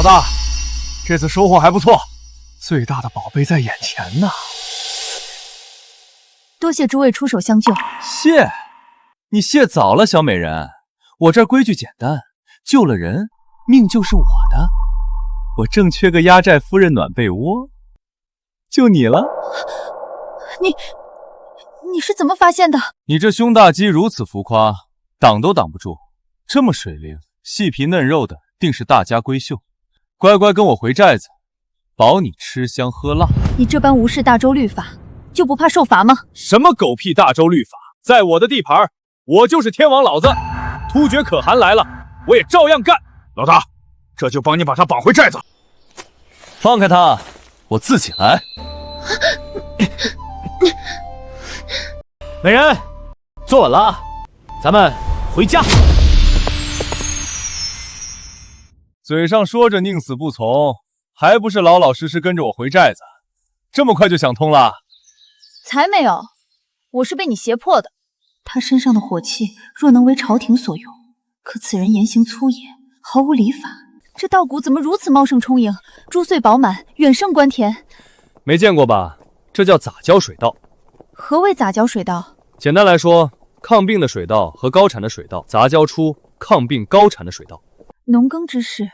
大，这次收获还不错，最大的宝贝在眼前呢。多谢诸位出手相救。谢，你谢早了，小美人。我这儿规矩简单，救了人，命就是我的。我正缺个压寨夫人暖被窝，就你了。你是怎么发现的？你这胸大肌如此浮夸，挡都挡不住。这么水灵、细皮嫩肉的，定是大家闺秀。乖乖跟我回寨子，保你吃香喝辣。你这般无视大周律法，就不怕受罚吗？什么狗屁大周律法，在我的地盘，我就是天王老子。突厥可汗来了，我也照样干。老大，这就帮你把他绑回寨子。放开他，我自己来。美人，坐稳了，咱们回家。嘴上说着宁死不从，还不是老老实实跟着我回寨子？这么快就想通了？才没有，我是被你胁迫的。他身上的火气若能为朝廷所用，可此人言行粗野，毫无礼法。这稻谷怎么如此茂盛充盈，珠穗饱满，远胜官田？没见过吧？这叫杂交水稻。何谓杂交水稻？简单来说，抗病的水稻和高产的水稻杂交出抗病高产的水稻。农耕之事，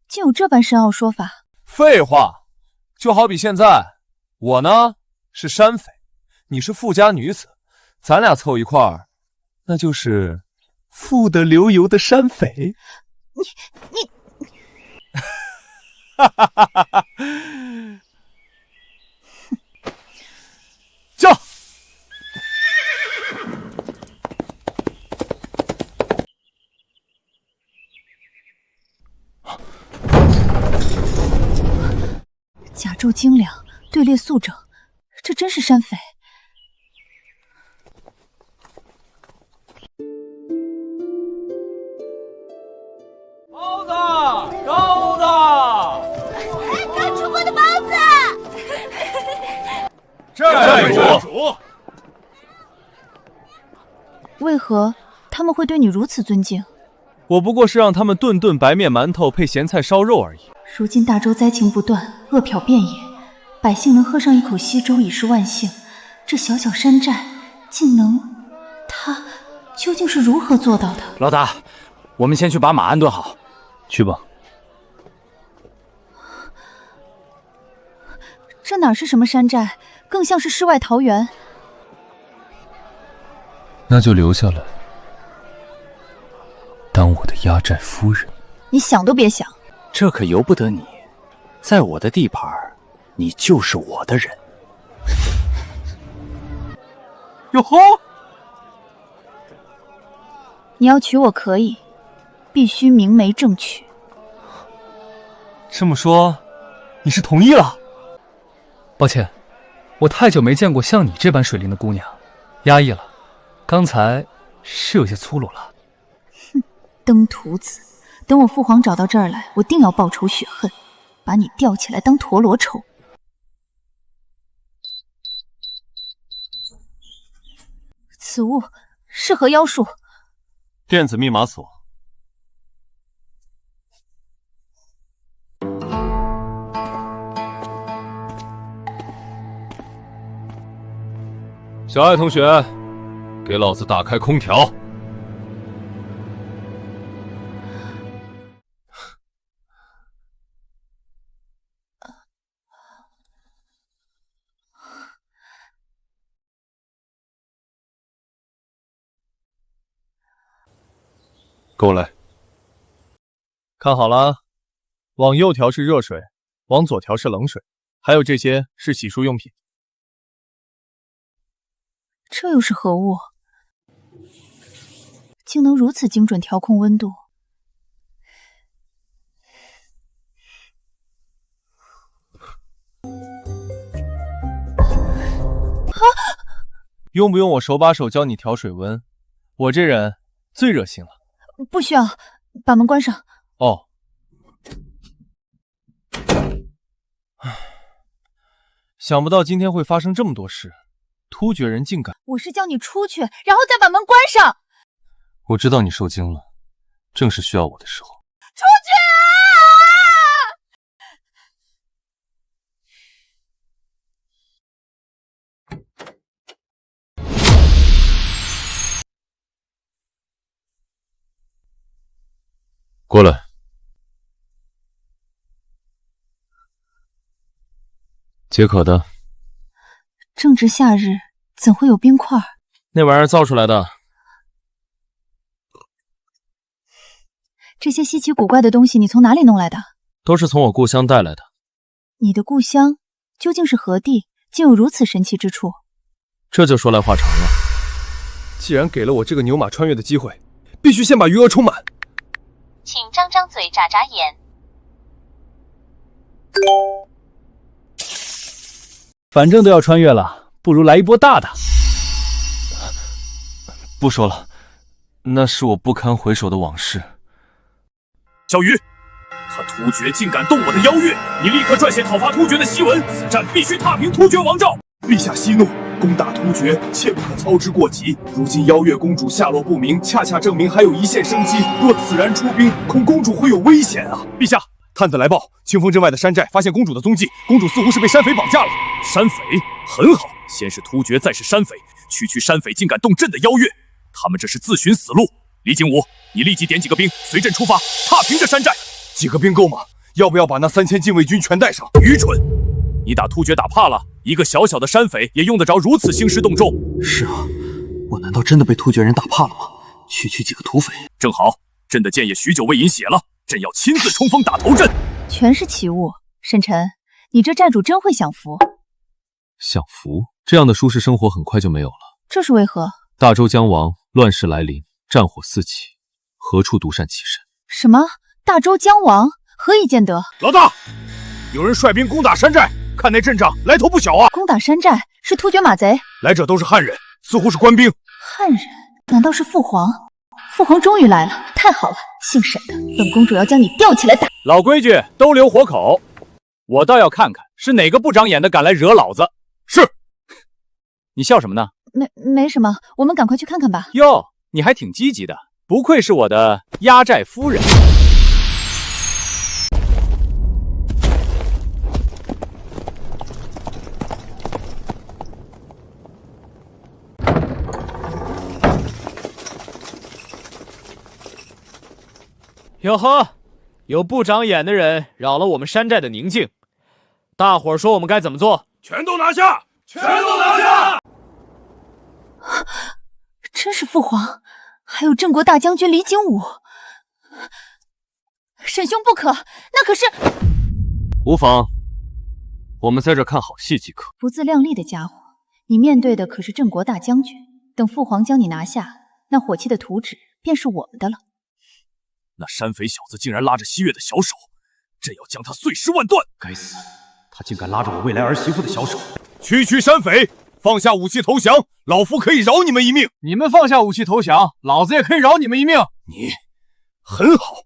竟有这般深奥说法？废话，就好比现在，我呢是山匪，你是富家女子，咱俩凑一块儿，那就是富得流油的山匪。你，哈哈哈哈哈！叫！甲胄精良，队列肃整，这真是山匪。包子，包子！刚出锅的包子！寨主，为何他们会对你如此尊敬？我不过是让他们顿顿白面馒头配咸菜烧肉而已。如今大周灾情不断，饿殍遍野，百姓能喝上一口稀粥已是万幸。这小小山寨竟能……他究竟是如何做到的？老大，我们先去把马安顿好。去吧。这哪是什么山寨，更像是世外桃源。那就留下来，当我的压寨夫人。你想都别想。这可由不得你，在我的地盘，你就是我的人。哟吼！你要娶我可以，必须明媒正娶。这么说，你是同意了？抱歉，我太久没见过像你这般水灵的姑娘，压抑了。刚才是有些粗鲁了。哼，登徒子，等我父皇找到这儿来，我定要报仇雪恨，把你吊起来当陀螺抽。此物是何妖术？电子密码锁。小爱同学，给老子打开空调。跟我来。看好了，往右调是热水，往左调是冷水，还有这些是洗漱用品。这又是何物？竟能如此精准调控温度。用不用我手把手教你调水温？我这人最热心了。不需要，把门关上。哦。想不到今天会发生这么多事，突厥人竟敢……我是叫你出去，然后再把门关上。我知道你受惊了，正是需要我的时候。出去啊！过来。解渴的。正值夏日，怎会有冰块？那玩意儿造出来的。这些稀奇古怪的东西你从哪里弄来的？都是从我故乡带来的。你的故乡究竟是何地，竟有如此神奇之处？这就说来话长了。既然给了我这个牛马穿越的机会，必须先把余额充满。请张张嘴，眨眨眼。反正都要穿越了，不如来一波大的。不说了，那是我不堪回首的往事。小鱼，他突厥竟敢动我的邀月，你立刻撰写讨伐突厥的檄文，此战必须踏平突厥王诏。陛下息怒，攻打突厥切不可操之过急。如今邀月公主下落不明，恰恰证明还有一线生机。若此然出兵，恐公主会有危险啊！陛下，探子来报，清风镇外的山寨发现公主的踪迹，公主似乎是被山匪绑架了。山匪很好，先是突厥，再是山匪，区区山匪竟敢动朕的邀月，他们这是自寻死路。李景武，你立即点几个兵，随朕出发，踏平这山寨。几个兵够吗？要不要把那3000禁卫军全带上？愚蠢！你打突厥打怕了，一个小小的山匪也用得着如此兴师动众？是啊，我难道真的被突厥人打怕了吗？区区几个土匪，正好，朕的剑也许久未饮血了，朕要亲自冲锋打头阵。全是奇物，沈晨，你这寨主真会享福。享福？这样的舒适生活很快就没有了。这是为何？大周将亡，乱世来临，战火四起，何处独善其身？什么？大周将亡？何以见得？老大，有人率兵攻打山寨，看那阵仗来头不小啊！攻打山寨是突厥马贼？来者都是汉人，似乎是官兵。汉人？难道是父皇？父皇终于来了，太好了！姓沈的，本公主要将你吊起来打。老规矩，都留活口。我倒要看看是哪个不长眼的敢来惹老子。是。你笑什么呢？没什么，我们赶快去看看吧。哟，你还挺积极的，不愧是我的压寨夫人。哟呵，有不长眼的人扰了我们山寨的宁静，大伙儿说我们该怎么做？全都拿下！全都拿下！真是父皇，还有镇国大将军李景武。沈兄不可，那可是……无妨，我们在这看好戏即可。不自量力的家伙，你面对的可是镇国大将军。等父皇将你拿下，那火器的图纸便是我们的了。那山匪小子竟然拉着西月的小手，朕要将他碎尸万段！该死，他竟敢拉着我未来儿媳妇的小手！区区山匪，放下武器投降，老夫可以饶你们一命。你们放下武器投降，老子也可以饶你们一命。你很好，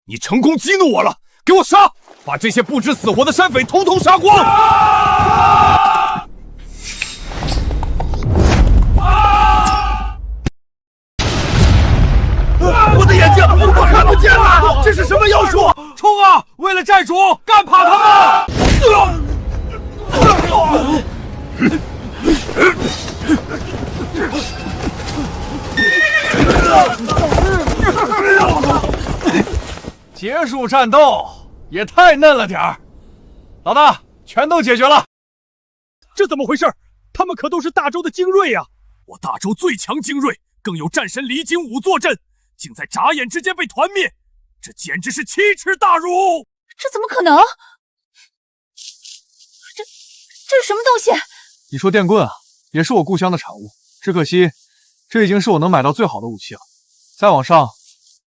你成功激怒我了，给我杀！把这些不知死活的山匪统统杀光！我的眼睛，我看不见了！这是什么妖术？冲啊！为了寨主，干趴他们！结束战斗也太嫩了点儿。老大，全都解决了。这怎么回事？他们可都是大周的精锐呀！我大周最强精锐，更有战神李景武坐镇，竟在眨眼之间被团灭，这简直是奇耻大辱！这怎么可能？这是什么东西？你说电棍啊，也是我故乡的产物，只可惜这已经是我能买到最好的武器了，再往上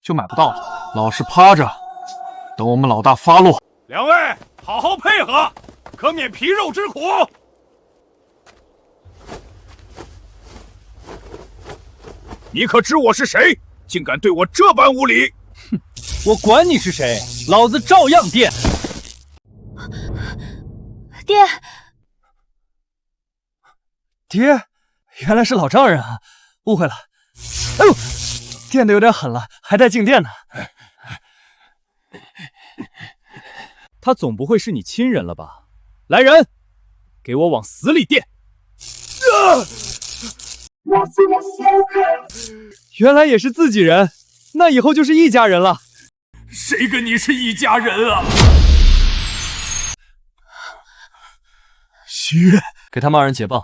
就买不到了。老实趴着，等我们老大发落。两位好好配合，可免皮肉之苦。你可知我是谁？竟敢对我这般无礼！哼，我管你是谁，老子照样电！爹，爹，原来是老丈人啊，误会了。哎呦，电的有点狠了，还带静电呢。他总不会是你亲人了吧？来人，给我往死里电！原来也是自己人，那以后就是一家人了。谁跟你是一家人啊？西月，给他们2人解绑。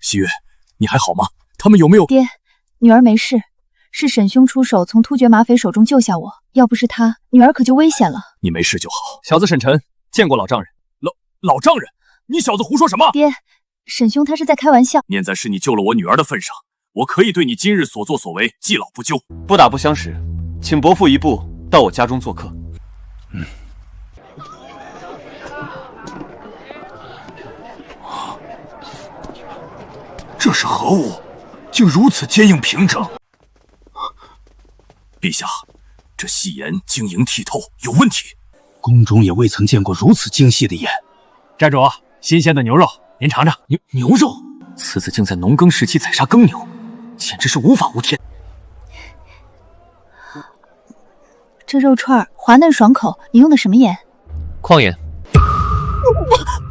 西月，你还好吗？他们有没有？爹，女儿没事，是沈兄出手从突厥马匪手中救下我，要不是他，女儿可就危险了。你没事就好。小子沈晨见过老丈人。老丈人，你小子胡说什么？爹，沈兄他是在开玩笑。念在是你救了我女儿的份上，我可以对你今日所作所为记老不究。不打不相识，请伯父一步到我家中做客。这是何物？竟如此坚硬平整。陛下，这细盐晶莹剔透，有问题。宫中也未曾见过如此精细的盐。寨主，新鲜的牛肉，您尝尝。牛肉，此子竟在农耕时期宰杀耕牛，简直是无法无天。这肉串滑嫩爽口，你用的什么盐？矿盐。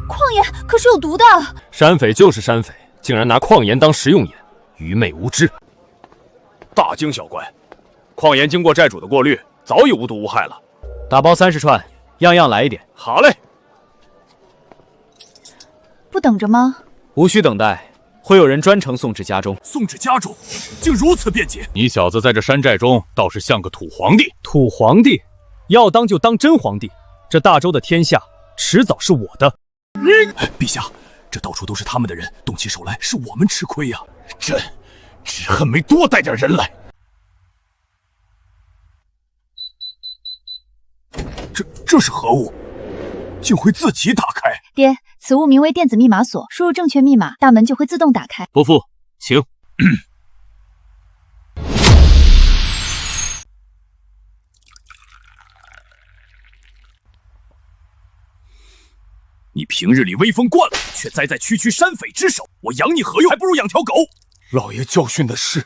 矿盐可是有毒的。山匪就是山匪，竟然拿矿盐当食用盐，愚昧无知。大惊小怪，矿盐经过寨主的过滤，早已无毒无害了。打包30串，样样来一点。好嘞。不等着吗？无需等待，会有人专程送至家中。送至家中，竟如此便捷。你小子在这山寨中倒是像个土皇帝。土皇帝，要当就当真皇帝。这大周的天下迟早是我的。陛下，这到处都是他们的人，动起手来是我们吃亏呀。朕只恨没多带点人来。这是何物？竟会自己打开？爹，此物名为电子密码锁，输入正确密码，大门就会自动打开。伯父，请。你平日里威风惯了，却栽在区区山匪之手，我养你何用？还不如养条狗。老爷教训的是。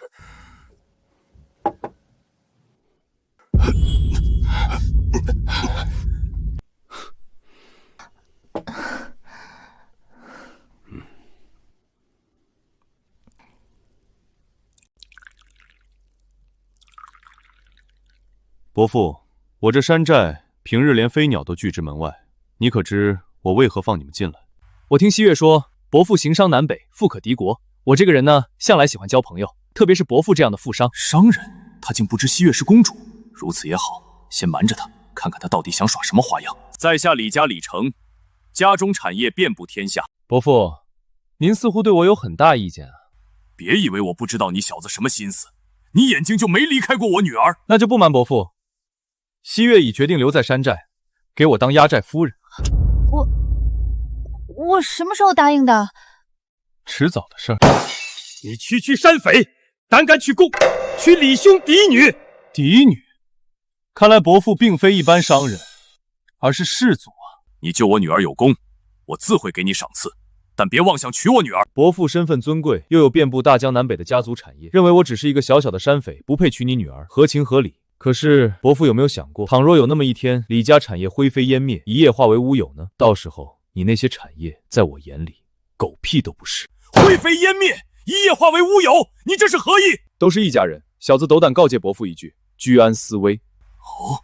伯父，我这山寨平日连飞鸟都拒之门外，你可知我为何放你们进来？我听西月说，伯父行商南北，富可敌国。我这个人呢，向来喜欢交朋友，特别是伯父这样的富商。商人，他竟不知西月是公主，如此也好，先瞒着他，看看他到底想耍什么花样。在下李家李成，家中产业遍布天下。伯父，您似乎对我有很大意见啊。别以为我不知道你小子什么心思，你眼睛就没离开过我女儿。那就不瞒伯父，西月已决定留在山寨，给我当压寨夫人。我什么时候答应的？迟早的事儿。你区山匪，胆敢取公，取李兄嫡女。嫡女？看来伯父并非一般商人，而是士族啊。你救我女儿有功，我自会给你赏赐，但别妄想娶我女儿。伯父身份尊贵，又有遍布大江南北的家族产业，认为我只是一个小小的山匪，不配娶你女儿，合情合理。可是伯父有没有想过，倘若有那么一天，李家产业灰飞烟灭，一夜化为乌有呢？到时候你那些产业在我眼里狗屁都不是。灰飞烟灭，一夜化为乌有，你这是何意？都是一家人，小子斗胆告诫伯父一句，居安思危。哦，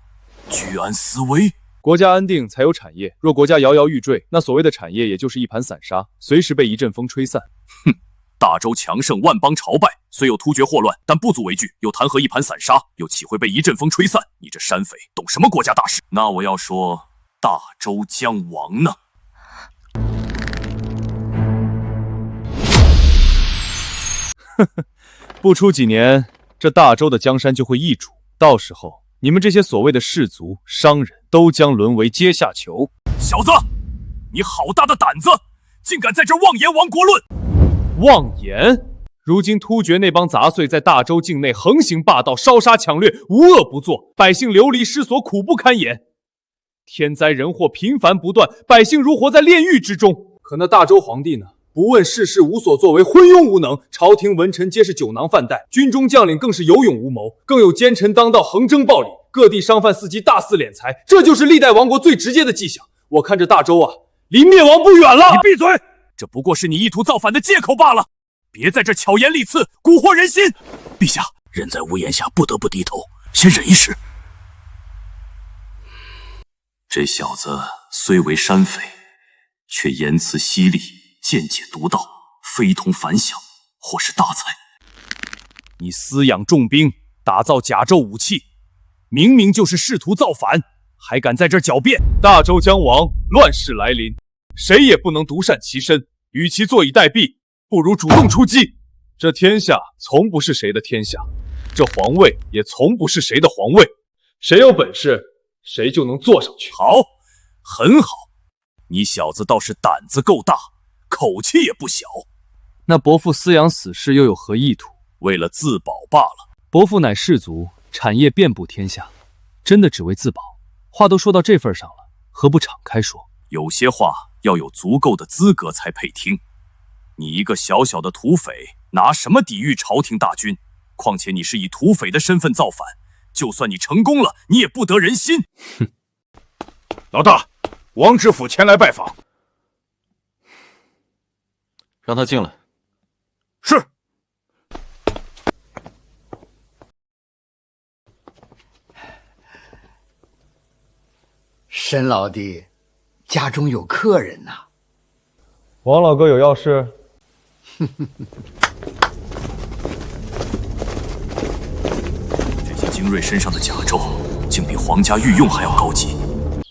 居安思危。国家安定才有产业，若国家摇摇欲坠，那所谓的产业也就是一盘散沙，随时被一阵风吹散。哼，大周强盛，万邦朝拜，虽有突厥祸乱，但不足为惧，又谈何一盘散沙？又岂会被一阵风吹散？你这山匪懂什么国家大事？那我要说，大周将亡呢。呵呵，不出几年，这大周的江山就会易主，到时候你们这些所谓的士族、商人都将沦为阶下囚。小子，你好大的胆子，竟敢在这妄言亡国论！妄言！如今突厥那帮杂碎在大周境内横行霸道，烧杀抢掠，无恶不作，百姓流离失所，苦不堪言。天灾人祸频繁不断，百姓如活在炼狱之中。可那大周皇帝呢？不问世事，无所作为，昏庸无能，朝廷文臣皆是酒囊饭袋，军中将领更是有勇无谋，更有奸臣当道，横征暴敛，各地商贩伺机大肆敛财，这就是历代亡国最直接的迹象。我看这大周啊，离灭亡不远了。你闭嘴！这不过是你意图造反的借口罢了，别在这巧言厉刺，蛊惑人心。陛下，人在屋檐下不得不低头，先忍一时。这小子虽为山匪，却言辞犀利，见解独到，非同凡响，或是大才。你私养重兵，打造甲胄武器，明明就是试图造反，还敢在这儿狡辩！大周将亡，乱世来临，谁也不能独善其身。与其坐以待毙，不如主动出击。这天下从不是谁的天下，这皇位也从不是谁的皇位。谁有本事，谁就能坐上去。好，很好，你小子倒是胆子够大，口气也不小。那伯父私养死士又有何意图？为了自保罢了。伯父乃士族，产业遍布天下，真的只为自保？话都说到这份上了，何不敞开说？有些话要有足够的资格才配听。你一个小小的土匪，拿什么抵御朝廷大军？况且你是以土匪的身份造反，就算你成功了，你也不得人心。哼！老大，王知府前来拜访，让他进来。是。沈老弟，家中有客人呐。王老哥有要事？这些精锐身上的甲胄，竟比皇家御用还要高级。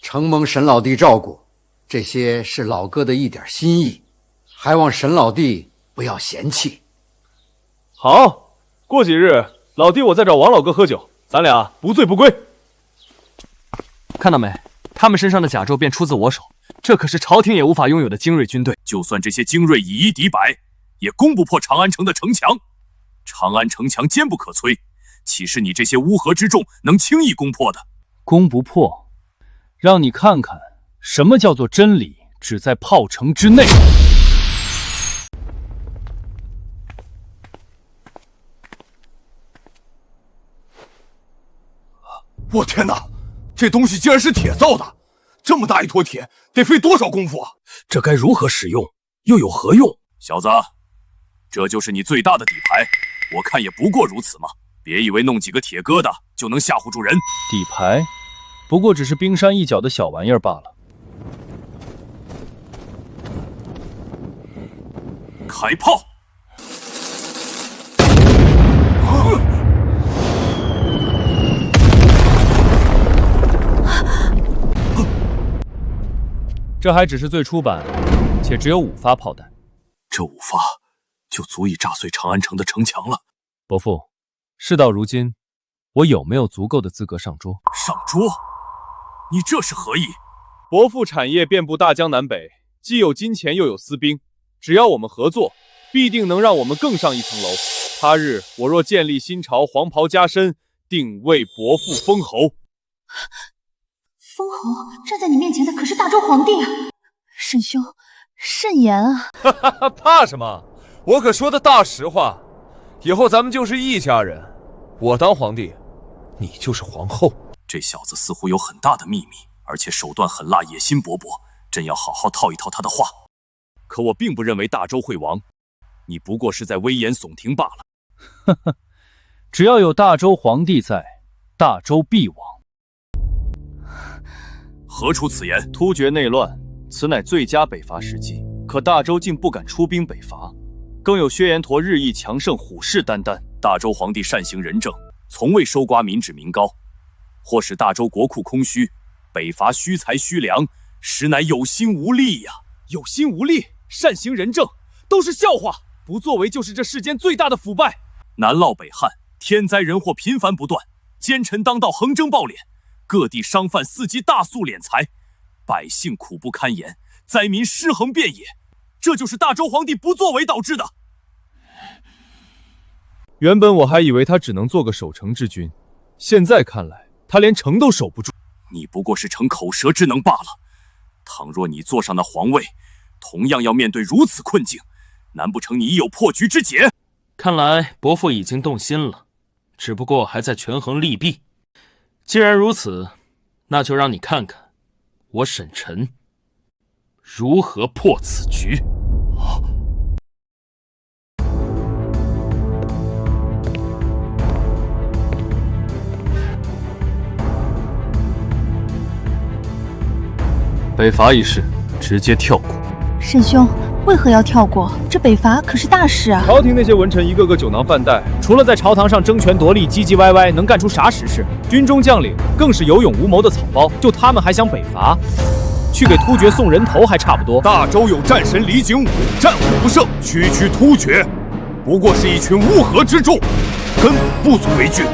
承蒙沈老弟照顾，这些是老哥的一点心意，还望沈老弟不要嫌弃。好，过几日老弟我再找王老哥喝酒，咱俩不醉不归。看到没？他们身上的甲胄便出自我手，这可是朝廷也无法拥有的精锐军队。就算这些精锐以一敌百，也攻不破长安城的城墙。长安城墙坚不可摧，岂是你这些乌合之众能轻易攻破的？攻不破，让你看看什么叫做真理只在炮城之内。我天哪！这东西竟然是铁造的，这么大一坨铁，得费多少功夫啊！这该如何使用，又有何用？小子，这就是你最大的底牌，我看也不过如此嘛。别以为弄几个铁疙瘩就能吓唬住人。底牌，不过只是冰山一角的小玩意儿罢了。开炮！这还只是最初版，且只有5发炮弹。这5发就足以炸碎长安城的城墙了。伯父，事到如今，我有没有足够的资格上桌？上桌？你这是何意？伯父产业遍布大江南北，既有金钱又有私兵，只要我们合作，必定能让我们更上一层楼。他日我若建立新朝，黄袍加身，定为伯父封侯。封侯站在你面前的可是大周皇帝啊！沈兄，慎言啊！哈哈哈，怕什么？我可说的大实话。以后咱们就是一家人，我当皇帝，你就是皇后。这小子似乎有很大的秘密，而且手段狠辣，野心勃勃，真要好好套一套他的话。可我并不认为大周会亡，你不过是在危言耸听罢了。呵呵，只要有大周皇帝在，大周必亡。何出此言？突厥内乱，此乃最佳北伐时机。可大周竟不敢出兵北伐，更有薛延陀日益强盛，虎视眈眈。大周皇帝善行仁政，从未收刮民脂民膏，或使大周国库空虚，北伐虚财虚粮，实乃有心无力呀！有心无力，善行仁政，都是笑话。不作为就是这世间最大的腐败。南涝北旱，天灾人祸频繁不断，奸臣当道，横征暴敛。各地商贩伺机大肆敛财，百姓苦不堪言，灾民尸横遍野，这就是大周皇帝不作为导致的。原本我还以为他只能做个守城之君，现在看来他连城都守不住。你不过是逞口舌之能罢了。倘若你坐上那皇位，同样要面对如此困境，难不成你已有破局之解？看来伯父已经动心了，只不过还在权衡利弊。既然如此，那就让你看看我沈晨如何破此局。北伐一事直接跳过。沈兄，为何要跳过？这北伐可是大事啊！朝廷那些文臣一个个酒囊饭袋，除了在朝堂上争权夺利、唧唧歪歪，能干出啥实事？军中将领更是有勇无谋的草包，就他们还想北伐？去给突厥送人头还差不多。大周有战神李景武，战无不胜，区区突厥不过是一群乌合之众，根本不足为惧。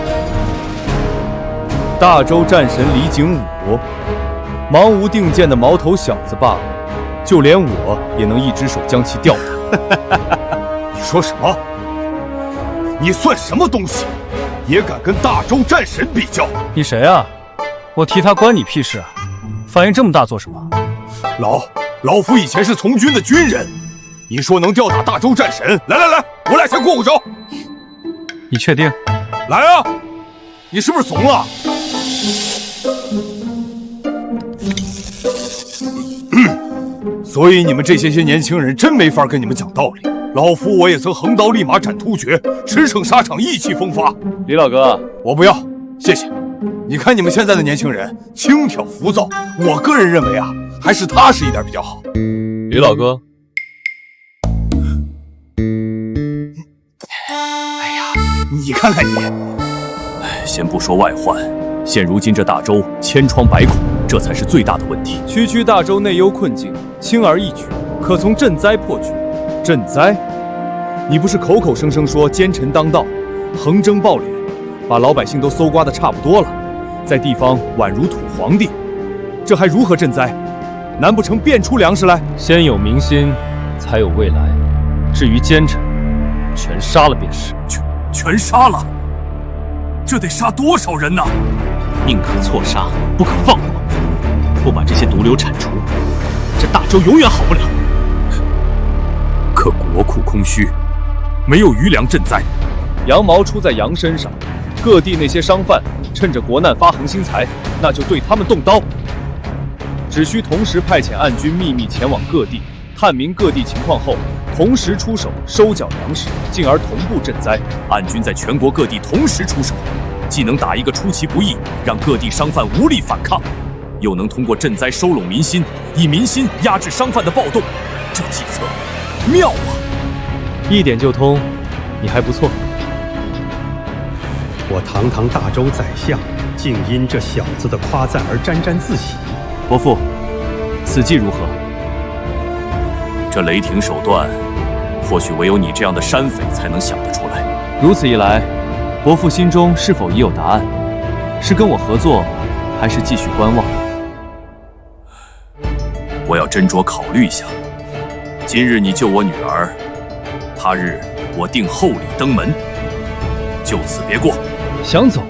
大周战神李景武，盲无定见的毛头小子罢了，就连我也能一只手将其吊打。你说什么？你算什么东西？也敢跟大周战神比较？你谁啊？我提他关你屁事啊？反应这么大做什么？老夫以前是从军的军人，你说能吊打大周战神？来，我俩先过过招。你确定？来啊！你是不是怂了？所以你们这些年轻人真没法跟你们讲道理。老夫我也曾横刀立马斩突厥，驰骋沙场，意气风发。李老哥，我不要，谢谢。你看你们现在的年轻人轻佻浮躁，我个人认为啊，还是踏实一点比较好。李老哥，哎呀，你看看你。先不说外患，现如今这大周千疮百孔，这才是最大的问题。区大周内忧困境，轻而易举，可从赈灾破局。赈灾？你不是口口声声说奸臣当道，横征暴敛，把老百姓都搜刮得差不多了，在地方宛如土皇帝，这还如何赈灾？难不成变出粮食来？先有民心，才有未来。至于奸臣，全杀了便是。全杀了？这得杀多少人呢？宁可错杀，不可放过。不把这些毒瘤铲除，这大周永远好不了。可国库空虚，没有余粮赈灾。羊毛出在羊身上，各地那些商贩趁着国难发横心财，那就对他们动刀。只需同时派遣暗军秘密前往各地，探明各地情况后，同时出手收缴粮食，进而同步赈灾。暗军在全国各地同时出手，既能打一个出其不意，让各地商贩无力反抗，又能通过赈灾收拢民心，以民心压制商贩的暴动。这计策妙啊！一点就通，你还不错。我堂堂大周宰相，竟因这小子的夸赞而沾沾自喜。伯父，此计如何？这雷霆手段，或许唯有你这样的山匪才能想得出来。如此一来，伯父心中是否已有答案？是跟我合作，还是继续观望？我要斟酌考虑一下。今日你救我女儿，他日我定厚礼登门，就此别过。想走？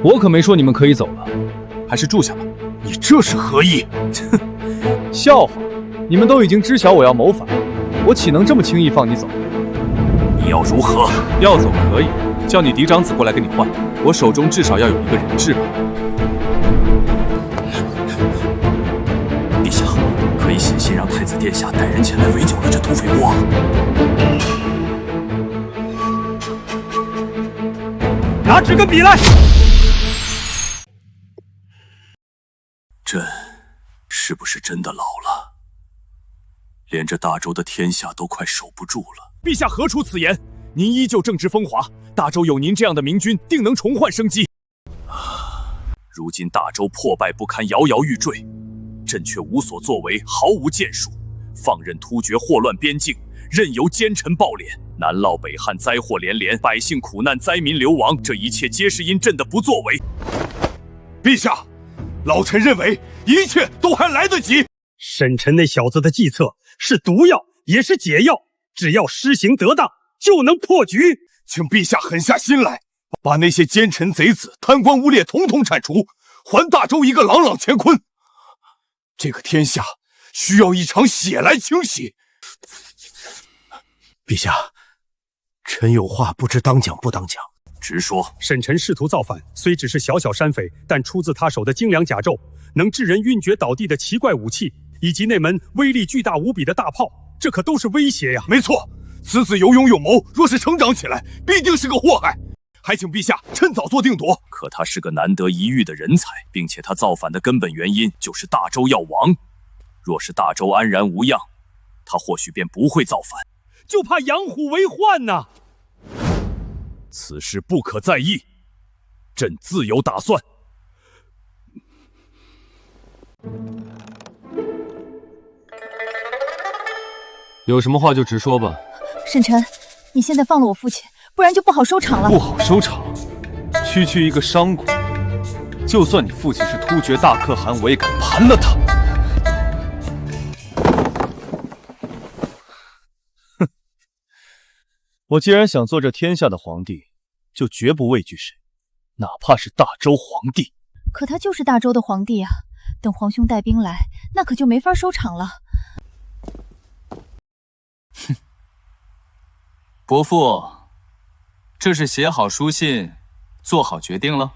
我可没说你们可以走了，还是住下吧。你这是何意？笑话！你们都已经知晓我要谋反，我岂能这么轻易放你走？你要如何？要走可以，叫你嫡长子过来跟你换，我手中至少要有一个人质吧。陛下，可以写信让太子殿下带人前来围剿了这土匪窝。拿纸跟笔来。朕是不是真的老了？连这大周的天下都快守不住了。陛下何出此言？您依旧正值风华，大周有您这样的明君，定能重焕生机。如今大周破败不堪，摇摇欲坠，朕却无所作为，毫无建树，放任突厥祸乱边境，任由奸臣暴敛，南涝北旱，灾祸连连，百姓苦难，灾民流亡，这一切皆是因朕的不作为。陛下，老臣认为一切都还来得及。沈晨那小子的计策是毒药，也是解药，只要施行得当，就能破局。请陛下狠下心来，把那些奸臣贼子、贪官污劣统统铲除，还大周一个朗朗乾坤。这个天下需要一场血来清洗。陛下，臣有话不知当讲不当讲。直说。沈晨试图造反，虽只是小小山匪，但出自他手的精良甲胄，能致人晕厥倒地的奇怪武器，以及那门威力巨大无比的大炮，这可都是威胁呀！没错，此子有勇有谋，若是成长起来，必定是个祸害。还请陛下趁早做定夺。可他是个难得一遇的人才，并且他造反的根本原因就是大周要亡。若是大周安然无恙，他或许便不会造反。就怕养虎为患呐！此事不可在意，朕自有打算。有什么话就直说吧。沈晨，你现在放了我父亲，不然就不好收场了。不好收场？区区一个商国，就算你父亲是突厥大可汗，我也敢盘了他。哼！我既然想做这天下的皇帝，就绝不畏惧谁，哪怕是大周皇帝。可他就是大周的皇帝啊！等皇兄带兵来，那可就没法收场了。哼！伯父，这是写好书信，做好决定了？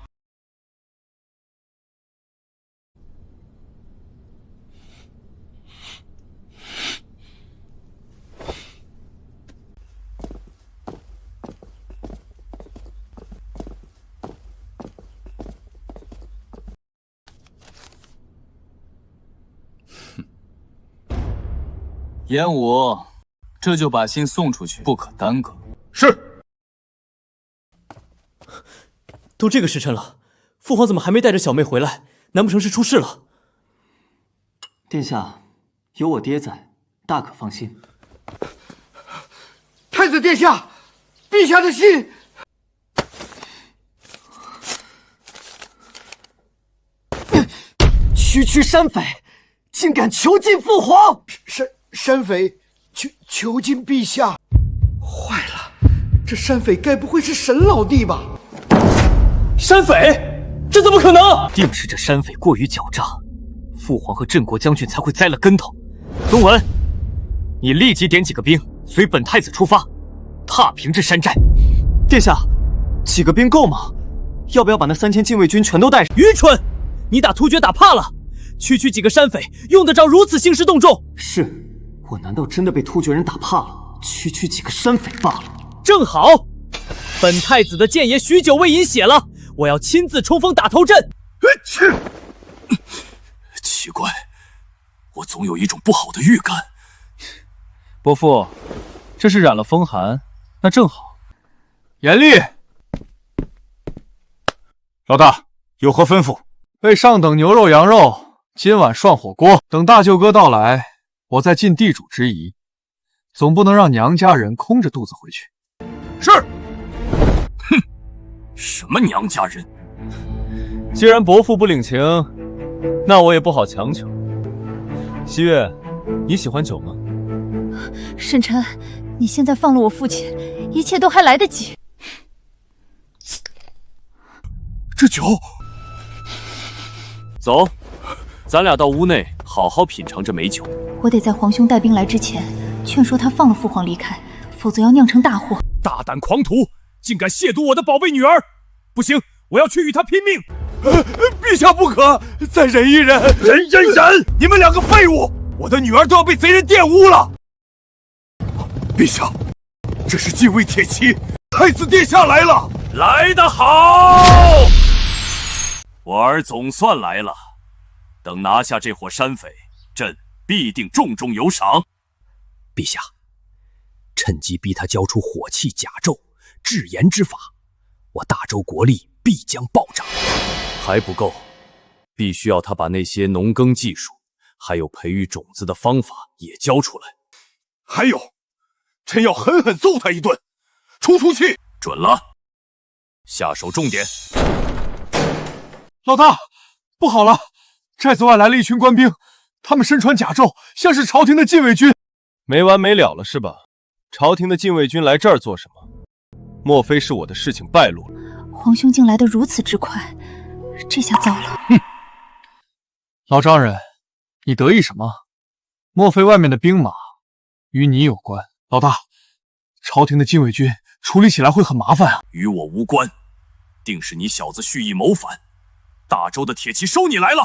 严武，这就把信送出去，不可耽搁。是。都这个时辰了，父皇怎么还没带着小妹回来？难不成是出事了？殿下，有我爹在，大可放心。太子殿下，陛下的信。区区山匪，竟敢囚禁父皇！山匪囚禁陛下，坏了，这山匪该不会是沈老弟吧？山匪？这怎么可能？定是这山匪过于狡诈，父皇和镇国将军才会栽了跟头。宗文，你立即点几个兵，随本太子出发，踏平这山寨。殿下，几个兵够吗？要不要把那3000禁卫军全都带上？愚蠢！你打突厥打怕了，区区几个山匪用得着如此兴师动众？是。我难道真的被突厥人打怕了？区区几个山匪罢了。正好，本太子的剑也许久未饮血了，我要亲自冲锋打头阵。奇怪，我总有一种不好的预感。伯父，这是染了风寒，那正好。严厉！老大有何吩咐？为上等牛肉、羊肉，今晚涮火锅。等大舅哥到来，我再尽地主之谊，总不能让娘家人空着肚子回去。是。哼，什么娘家人？既然伯父不领情，那我也不好强求。西月，你喜欢酒吗？沈晨，你现在放了我父亲，一切都还来得及。这酒，走，咱俩到屋内好好品尝这美酒。我得在皇兄带兵来之前，劝说他放了父皇离开，否则要酿成大祸。大胆狂徒，竟敢亵渎我的宝贝女儿！不行，我要去与他拼命！陛下不可，再忍一忍，忍！你们两个废物！我的女儿都要被贼人玷污了！陛下，这是禁卫铁骑，太子殿下来了！来得好！我儿总算来了。等拿下这伙山匪，朕必定重重有赏。陛下，趁机逼他交出火器甲胄、制盐之法，我大周国力必将暴涨。还不够，必须要他把那些农耕技术，还有培育种子的方法也交出来。还有，朕要狠狠揍他一顿，出气。准了，下手重点。老大，不好了！寨子外来了一群官兵，他们身穿甲胄，像是朝廷的禁卫军。没完没了了是吧？朝廷的禁卫军来这儿做什么？莫非是我的事情败露了？皇兄竟来得如此之快，这下糟了。哼！老丈人，你得意什么？莫非外面的兵马与你有关？老大，朝廷的禁卫军处理起来会很麻烦啊。与我无关，定是你小子蓄意谋反。大周的铁骑收你来了。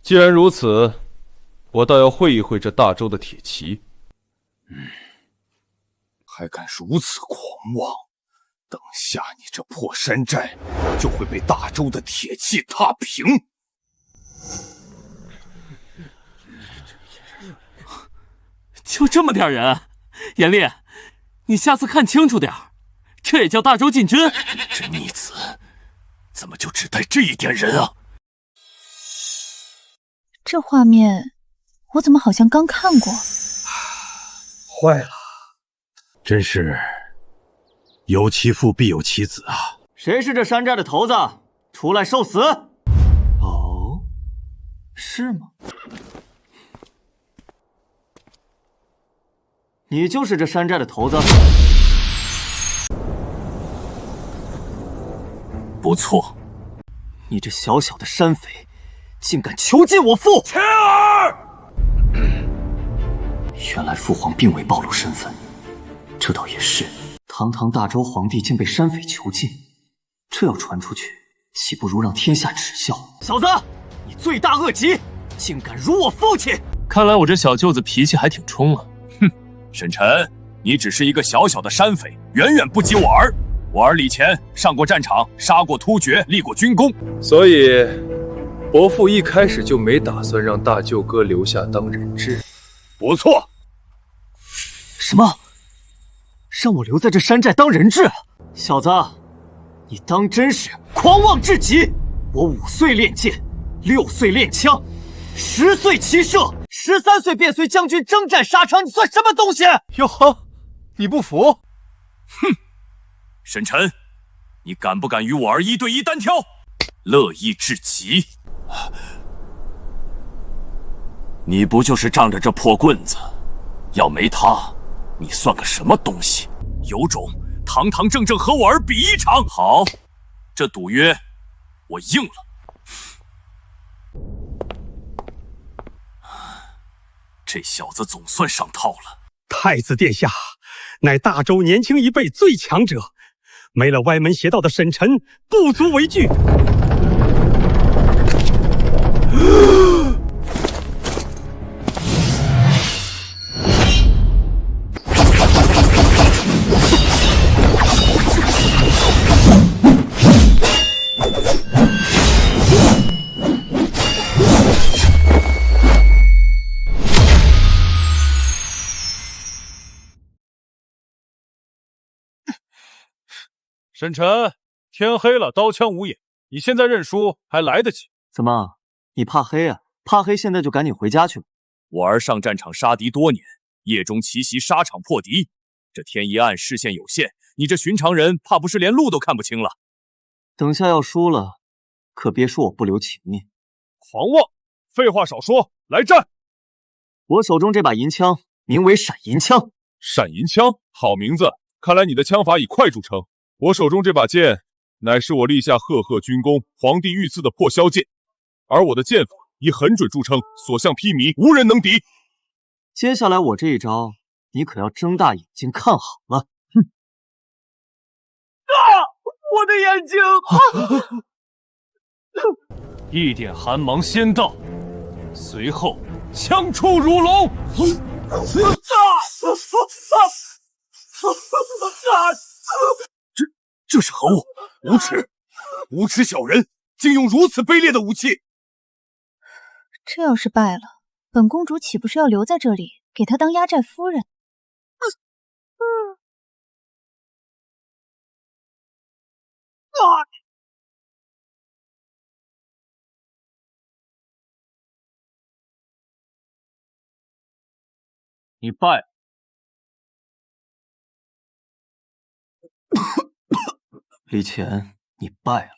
既然如此，我倒要会一会这大周的铁骑。还敢如此狂妄，等下你这破山寨就会被大周的铁器踏平。就这么点人，严厉，你下次看清楚点儿，这也叫大周禁军？这逆子怎么就只带这一点人啊？这画面我怎么好像刚看过？坏了，真是有其父必有其子啊！谁是这山寨的头子？出来受死！哦，是吗？你就是这山寨的头子？不错，你这小小的山匪，竟敢囚禁我父！切儿！原来父皇并未暴露身份，这倒也是。堂堂大周皇帝竟被山匪囚禁，这要传出去，岂不如让天下耻笑？小子，你罪大恶极，竟敢辱我父亲！看来我这小舅子脾气还挺冲啊。沈晨，你只是一个小小的山匪，远远不及我儿。我儿李乾上过战场，杀过突厥，立过军功，所以伯父一开始就没打算让大舅哥留下当人质。不错。什么？让我留在这山寨当人质？小子，你当真是狂妄至极！我5岁练剑，6岁练枪，10岁骑射，13岁便随将军征战沙场，你算什么东西？哟呵，你不服？哼！沈晨，你敢不敢与我儿1对1单挑？乐意至极。你不就是仗着这破棍子？要没他，你算个什么东西？有种堂堂正正和我儿比一场！好，这赌约我应了。这小子总算上套了。太子殿下，乃大周年轻一辈最强者，没了歪门邪道的沈晨，不足为惧。沈晨，天黑了，刀枪无眼，你现在认输还来得及。怎么，你怕黑啊？怕黑，现在就赶紧回家去吧。我儿上战场杀敌多年，夜中奇袭沙场破敌，这天一暗，视线有限，你这寻常人怕不是连路都看不清了。等下要输了，可别说我不留情面。狂妄！废话少说，来战！我手中这把银枪名为闪银枪。闪银枪，好名字，看来你的枪法以快著称。我手中这把剑，乃是我立下赫赫军功、皇帝御赐的破霄剑，而我的剑法以狠准著称，所向披靡，无人能敌。接下来我这一招，你可要睁大眼睛看好了。哼！我的眼睛！一点寒芒先到，随后枪出如龙。这是何物？无耻！无耻小人，竟用如此卑劣的武器！这要是败了，本公主岂不是要留在这里，给她当压寨夫人？你败了。李乾，你败了。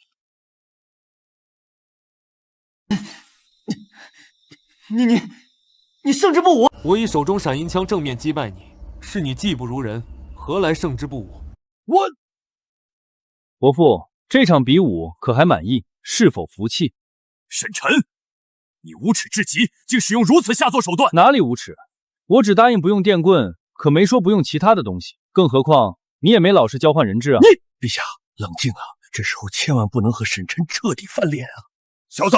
你胜之不武！我以手中闪银枪正面击败你，是你技不如人，何来胜之不武？伯父，这场比武可还满意？是否服气？沈晨，你无耻至极，竟使用如此下作手段！哪里无耻？我只答应不用电棍，可没说不用其他的东西。更何况你也没老实交换人质啊！陛下，冷静啊！这时候千万不能和沈晨彻底翻脸啊！小子，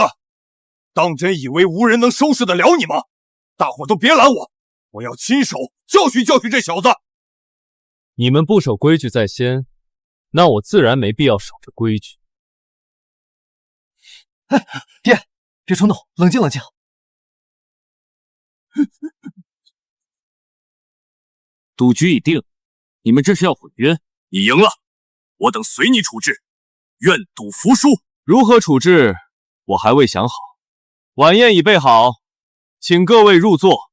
当真以为无人能收拾得了你吗？大伙都别拦我，我要亲手教训教训这小子！你们不守规矩在先，那我自然没必要守着规矩。哎，爹，别冲动，冷静冷静。赌局已定，你们这是要毁约？你赢了，我等随你处置，愿赌服输。如何处置，我还未想好。晚宴已备好，请各位入座，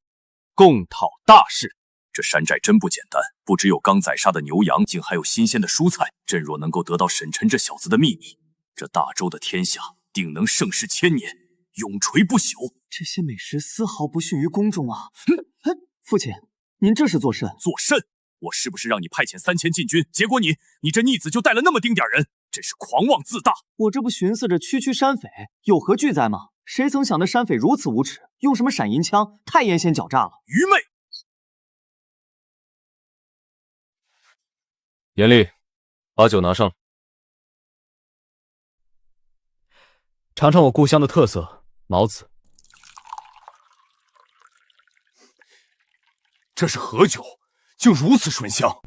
共讨大事。这山寨真不简单，不只有刚宰杀的牛羊，竟还有新鲜的蔬菜。朕若能够得到沈晨这小子的秘密，这大周的天下定能盛世千年，永垂不朽。这些美食丝毫不逊于宫中啊！父亲，您这是作甚？作甚？我是不是让你派遣3000禁军，结果你这逆子就带了那么丁点人，真是狂妄自大！我这不寻思着区区山匪有何惧灾吗？谁曾想那山匪如此无耻，用什么闪银枪，太阴险狡诈了！愚昧！严厉，把酒拿上。尝尝我故乡的特色毛子。这是何酒？竟如此醇香！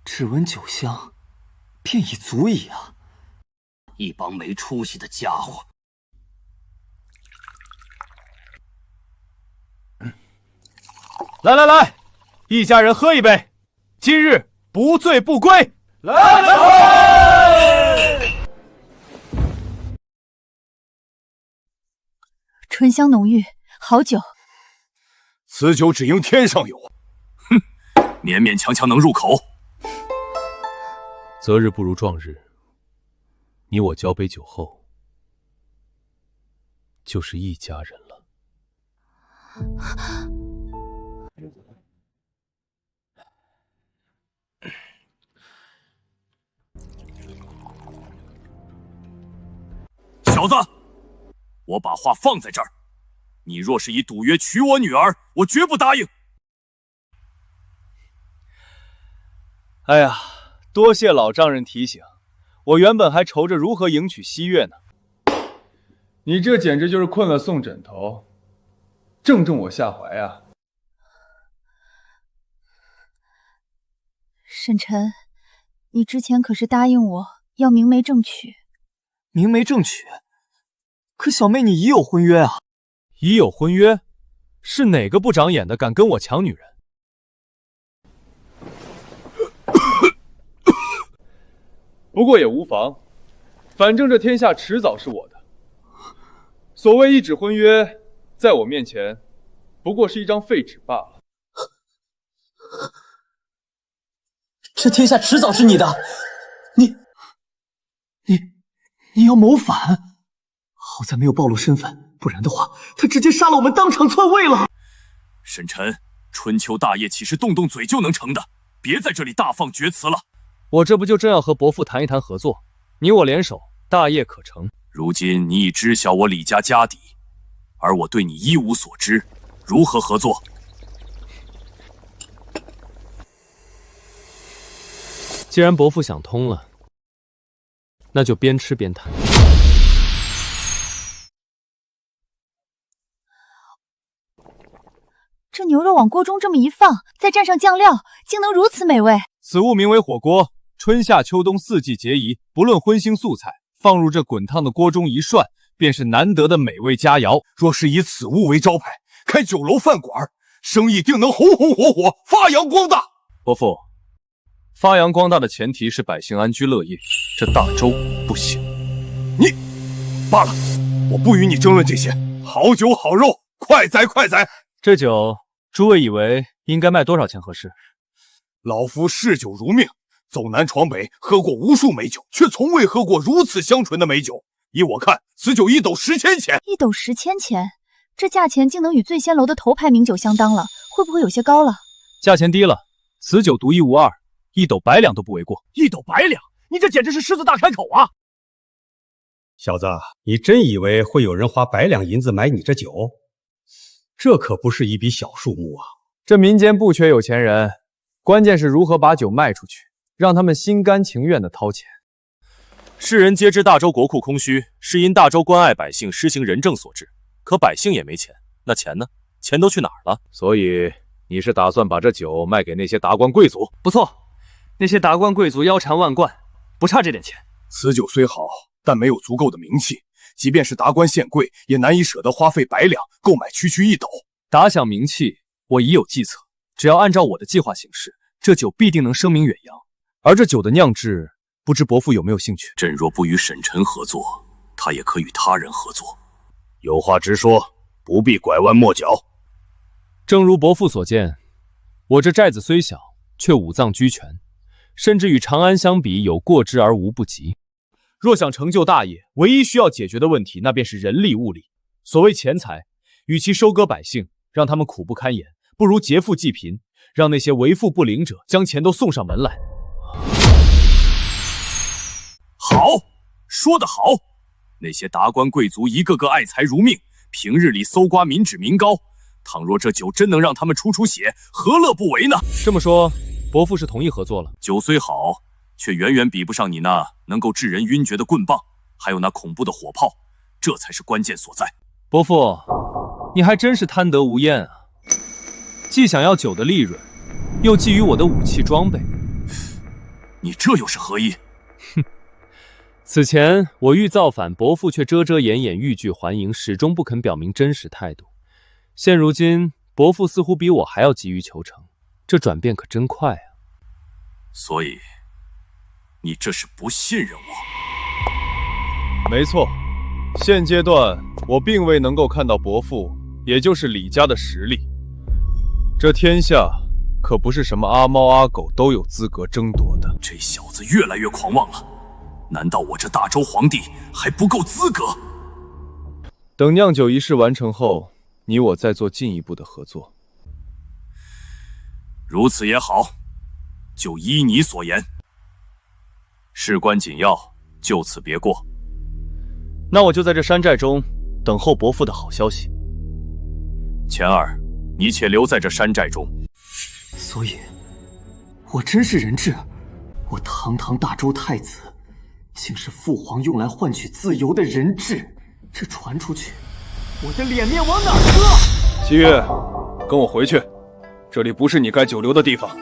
只闻酒香，便已足矣啊！一帮没出息的家伙！来来来，一家人喝一杯，今日不醉不归。来！醇香浓郁，好酒。此酒只应天上有。哼，勉勉强强能入口。择日不如撞日，你我交杯酒后，就是一家人了。小子，我把话放在这儿，你若是以赌约娶我女儿，我绝不答应。哎呀，多谢老丈人提醒，我原本还愁着如何迎娶西月呢。你这简直就是困了送枕头，正中我下怀啊！沈晨，你之前可是答应我要明媒正娶。明媒正娶？可小妹你已有婚约啊！已有婚约？是哪个不长眼的敢跟我抢女人？不过也无妨，反正这天下迟早是我的。所谓一纸婚约，在我面前，不过是一张废纸罢了。这天下迟早是你的，你要谋反？好在没有暴露身份，不然的话，他直接杀了我们，当场篡位了。沈晨，春秋大业岂是动动嘴就能成的？别在这里大放厥词了。我这不就正要和伯父谈一谈合作，你我联手，大业可成。如今你已知晓我李家家底，而我对你一无所知，如何合作？既然伯父想通了，那就边吃边谈。这牛肉往锅中这么一放，再蘸上酱料，竟能如此美味。此物名为火锅，春夏秋冬四季皆宜，不论荤腥素菜，放入这滚烫的锅中一涮，便是难得的美味佳肴。若是以此物为招牌，开酒楼饭馆，生意定能红红火火，发扬光大。伯父，发扬光大的前提是百姓安居乐业，这大周不行。你罢了，我不与你争论这些。好酒好肉，快宰快宰！这酒，诸位以为应该卖多少钱合适？老夫嗜酒如命，走南闯北，喝过无数美酒，却从未喝过如此香醇的美酒。依我看，此酒1斗10千钱。1斗10千钱，这价钱竟能与醉仙楼的头牌名酒相当了，会不会有些高了？价钱低了，此酒独一无二，1斗100两都不为过。1斗100两，你这简直是狮子大开口啊！小子，你真以为会有人花100两银子买你这酒？这可不是一笔小数目啊！这民间不缺有钱人，关键是如何把酒卖出去，让他们心甘情愿地掏钱。世人皆知大周国库空虚，是因大周关爱百姓，施行仁政所致。可百姓也没钱，那钱呢？钱都去哪儿了？所以你是打算把这酒卖给那些达官贵族？不错，那些达官贵族腰缠万贯，不差这点钱。此酒虽好，但没有足够的名气，即便是达官显贵，也难以舍得花费100两购买区区1斗。打响名气，我已有计策。只要按照我的计划行事，这酒必定能声名远扬。而这酒的酿制，不知伯父有没有兴趣？朕若不与沈臣合作，他也可与他人合作。有话直说，不必拐弯抹角。正如伯父所见，我这寨子虽小，却五脏俱全，甚至与长安相比，有过之而无不及。若想成就大业，唯一需要解决的问题，那便是人力物力。所谓钱财，与其收割百姓，让他们苦不堪言，不如劫富济贫，让那些为富不灵者将钱都送上门来。好，说得好！那些达官贵族一个个爱财如命，平日里搜刮民脂民膏。倘若这酒真能让他们出血，何乐不为呢？这么说，伯父是同意合作了？酒虽好，却远远比不上你那能够致人晕厥的棍棒，还有那恐怖的火炮，这才是关键所在。伯父，你还真是贪得无厌啊！既想要酒的利润，又觊觎我的武器装备，你这又是何意？哼！此前我欲造反，伯父却遮遮掩掩，欲拒还迎，始终不肯表明真实态度。现如今，伯父似乎比我还要急于求成，这转变可真快啊！所以，你这是不信任我？没错，现阶段我并未能够看到伯父，也就是李家的实力。这天下可不是什么阿猫阿狗都有资格争夺的。这小子越来越狂妄了，难道我这大周皇帝还不够资格？等酿酒仪式完成后，你我再做进一步的合作。如此也好，就依你所言。事关紧要，就此别过。那我就在这山寨中等候伯父的好消息。钱儿，你且留在这山寨中。所以，我真是人质？我堂堂大周太子，竟是父皇用来换取自由的人质？这传出去，我的脸面往哪儿搁？西月，跟我回去，这里不是你该久留的地方。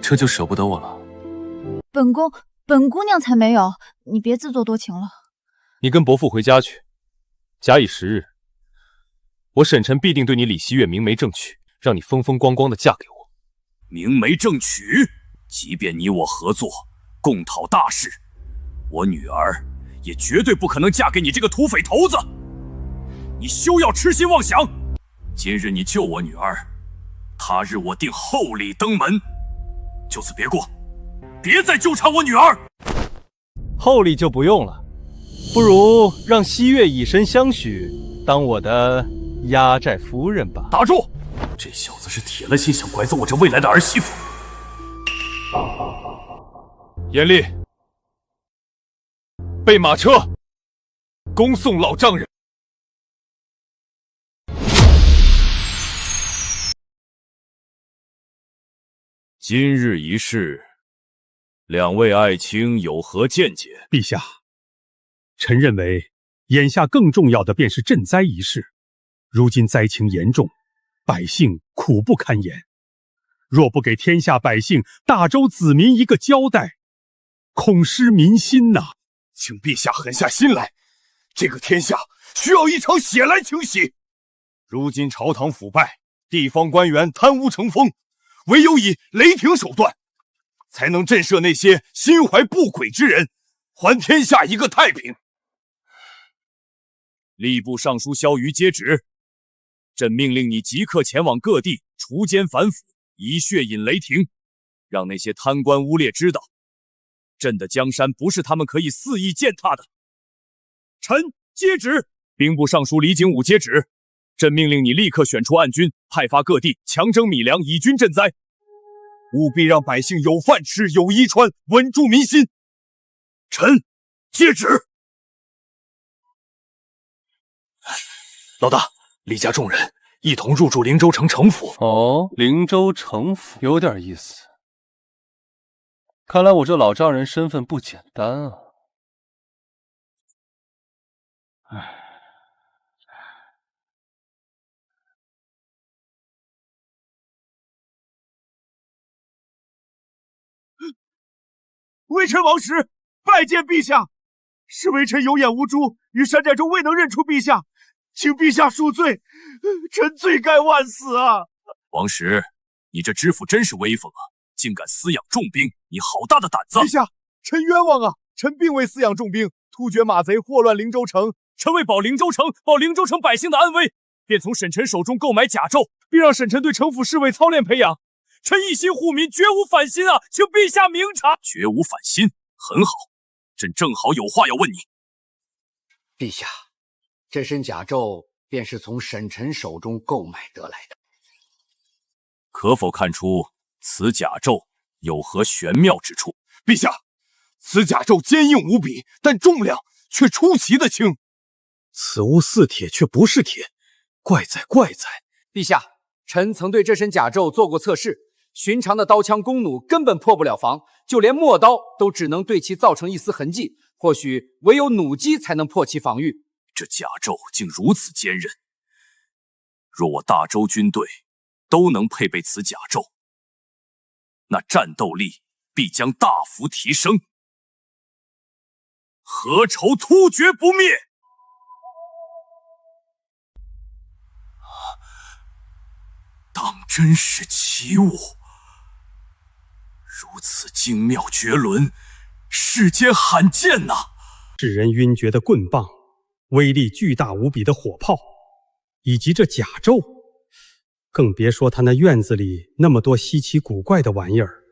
这就舍不得我了？本姑娘才没有，你别自作多情了。你跟伯父回家去，假以时日，我沈晨必定对你李希月明媒正娶，让你风风光光的嫁给我。明媒正娶？即便你我合作，共讨大事，我女儿也绝对不可能嫁给你这个土匪头子。你休要痴心妄想！今日你救我女儿，他日我定厚礼登门。就此别过，别再纠缠我女儿。厚礼就不用了，不如让西月以身相许，当我的压寨夫人吧。打住！这小子是铁了心想拐走我这未来的儿媳妇。严厉，备马车，恭送老丈人。今日一事，两位爱卿有何见解？陛下，臣认为，眼下更重要的便是赈灾一事。如今灾情严重，百姓苦不堪言。若不给天下百姓、大周子民一个交代，恐失民心呐！请陛下狠下心来，这个天下需要一场血来清洗。如今朝堂腐败，地方官员贪污成风，唯有以雷霆手段，才能震慑那些心怀不轨之人，还天下一个太平。吏部尚书萧瑜接旨，朕命令你即刻前往各地除奸反腐，以血引雷霆，让那些贪官污劣知道，朕的江山不是他们可以肆意践踏的。臣接旨。兵部尚书李景武接旨，朕命令你立刻选出暗军，派发各地，强征米粮，以军赈灾，务必让百姓有饭吃，有衣穿，稳住民心。臣接旨。老大，李家众人一同入驻灵州城城府。哦，灵州城府有点意思。看来我这老丈人身份不简单啊。唉。微臣王石拜见陛下。是微臣有眼无珠，于山寨中未能认出陛下，请陛下恕罪，臣罪该万死啊！王石，你这知府真是威风啊，竟敢私养重兵，你好大的胆子！陛下，臣冤枉啊！臣并未私养重兵，突厥马贼祸乱灵州城，臣为保灵州城，保灵州城百姓的安危，便从沈臣手中购买甲胄，并让沈臣对城府侍卫操练培养。臣一心护民，绝无反心啊！请陛下明察。绝无反心，很好。朕正好有话要问你。陛下，这身甲胄便是从沈臣手中购买得来的，可否看出此甲胄有何玄妙之处？陛下，此甲胄坚硬无比，但重量却出奇的轻。此物似铁却不是铁，怪哉怪哉！陛下，臣曾对这身甲胄做过测试，寻常的刀枪弓弩根本破不了防，就连陌刀都只能对其造成一丝痕迹，或许唯有弩机才能破其防御。这甲胄竟如此坚韧，若我大周军队都能配备此甲胄，那战斗力必将大幅提升。何愁突厥不灭？当真是奇物，如此精妙绝伦，世间罕见呐！世人晕厥的棍棒，威力巨大无比的火炮，以及这甲胄，更别说他那院子里那么多稀奇古怪的玩意儿。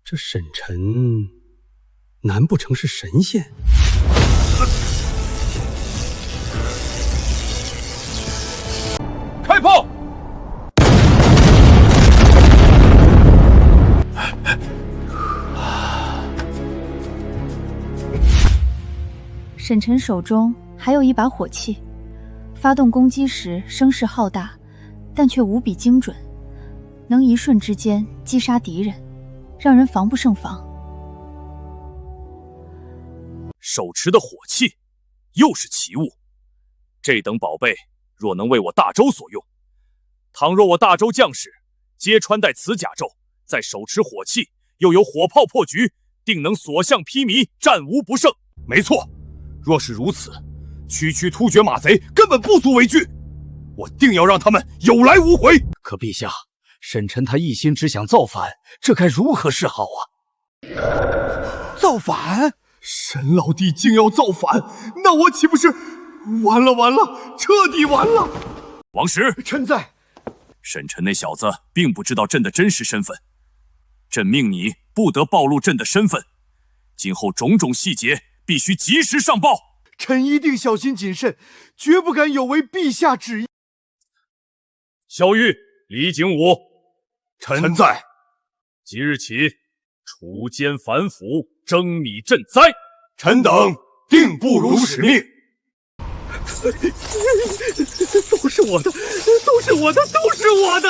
这沈臣难不成是神仙？开炮！沈臣手中还有一把火器，发动攻击时声势浩大，但却无比精准，能一瞬之间击杀敌人，让人防不胜防。手持的火器又是奇物，这等宝贝若能为我大周所用，倘若我大周将士皆穿戴此甲胄，再手持火器，又有火炮破局，定能所向披靡，战无不胜。没错，若是如此，区区突厥马贼根本不足为惧，我定要让他们有来无回。可陛下，沈臣他一心只想造反，这该如何是好啊？造反？沈老弟竟要造反，那我岂不是完了完了，彻底完了！王石，臣在。沈臣那小子并不知道朕的真实身份，朕命你不得暴露朕的身份，今后种种细节必须及时上报。臣一定小心谨慎，绝不敢有违陛下旨意。萧玉、李景武，臣在。即日起，除奸反腐，征米赈灾。臣等定不辱使命。都是我的，都是我的，都是我的！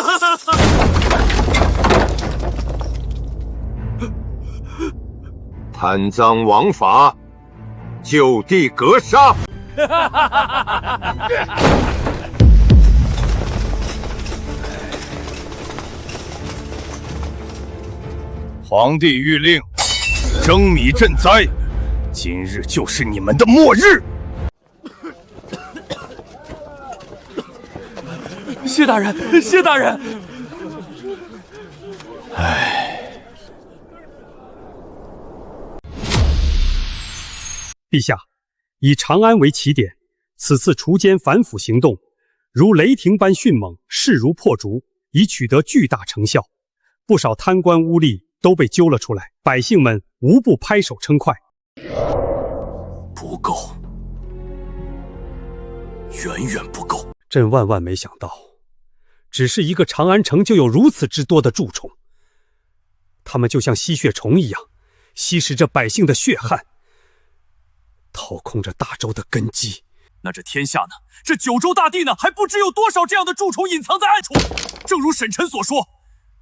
贪赃枉法，就地格杀！皇帝谕令，征米赈灾，今日就是你们的末日！谢大人，谢大人！陛下，以长安为起点，此次除奸反腐行动如雷霆般迅猛，势如破竹，已取得巨大成效。不少贪官污吏都被揪了出来，百姓们无不拍手称快。不够，远远不够。朕万万没想到，只是一个长安城就有如此之多的蛀虫，它们就像吸血虫一样，吸食着百姓的血汗，掏空着大周的根基。那这天下呢？这九州大地呢？还不知有多少这样的蛀虫隐藏在暗处。正如沈臣所说，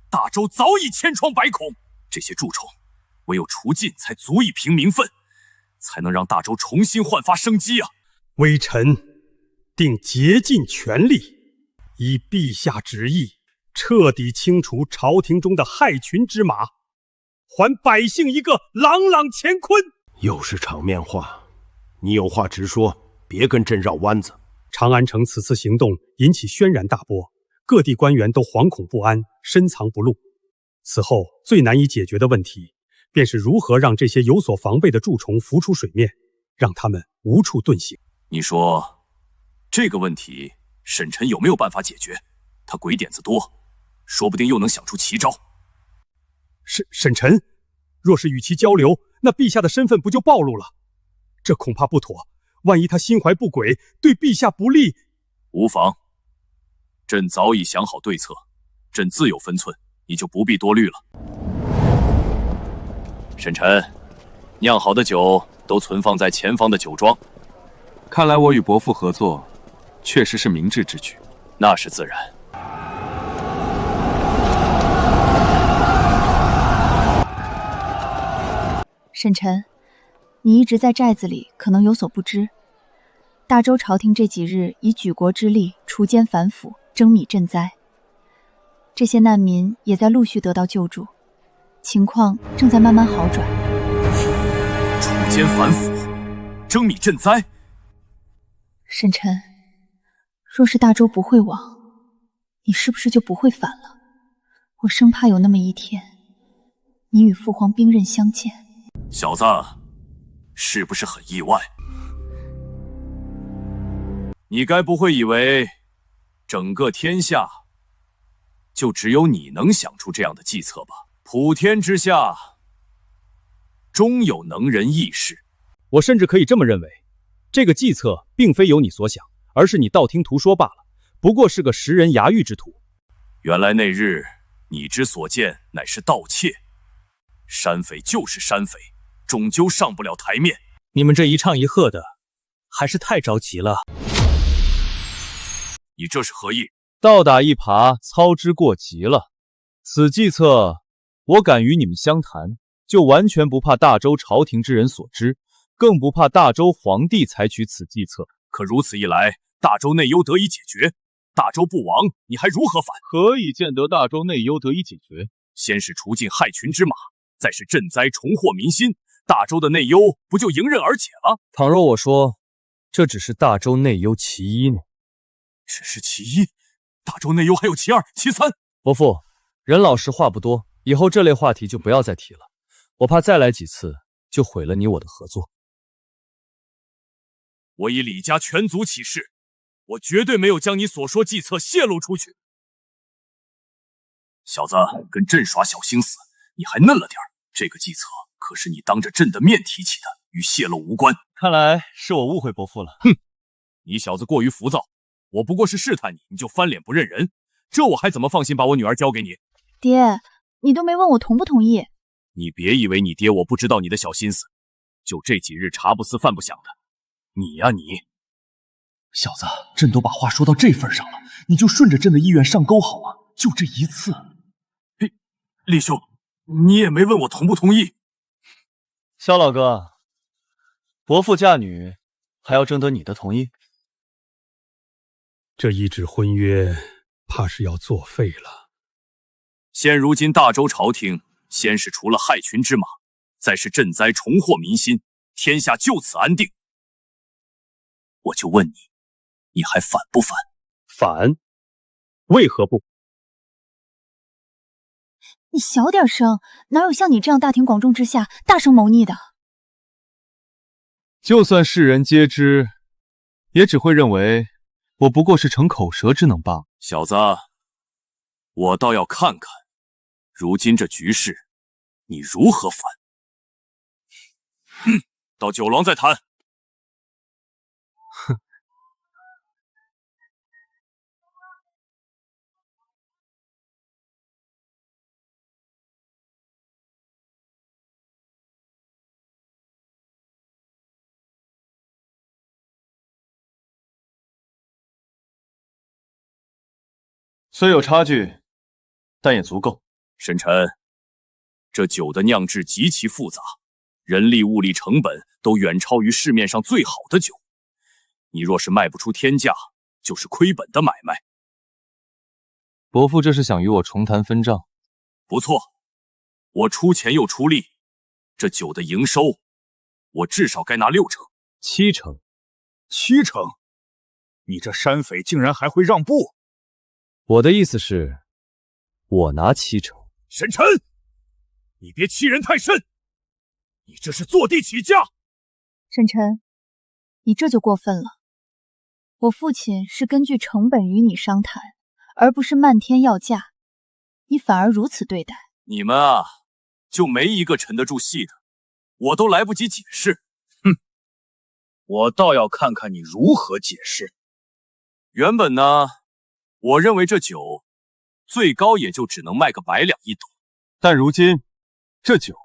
大周早已千疮百孔，这些蛀虫唯有除尽，才足以平民愤，才能让大周重新焕发生机啊！微臣定竭尽全力，依陛下旨意，彻底清除朝廷中的害群之马，还百姓一个朗朗乾坤。又是场面话，你有话直说，别跟朕绕弯子。长安城此次行动引起轩然大波，各地官员都惶恐不安，深藏不露。此后最难以解决的问题，便是如何让这些有所防备的蛀虫浮出水面，让他们无处遁形。你说这个问题，沈晨有没有办法解决？他鬼点子多，说不定又能想出奇招。沈晨，若是与其交流，那陛下的身份不就暴露了？这恐怕不妥。万一他心怀不轨，对陛下不利。无妨，朕早已想好对策，朕自有分寸，你就不必多虑了。沈晨，酿好的酒都存放在前方的酒庄。看来我与伯父合作，确实是明智之举。那是自然。沈晨，你一直在寨子里，可能有所不知。大周朝廷这几日以举国之力锄奸反腐，征米赈灾，这些难民也在陆续得到救助，情况正在慢慢好转。锄奸反腐，征米赈灾。沈晨，若是大周不会亡，你是不是就不会反了？我生怕有那么一天，你与父皇兵刃相见。小子，是不是很意外？你该不会以为整个天下就只有你能想出这样的计策吧？普天之下，终有能人异士。我甚至可以这么认为，这个计策并非有你所想，而是你道听途说罢了，不过是个食人牙玉之徒。原来那日你之所见乃是盗窃，山匪就是山匪，终究上不了台面。你们这一唱一和的，还是太着急了。你这是何意？倒打一耙，操之过急了。此计策，我敢与你们相谈，就完全不怕大周朝廷之人所知，更不怕大周皇帝采取此计策。可如此一来，大周内忧得以解决，大周不亡，你还如何反？何以见得大周内忧得以解决？先是除尽害群之马，再是赈灾重获民心，大周的内忧不就迎刃而解了？倘若我说这只是大周内忧其一呢？只是其一，大周内忧还有其二、其三。伯父，人老实话不多，以后这类话题就不要再提了，我怕再来几次就毁了你我的合作。我以李家全族起誓，我绝对没有将你所说计策泄露出去。小子，跟朕耍小心思，你还嫩了点儿。这个计策可是你当着朕的面提起的，与泄露无关。看来是我误会伯父了。哼，你小子过于浮躁，我不过是试探你，你就翻脸不认人，这我还怎么放心把我女儿交给你？爹，你都没问我同不同意。你别以为你爹我不知道你的小心思，就这几日茶不思饭不想的，你呀你。小子，朕都把话说到这份上了，你就顺着朕的意愿上钩好吗？就这一次。厉兄，你也没问我同不同意。萧老哥，伯父嫁女还要征得你的同意？这一纸婚约怕是要作废了。现如今大周朝廷，先是除了害群之马，再是赈灾重获民心，天下就此安定。我就问你，你还反不反？反？为何不？你小点声，哪有像你这样大庭广众之下大声谋逆的？就算世人皆知，也只会认为我不过是逞口舌之能罢。小子，我倒要看看，如今这局势，你如何反？到酒廊再谈。哼。虽有差距，但也足够。沈晨，这酒的酿制极其复杂，人力物力成本都远超于市面上最好的酒。你若是卖不出天价，就是亏本的买卖。伯父这是想与我重谈分账？不错，我出钱又出力，这酒的营收，我至少该拿6成、7成、7成。你这山匪竟然还会让步？我的意思是，我拿7成。沈晨，你别欺人太甚，你这是坐地起价。沈晨，你这就过分了。我父亲是根据成本与你商谈，而不是漫天要价，你反而如此对待。你们啊，就没一个沉得住气的，我都来不及解释。哼，我倒要看看你如何解释。原本呢，我认为这酒最高也就只能卖个100两1斗，但如今这酒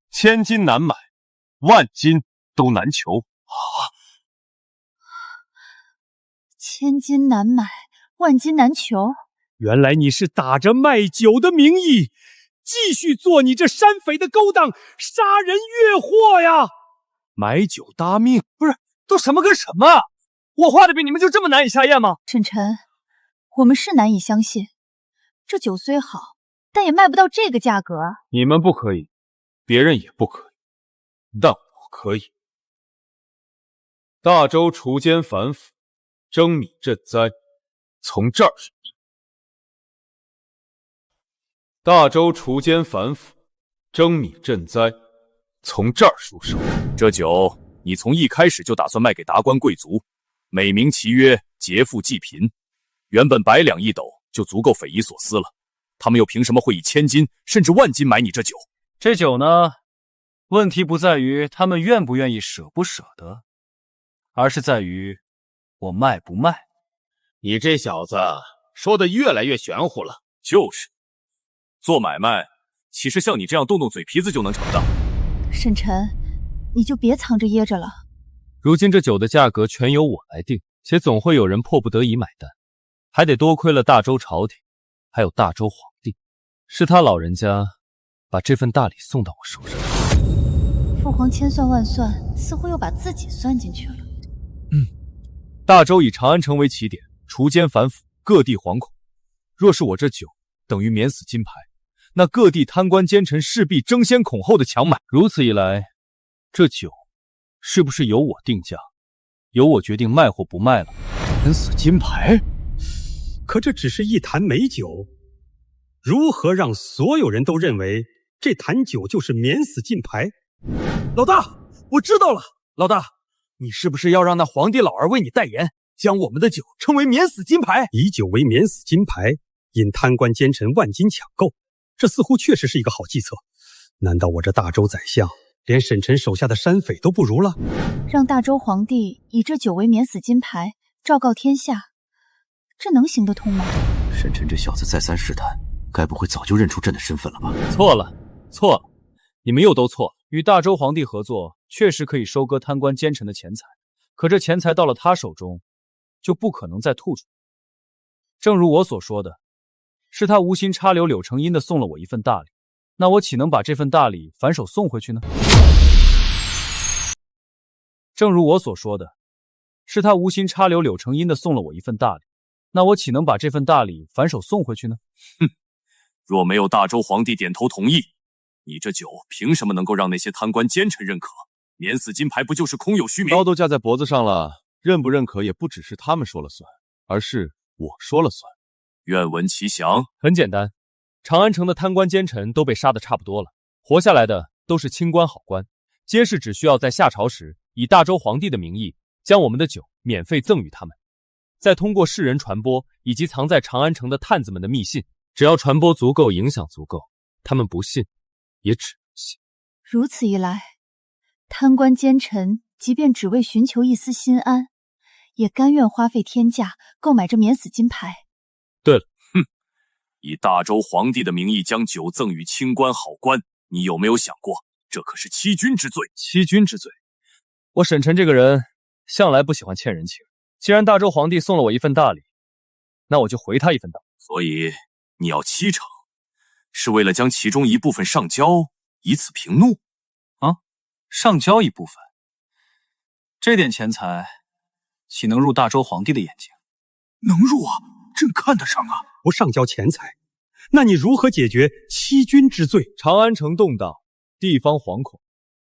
千金难买，万金都难求啊！千金难买，万金难求。原来你是打着卖酒的名义，继续做你这山匪的勾当，杀人越货呀！买酒搭命，不是都什么跟什么？我画的饼，你们就这么难以下咽吗？沈晨，我们是难以相信，这酒虽好，但也卖不到这个价格啊！你们不可以，别人也不可以，但我可以。大周锄奸反腐，征米赈灾，从这儿入手。大周锄奸反腐，征米赈灾，从这儿入手。这酒你从一开始就打算卖给达官贵族，美名其曰劫富济贫，原本100两1斗就足够匪夷所思了，他们又凭什么会以千金甚至万金买你这酒？这酒呢，问题不在于他们愿不愿意舍不舍得，而是在于我卖不卖。你这小子说的越来越玄乎了。就是，做买卖岂是像你这样动动嘴皮子就能成的？沈晨，你就别藏着掖着了。如今这酒的价格全由我来定，且总会有人迫不得已买单，还得多亏了大周朝廷，还有大周皇帝，是他老人家把这份大礼送到我手上。父皇千算万算，似乎又把自己算进去了。大周以长安城为起点，锄奸反腐，各地惶恐。若是我这酒等于免死金牌，那各地贪官奸臣势必争先恐后的抢买。如此一来，这酒是不是由我定价，由我决定卖或不卖了？免死金牌？可这只是一坛美酒，如何让所有人都认为这坛酒就是免死金牌？老大，我知道了。老大，你是不是要让那皇帝老儿为你代言，将我们的酒称为免死金牌？以酒为免死金牌，引贪官奸臣万金抢购，这似乎确实是一个好计策。难道我这大周宰相连沈晨手下的山匪都不如了？让大周皇帝以这酒为免死金牌，昭告天下，这能行得通吗？沈晨这小子再三试探，该不会早就认出朕的身份了吧？错了，错了，你们又都错了。与大周皇帝合作，确实可以收割贪官奸臣的钱财，可这钱财到了他手中，就不可能再吐出。正如我所说的，是他无心插柳柳成荫的送了我一份大礼，那我岂能把这份大礼反手送回去呢？正如我所说的，是他无心插柳柳成荫的送了我一份大礼，那我岂能把这份大礼反手送回去呢？哼，若没有大周皇帝点头同意，你这酒凭什么能够让那些贪官奸臣认可？免死金牌不就是空有虚名？刀都架在脖子上了，认不认可也不只是他们说了算，而是我说了算。愿闻其详。很简单，长安城的贪官奸臣都被杀得差不多了，活下来的都是清官好官，皆是只需要在下朝时以大周皇帝的名义将我们的酒免费赠与他们，再通过世人传播以及藏在长安城的探子们的密信，只要传播足够，影响足够，他们不信也只能信。如此一来，贪官奸臣即便只为寻求一丝心安，也甘愿花费天价购买这免死金牌。对了，以大周皇帝的名义将酒赠与清官好官，你有没有想过，这可是欺君之罪？欺君之罪？我沈晨这个人向来不喜欢欠人情，既然大周皇帝送了我一份大礼，那我就回他一份大礼。所以你要7成，是为了将其中一部分上交，以此平怒？啊，上交一部分，这点钱财岂能入大周皇帝的眼睛？能入啊，朕看得上啊。不上交钱财，那你如何解决欺君之罪？长安城动荡，地方惶恐，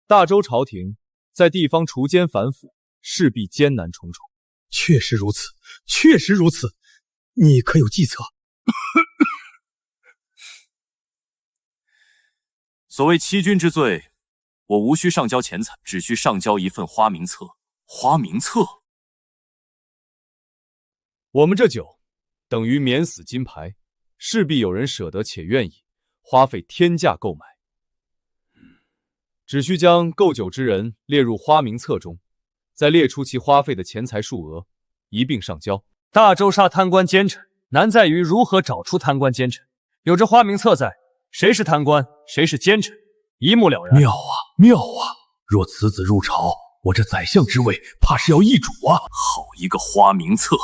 大周朝廷在地方除奸反腐，势必艰难重重。确实如此，确实如此。你可有计策？所谓欺君之罪，我无需上交钱财，只需上交一份花名册。花名册，我们这酒等于免死金牌，势必有人舍得且愿意花费天价购买。只需将购酒之人列入花名册中，再列出其花费的钱财数额，一并上交。大周杀贪官奸臣，难在于如何找出贪官奸臣。有这花名册在，谁是贪官，谁是奸臣，一目了然。妙啊，妙啊！若此子入朝，我这宰相之位怕是要易主啊！好一个花名册，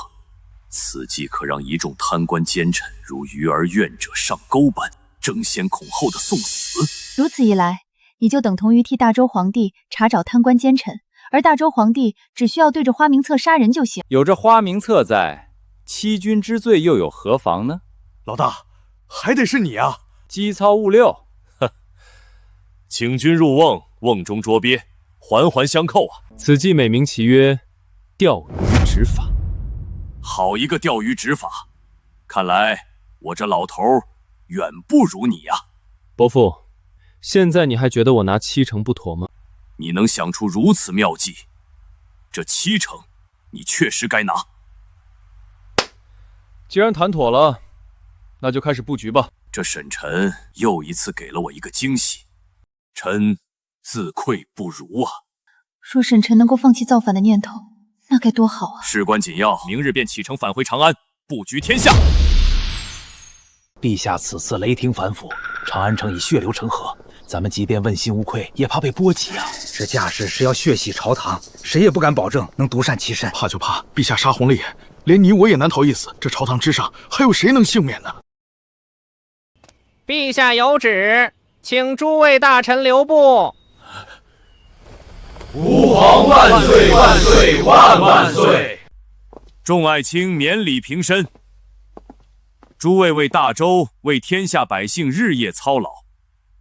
此计可让一众贪官奸臣如鱼儿愿者上钩般争先恐后的送死。如此一来，你就等同于替大周皇帝查找贪官奸臣，而大周皇帝只需要对着花名册杀人就行。有这花名册在，欺君之罪又有何妨呢？老大，还得是你啊！机操物六，请君入瓮，瓮中捉鳖，环环相扣啊！此计美名其曰钓鱼执法。好一个钓鱼执法！看来我这老头远不如你呀。伯父，现在你还觉得我拿7成不妥吗？你能想出如此妙计，这7成你确实该拿。既然谈妥了，那就开始布局吧。这沈晨又一次给了我一个惊喜，臣自愧不如啊。若沈晨能够放弃造反的念头，那该多好啊！事关紧要，明日便启程返回长安，布局天下。陛下此次雷霆反腐，长安城已血流成河，咱们即便问心无愧，也怕被波及啊！这架势是要血洗朝堂，谁也不敢保证能独善其身。怕就怕陛下杀红了眼，连你我也难逃一死。这朝堂之上，还有谁能幸免呢？陛下有旨，请诸位大臣留步。吾皇万岁万岁万万岁！众爱卿免礼平身。诸位为大周、为天下百姓日夜操劳，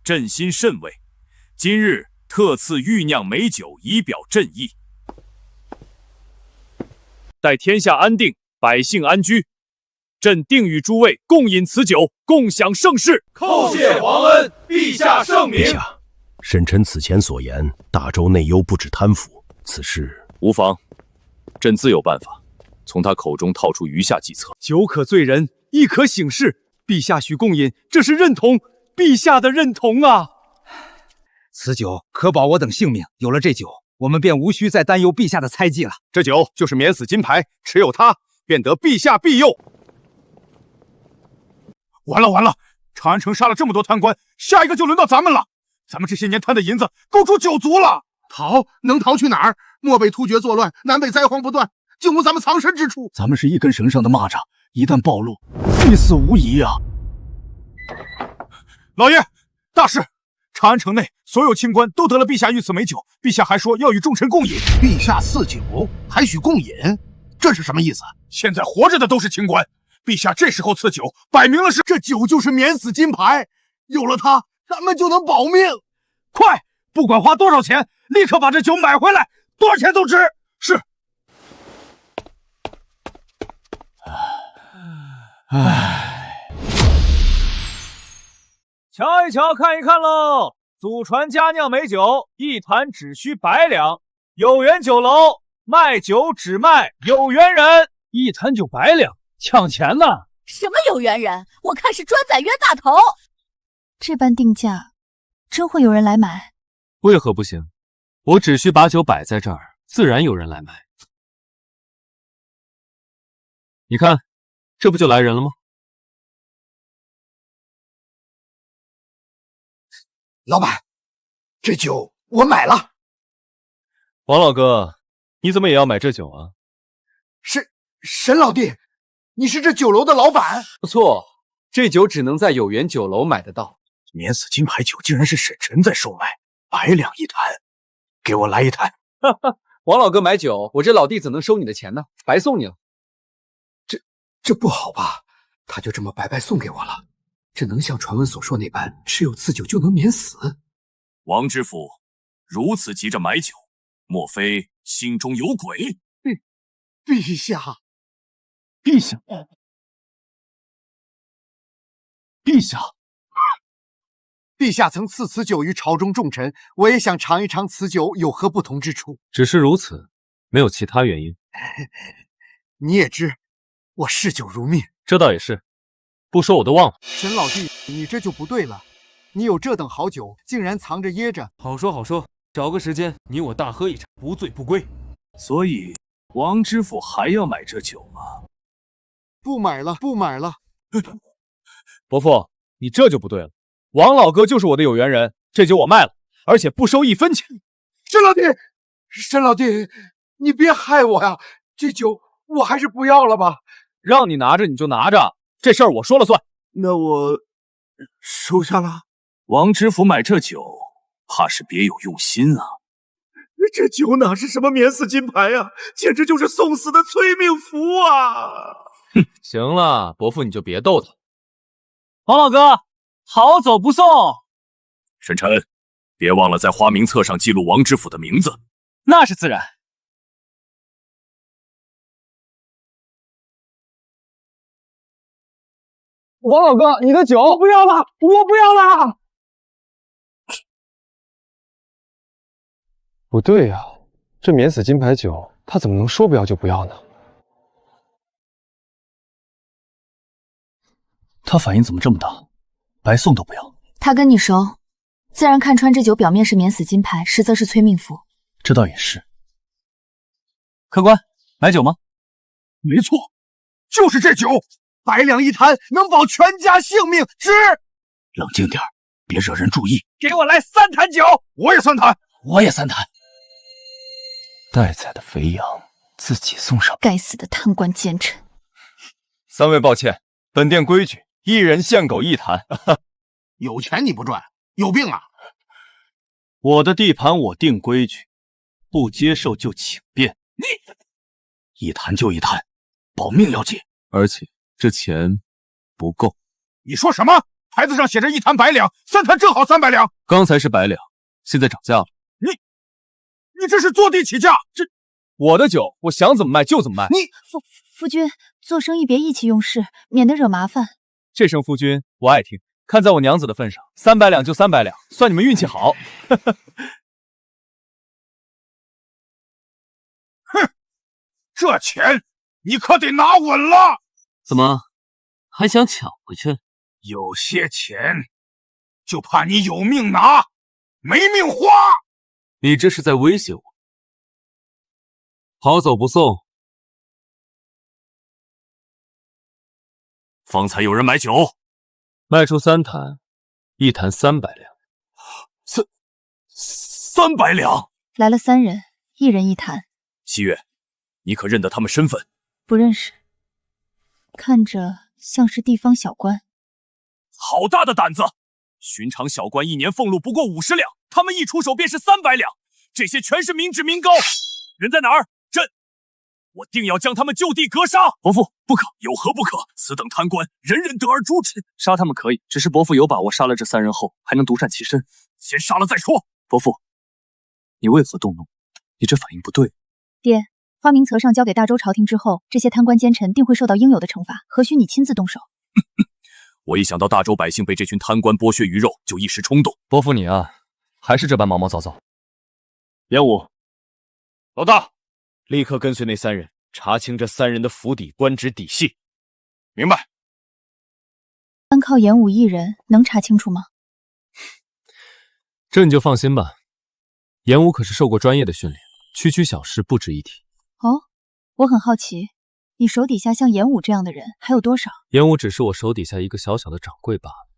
朕心甚慰。今日特赐御酿美酒以表朕意。待天下安定，百姓安居，朕定与诸位共饮此酒，共享盛世。叩谢皇恩，陛下圣明。陛下，沈臣此前所言，大周内忧不止贪腐，此事无妨，朕自有办法从他口中套出余下计策。酒可醉人，亦可醒世。陛下许共饮，这是认同陛下的认同啊！此酒可保我等性命。有了这酒，我们便无需再担忧陛下的猜忌了。这酒就是免死金牌，持有它便得陛下庇佑。完了完了，长安城杀了这么多贪官，下一个就轮到咱们了。咱们这些年贪的银子够出9族了。逃能逃去哪儿？漠北突厥作乱，南北灾荒不断，竟无咱们藏身之处。咱们是一根绳上的蚂蚱，一旦暴露，必死无疑啊！老爷，大事！长安城内所有清官都得了陛下御赐美酒，陛下还说要与众臣共饮。陛下赐酒，还许共饮，这是什么意思？现在活着的都是清官，陛下这时候赐酒，摆明了是这酒就是免死金牌，有了它，咱们就能保命。快，不管花多少钱，立刻把这酒买回来，多少钱都值。是。瞧一瞧，看一看喽！祖传佳酿美酒，一坛只需100两。有缘酒楼卖酒只卖有缘人，一坛酒100两，抢钱呢！什么有缘人？我看是专宰冤大头。这般定价，真会有人来买？为何不行？我只需把酒摆在这儿，自然有人来买。你看，这不就来人了吗？老板，这酒我买了。王老哥，你怎么也要买这酒啊？沈老弟，你是这酒楼的老板？不错，这酒只能在有缘酒楼买得到。免死金牌酒竟然是沈晨在售卖，100两一坛，给我来一坛。王老哥买酒，我这老弟怎能收你的钱呢？白送你了。这不好吧？他就这么白白送给我了。这能像传闻所说那般，持有此酒就能免死？王知府如此急着买酒，莫非心中有鬼？陛下，陛下，陛下，陛下曾赐此酒于朝中重臣，我也想尝一尝此酒有何不同之处。只是如此，没有其他原因。你也知，我嗜酒如命。这倒也是，不说我都忘了。沈老弟，你这就不对了。你有这等好酒，竟然藏着掖着。好说好说，找个时间你我大喝一场，不醉不归。所以王知府还要买这酒吗？不买了，不买了。伯父，你这就不对了。王老哥就是我的有缘人，这酒我卖了，而且不收1分钱。沈老弟，沈老弟，你别害我呀！这酒我还是不要了吧。让你拿着你就拿着，这事儿我说了算。那我收下了。王知府买这酒，怕是别有用心啊。这酒哪是什么免死金牌啊，简直就是送死的催命符啊！哼，行了，伯父你就别逗他。王老哥，好走不送。沈晨，别忘了在花名册上记录王知府的名字。那是自然。王老哥，你的酒我不要了，我不要了。不对呀，这免死金牌酒，他怎么能说不要就不要呢？他反应怎么这么大？白送都不要。他跟你熟，自然看穿这酒表面是免死金牌，实则是催命符。这倒也是。客官，买酒吗？没错，就是这酒，100两一坛，能保全家性命，值！冷静点，别惹人注意。给我来3坛酒，我也3坛，我也3坛。待宰的肥羊自己送上。该死的贪官奸臣！3位抱歉，本店规矩，1人限狗1坛。有钱你不赚，有病啊！我的地盘我定规矩，不接受就请便。你1坛就1坛，保命要紧。而且这钱不够。你说什么？牌子上写着1坛100两，3坛正好300两。刚才是100两，现在涨价了。你这是坐地起价！这我的酒，我想怎么卖就怎么卖。你夫君，做生意别意气用事，免得惹麻烦。这声夫君我爱听，看在我娘子的份上，300两就300两，算你们运气好。哼，这钱你可得拿稳了。怎么还想抢回去？有些钱就怕你有命拿，没命花。你这是在威胁我？好走不送。方才有人买酒，卖出3坛，1坛300两。300两。来了3人，1人1坛。西月，你可认得他们身份？不认识，看着像是地方小官。好大的胆子！寻常小官1年俸禄不过50两，他们一出手便是300两，这些全是民脂民膏。人在哪儿？朕，我定要将他们就地格杀！伯父，不可！有何不可？此等贪官，人人得而诛之。杀他们可以，只是伯父有把握杀了这3人后，还能独善其身。先杀了再说。伯父，你为何动怒？你这反应不对。爹，花名册上交给大周朝廷之后，这些贪官奸臣定会受到应有的惩罚，何须你亲自动手？我一想到大周百姓被这群贪官剥削鱼肉，就一时冲动。伯父你啊，还是这般毛毛躁躁。严武，老大，立刻跟随那3人，查清这3人的府邸官职底细。明白。单靠严武1人能查清楚吗？这你就放心吧，严武可是受过专业的训练，区区小事不值一提。哦，我很好奇，你手底下像严武这样的人还有多少？严武只是我手底下一个小小的掌柜罢了。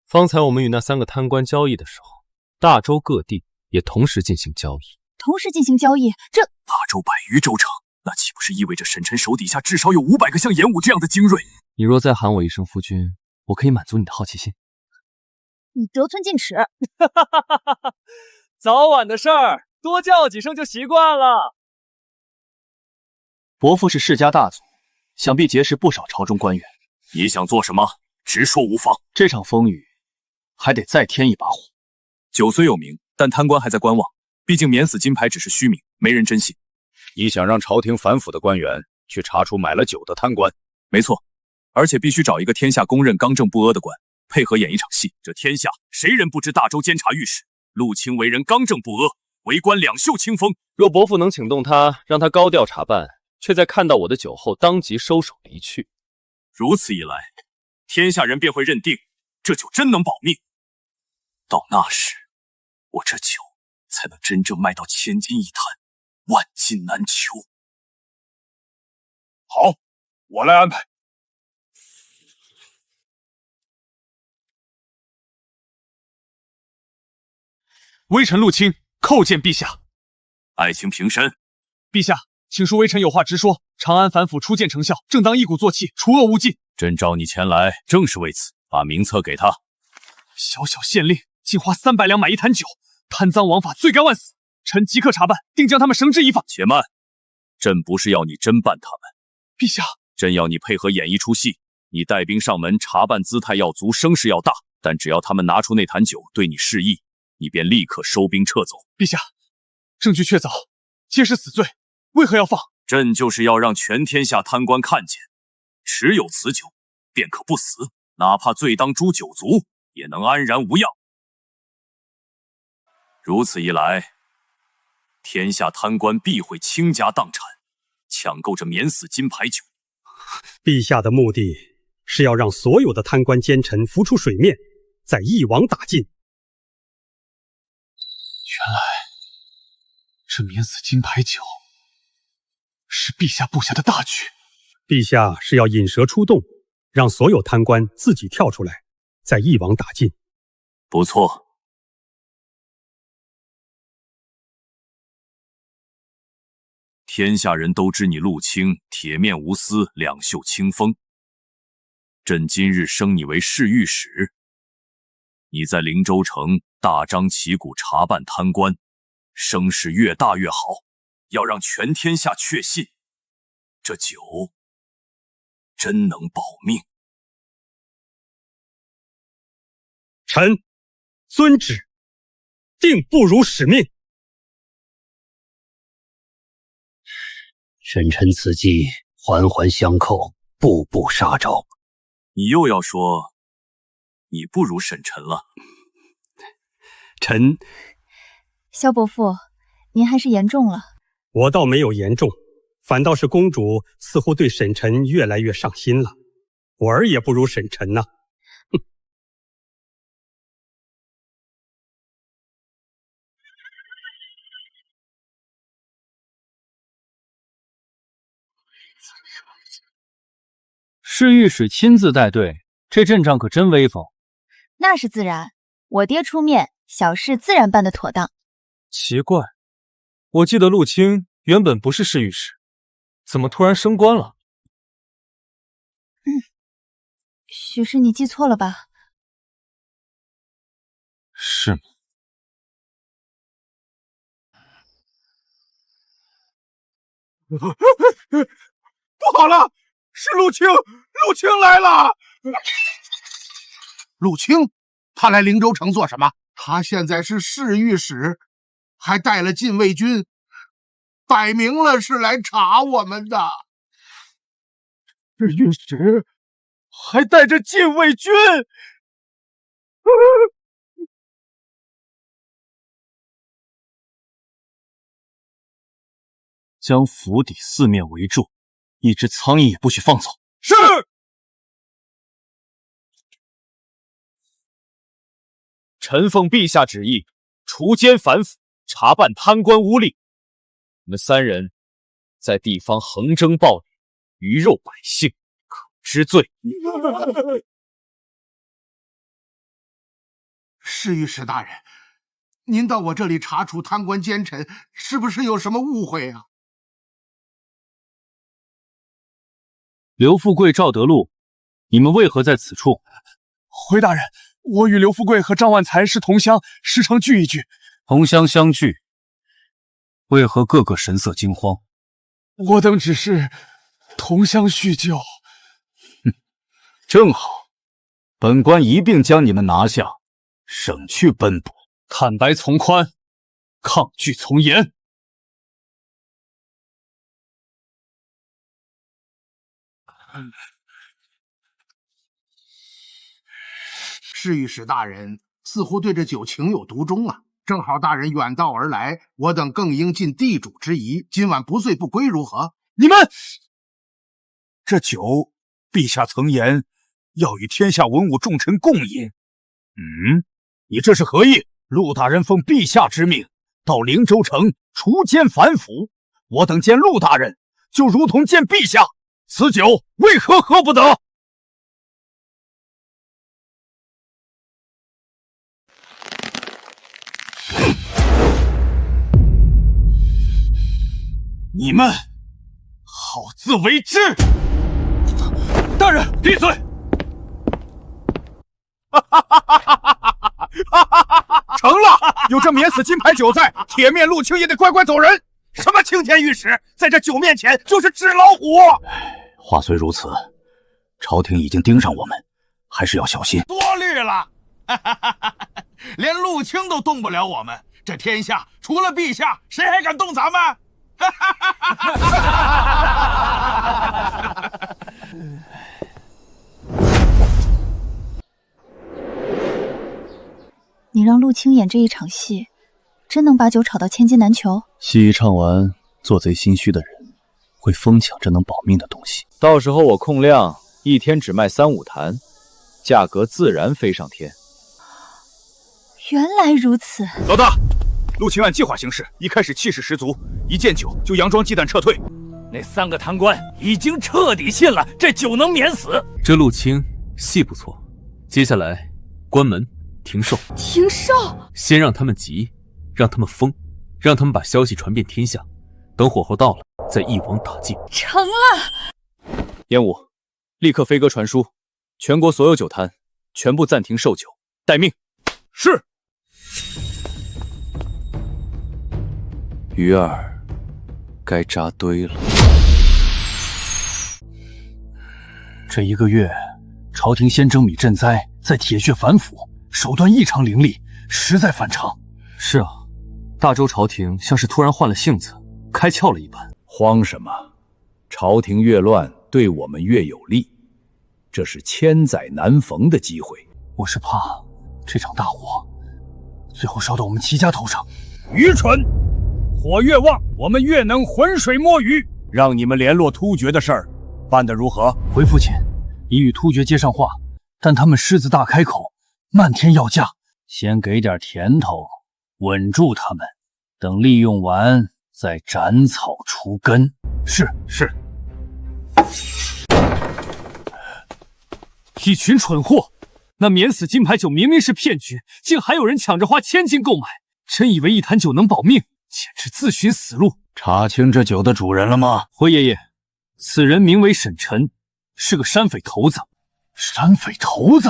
方才我们与那3个贪官交易的时候，大周各地也同时进行交易。同时进行交易，这大周100余州城，那岂不是意味着沈晨手底下至少有500个像严武这样的精锐？你若再喊我一声夫君，我可以满足你的好奇心。你得寸进尺。早晚的事儿，多叫几声就习惯了。伯父是世家大族，想必结识不少朝中官员。你想做什么？直说无妨。这场风雨还得再添一把火。酒虽有名，但贪官还在观望，毕竟免死金牌只是虚名，没人真信。你想让朝廷反腐的官员去查出买了酒的贪官？没错，而且必须找一个天下公认刚正不阿的官，配合演一场戏。这天下谁人不知大州监察御史陆清为人刚正不阿，为官两袖清风。若伯父能请动他，让他高调查办，却在看到我的酒后当即收手离去，如此一来，天下人便会认定这酒真能保命。到那时，我这酒才能真正卖到千金一坛，万金难求。好，我来安排。微臣陆清叩见陛下。爱卿平身。陛下，请恕微臣有话直说。长安反腐初见成效，正当一鼓作气，除恶务尽。朕召你前来，正是为此。把名册给他。小小县令，竟花300两买一坛酒，贪赃枉法，罪该万死。臣即刻查办，定将他们绳之以法。且慢，朕不是要你侦办他们。陛下，朕要你配合演一出戏。你带兵上门查办，姿态要足，声势要大。但只要他们拿出那坛酒对你示意，你便立刻收兵撤走。陛下，证据确凿，皆是死罪，为何要放？朕就是要让全天下贪官看见，持有此酒，便可不死，哪怕罪当诛九族，也能安然无恙。如此一来，天下贪官必会倾家荡产，抢购这免死金牌酒。陛下的目的是要让所有的贪官奸臣浮出水面，再一网打尽。原来这免死金牌酒是陛下布下的大局。陛下是要引蛇出洞，让所有贪官自己跳出来，再一网打尽。不错。天下人都知你陆清铁面无私，两袖清风。朕今日升你为侍御史，你在灵州城大张旗鼓查办贪官，声势越大越好，要让全天下确信，这酒真能保命。臣遵旨，定不辱使命。沈臣此计环环相扣，步步杀招。你又要说你不如沈臣了。臣，萧伯父，您还是言重了。我倒没有言重，反倒是公主似乎对沈臣越来越上心了。我儿也不如沈臣呐。侍御史亲自带队，这阵仗可真威风。那是自然，我爹出面，小事自然办得妥当。奇怪，我记得陆清原本不是侍御史，怎么突然升官了？许是你记错了吧？是吗？不好了，是陆清，陆清来了！陆清，他来灵州城做什么？他现在是侍御史，还带了禁卫军，摆明了是来查我们的。侍御史还带着禁卫军，将府邸四面围住，一只苍蝇也不许放走。是。臣奉陛下旨意，除奸反腐，查办贪官污吏。你们3人在地方横征暴敛，鱼肉百姓，可知罪。侍御史大人，您到我这里查处贪官奸臣，是不是有什么误会啊？刘富贵、赵德禄，你们为何在此处？回大人，我与刘富贵和张万才是同乡，时常聚一聚。同乡相聚，为何个个神色惊慌？我等只是同乡叙旧。正好，本官一并将你们拿下，省去奔波。坦白从宽，抗拒从严。侍御史大人似乎对这酒情有独钟啊！正好大人远道而来，我等更应尽地主之谊，今晚不醉不归，如何？你们，这酒，陛下曾言要与天下文武重臣共饮。你这是何意？陆大人奉陛下之命到灵州城除奸反腐，我等见陆大人就如同见陛下，此酒为何喝不得？你们好自为之！大人，闭嘴！成了，有这免死金牌酒在，铁面陆青也得乖乖走人。什么青天御史，在这酒面前就是纸老虎。话虽如此，朝廷已经盯上我们，还是要小心。多虑了，连陆青都动不了我们，这天下除了陛下，谁还敢动咱们？你让陆青演这一场戏，真能把酒炒到千金难求？戏一唱完，做贼心虚的人会疯抢这能保命的东西。到时候我控量一天只卖3-5坛，价格自然飞上天。原来如此，老大，陆青按计划行事，一开始气势十足，一见酒就佯装鸡蛋撤退。那3个贪官已经彻底信了这酒能免死。这陆青戏不错，接下来关门停售。停售？先让他们急，让他们疯，让他们把消息传遍天下，等火候到了，再一网打尽。成了。烟雾，立刻飞鸽传书，全国所有酒摊全部暂停售酒，待命。是。鱼儿该扎堆了。这1个月，朝廷先征米赈灾，再铁血反腐，手段异常凌厉，实在反常。是啊，大周朝廷像是突然换了性子，开窍了一般。慌什么？朝廷越乱，对我们越有利，这是千载难逢的机会。我是怕这场大火最后烧到我们齐家头上。愚蠢！火越旺，我们越能浑水摸鱼。让你们联络突厥的事儿办得如何？回父亲，已与突厥接上话，但他们狮子大开口，漫天要价，先给点甜头，稳住他们，等利用完再斩草除根。是。一群蠢货！那免死金牌酒明明是骗局，竟还有人抢着花1000金购买，真以为一坛酒能保命，简直自寻死路。查清这酒的主人了吗？回爷爷，此人名为沈晨，是个山匪头子。山匪头子？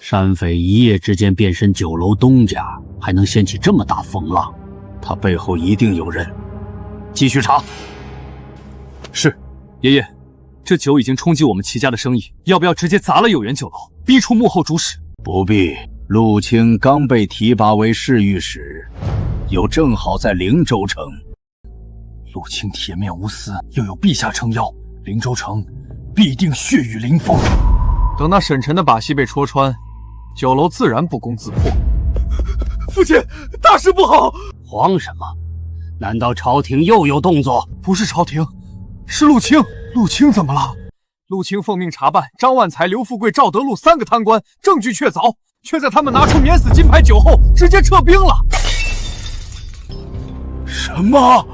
山匪一夜之间变身酒楼东家，还能掀起这么大风浪，他背后一定有人。继续查。是，爷爷，这酒已经冲击我们齐家的生意，要不要直接砸了有缘酒楼，逼出幕后主使？不必，陆青刚被提拔为侍御史，又正好在灵州城。陆青铁面无私，又有陛下撑腰，灵州城必定血雨临风。等那沈晨的把戏被戳穿，酒楼自然不攻自破。父亲，大事不好！慌什么？难道朝廷又有动作？不是朝廷，是陆青。陆青怎么了？陆青奉命查办张万才、刘富贵、赵德禄3个贪官，证据确凿，却在他们拿出免死金牌酒后，直接撤兵了。什么？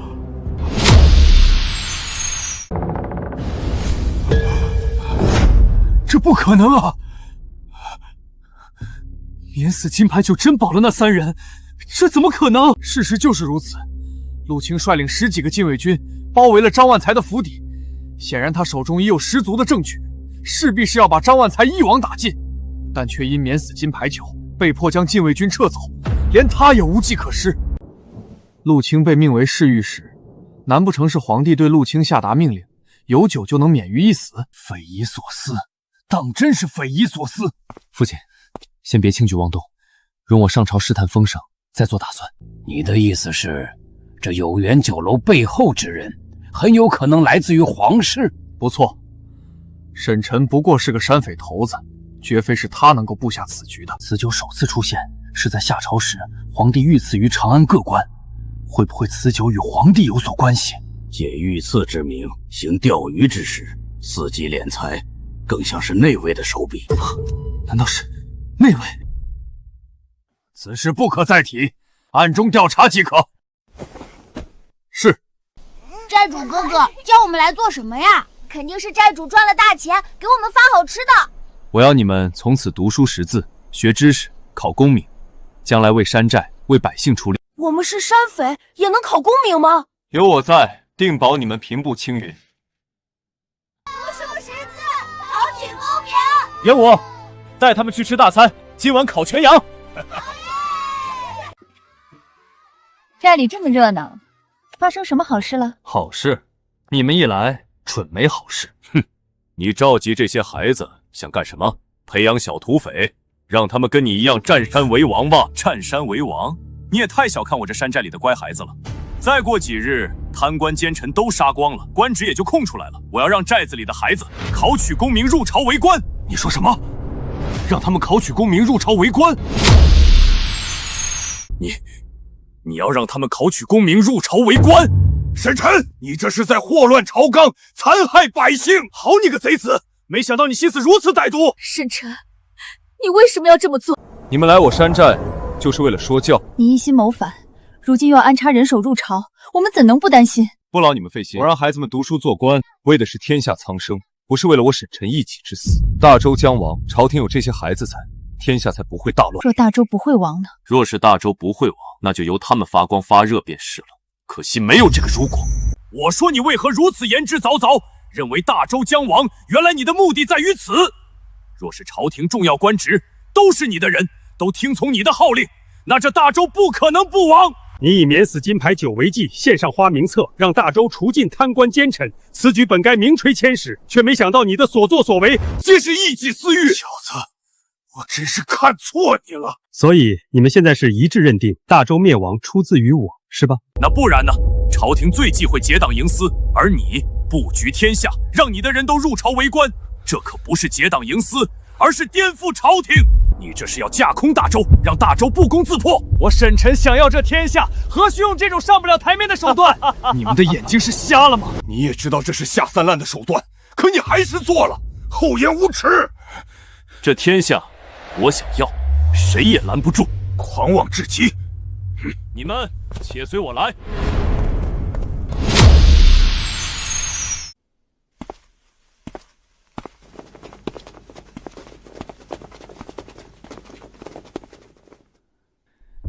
这不可能啊！免死金牌酒真保了那3人，这怎么可能？事实就是如此。陆青率领10几个禁卫军包围了张万才的府邸，显然他手中已有十足的证据，势必是要把张万才一网打尽，但却因免死金牌酒被迫将禁卫军撤走，连他也无计可施。陆青被命为侍御史，难不成是皇帝对陆青下达命令，有酒就能免于一死？匪夷所思。当真是匪夷所思。父亲，先别轻举妄动，容我上朝试探风声，再做打算。你的意思是，这有缘酒楼背后之人，很有可能来自于皇室？不错，沈晨不过是个山匪头子，绝非是他能够布下此局的。此酒首次出现是在夏朝时，皇帝御赐于长安各官，会不会此酒与皇帝有所关系？借御赐之名行钓鱼之事，伺机敛财，更像是内卫的手笔。难道是内卫？此事不可再提，暗中调查即可。是。寨主哥哥叫我们来做什么呀？肯定是寨主赚了大钱，给我们发好吃的。我要你们从此读书识字，学知识，考功名，将来为山寨、为百姓出力。我们是山匪，也能考功名吗？有我在，定保你们平步青云。读书识字，考取功名。元武，带他们去吃大餐，今晚烤全羊。寨里这么热闹，发生什么好事了？好事，你们一来，准没好事。哼，你召集这些孩子想干什么？培养小土匪，让他们跟你一样占山为王吧？占山为王？你也太小看我这山寨里的乖孩子了。再过几日，贪官奸臣都杀光了，官职也就空出来了。我要让寨子里的孩子考取功名，入朝为官。你说什么？让他们考取功名，入朝为官？你要让他们考取功名，入朝为官？沈晨，你这是在祸乱朝纲，残害百姓！好你个贼子！没想到你心思如此歹毒。沈晨，你为什么要这么做？你们来我山寨就是为了说教。你一心谋反，如今又要安插人手入朝，我们怎能不担心？不劳你们费心，我让孩子们读书做官，为的是天下苍生，不是为了我沈晨一己之私。大周将亡，朝廷有这些孩子在，天下才不会大乱。若大周不会亡呢？若是大周不会亡，那就由他们发光发热便是了。可惜没有这个如果。我说你为何如此言之凿凿，认为大周将亡，原来你的目的在于此。若是朝廷重要官职都是你的人，都听从你的号令，那这大周不可能不亡。你以免死金牌9为计，献上花名册，让大周除尽贪官奸臣，此举本该名垂千史，却没想到你的所作所为皆是一己私欲。小子，我真是看错你了。所以你们现在是一致认定大周灭亡出自于我，是吧？那不然呢？朝廷最忌讳结党营私，而你布局天下，让你的人都入朝为官，这可不是结党营私，而是颠覆朝廷。你这是要架空大周，让大周不攻自破。我沈晨想要这天下，何须用这种上不了台面的手段？你们的眼睛是瞎了吗？你也知道这是下三滥的手段，可你还是做了，厚颜无耻。这天下，我想要，谁也拦不住。狂妄至极！你们且随我来。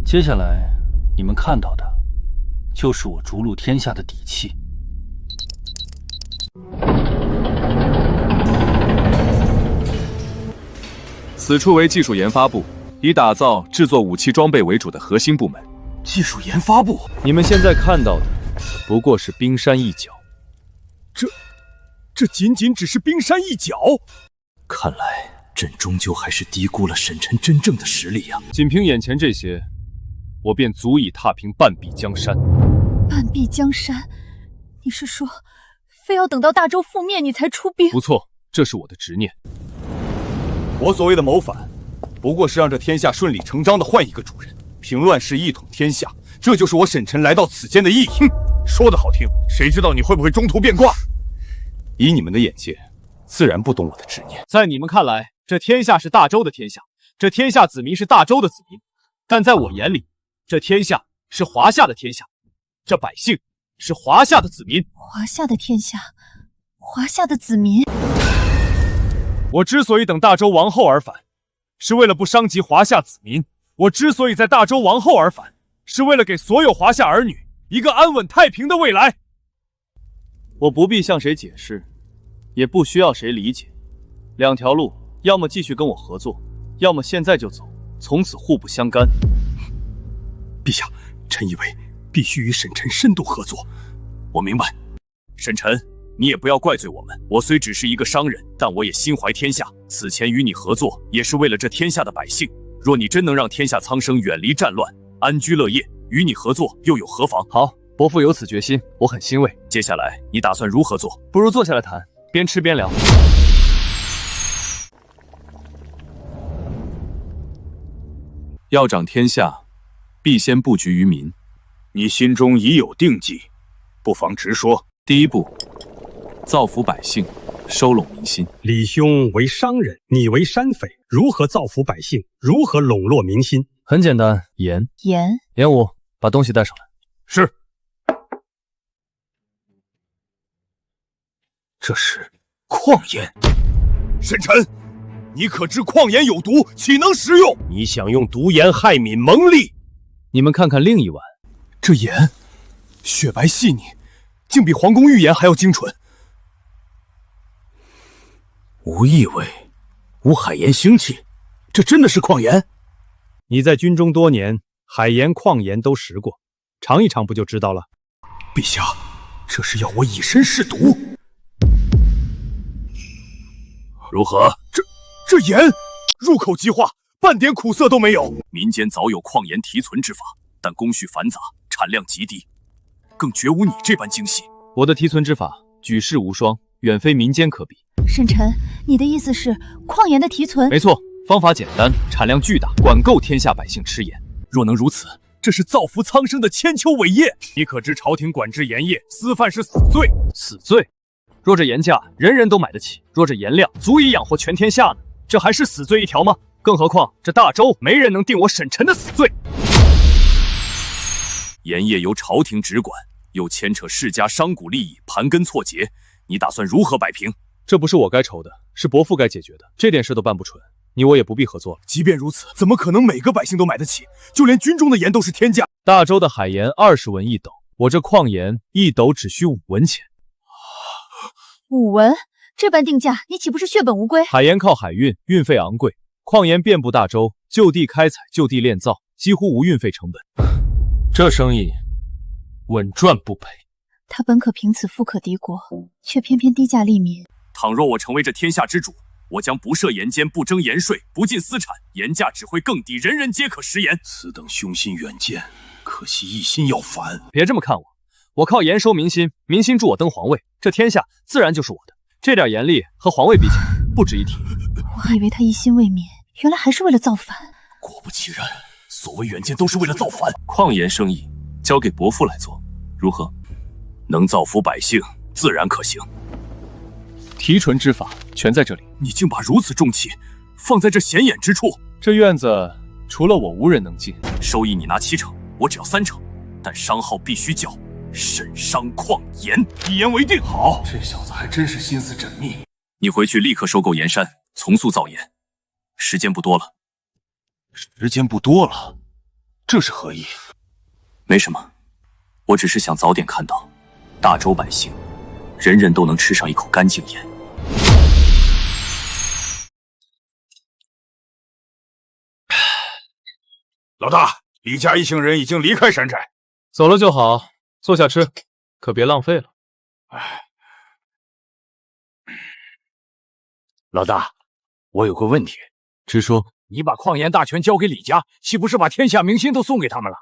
接下来你们看到的，就是我逐鹿天下的底气。此处为技术研发部，以打造制作武器装备为主的核心部门。技术研发部，你们现在看到的不过是冰山一角。这仅仅只是冰山一角。看来朕终究还是低估了沈晨真正的实力呀。仅凭眼前这些，我便足以踏平半壁江山。半壁江山？你是说，非要等到大周覆灭你才出兵？不错，这是我的执念。我所谓的谋反，不过是让这天下顺理成章的换一个主人，平乱世，一统天下，这就是我沈晨来到此间的意义。哼，说得好听，谁知道你会不会中途变卦？以你们的眼界，自然不懂我的执念。在你们看来，这天下是大周的天下，这天下子民是大周的子民，但在我眼里，这天下是华夏的天下，这百姓是华夏的子民。华夏的天下，华夏的子民。我之所以等大周亡后而反，是为了不伤及华夏子民；我之所以在大周亡后而反，是为了给所有华夏儿女一个安稳太平的未来。我不必向谁解释，也不需要谁理解。两条路，要么继续跟我合作，要么现在就走，从此互不相干。陛下，臣以为必须与沈晨深度合作。我明白，沈晨，你也不要怪罪我们。我虽只是一个商人，但我也心怀天下。此前与你合作，也是为了这天下的百姓。若你真能让天下苍生远离战乱，安居乐业，与你合作又有何妨？好，伯父有此决心，我很欣慰。接下来你打算如何做？不如坐下来谈，边吃边聊。要掌天下，必先布局于民。你心中已有定计，不妨直说。第一步，造福百姓，收拢民心。李兄为商人，你为山匪，如何造福百姓？如何笼络民心？很简单，盐。严武，把东西带上来。是。这是矿盐。沈晨，你可知矿盐有毒，岂能食用？你想用毒盐害民蒙利？你们看看另一碗，这盐雪白细腻，竟比皇宫御盐还要精纯。无异味，无海盐腥气，这真的是矿盐？你在军中多年，海盐、矿盐都食过，尝一尝不就知道了。陛下，这是要我以身试毒。如何？这盐入口即化，半点苦涩都没有。民间早有矿盐提存之法，但工序繁杂，产量极低，更绝无你这般精细。我的提存之法举世无双，远非民间可比。沈晨，你的意思是矿盐的提存？没错，方法简单，产量巨大，管够天下百姓吃盐。若能如此，这是造福苍生的千秋伟业。你可知朝廷管制盐业，私贩是死罪？死罪？若这盐价人人都买得起，若这盐量足以养活全天下呢，这还是死罪一条吗？更何况这大周没人能定我沈晨的死罪。盐业由朝廷直管，又牵扯世家商贾利益，盘根错节，你打算如何摆平？这不是我该愁的，是伯父该解决的。这点事都办不成，你我也不必合作了。即便如此，怎么可能每个百姓都买得起？就连军中的盐都是天价。大周的海盐20文一斗，我这矿盐一斗只需5文钱。5文？这般定价，你岂不是血本无归？海盐靠海运，运费昂贵；矿盐遍布大周，就地开采，就地炼造，几乎无运费成本。这生意稳赚不赔。他本可凭此富可敌国，却偏偏低价利民。倘若我成为这天下之主，我将不设盐监，不征盐税，不尽私产，盐价只会更低，人人皆可食盐。此等雄心远见，可惜一心要反。别这么看我，我靠盐收民心，民心助我登皇位，这天下自然就是我的。这点盐力和皇位比起来，不值一提。我还以为他一心为民，原来还是为了造反。果不其然，所谓远见都是为了造反。矿盐生意交给伯父来做，如何？能造福百姓，自然可行。提纯之法全在这里。你竟把如此重器放在这显眼之处？这院子除了我，无人能进。收益你拿70%，我只要30%，但商号必须叫沈商矿盐，一言为定。好，这小子还真是心思缜密。你回去立刻收购盐山，从速造盐，时间不多了。时间不多了，这是何意？没什么，我只是想早点看到大周百姓人人都能吃上一口干净盐。老大，李家一行人已经离开山寨，走了就好，坐下吃，可别浪费了。老大，我有个问题，直说。你把矿盐大权交给李家，岂不是把天下民心都送给他们了？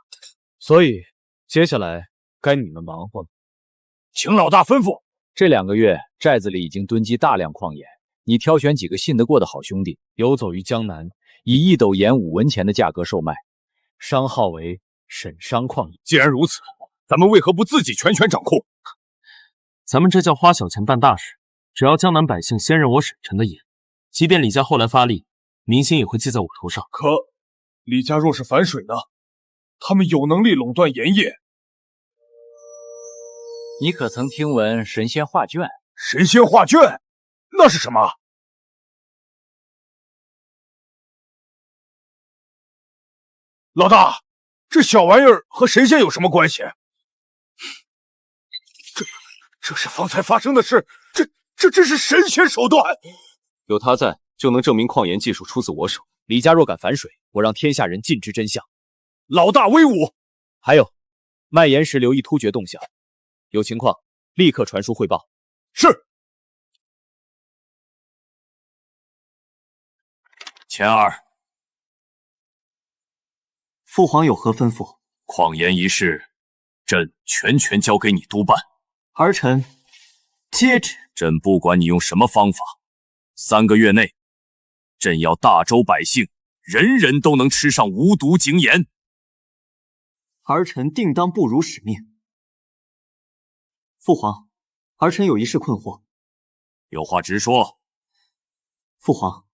所以接下来该你们忙活了。请老大吩咐。这2个月，寨子里已经囤积大量矿盐，你挑选几个信得过的好兄弟，游走于江南，以1斗盐5文钱的价格售卖，商号为沈商矿盐。既然如此，咱们为何不自己全权掌控？咱们这叫花小钱办大事。只要江南百姓先认我沈晨的盐，即便李家后来发力，民心也会记在我头上。可李家若是反水呢？他们有能力垄断盐业。你可曾听闻神仙画卷？神仙画卷，那是什么？老大，这小玩意儿和神仙有什么关系？这是方才发生的事，这真是神仙手段。有他在，就能证明矿盐技术出自我手。李家若敢反水，我让天下人尽知真相。老大威武！还有，卖盐时留意突厥动向，有情况立刻传书汇报。是。钱儿，父皇有何吩咐？矿盐一事，朕全权交给你督办。儿臣接旨。朕不管你用什么方法，3个月内，朕要大周百姓人人都能吃上无毒井盐。儿臣定当不辱使命。父皇，儿臣有一事困惑。有话直说。父皇，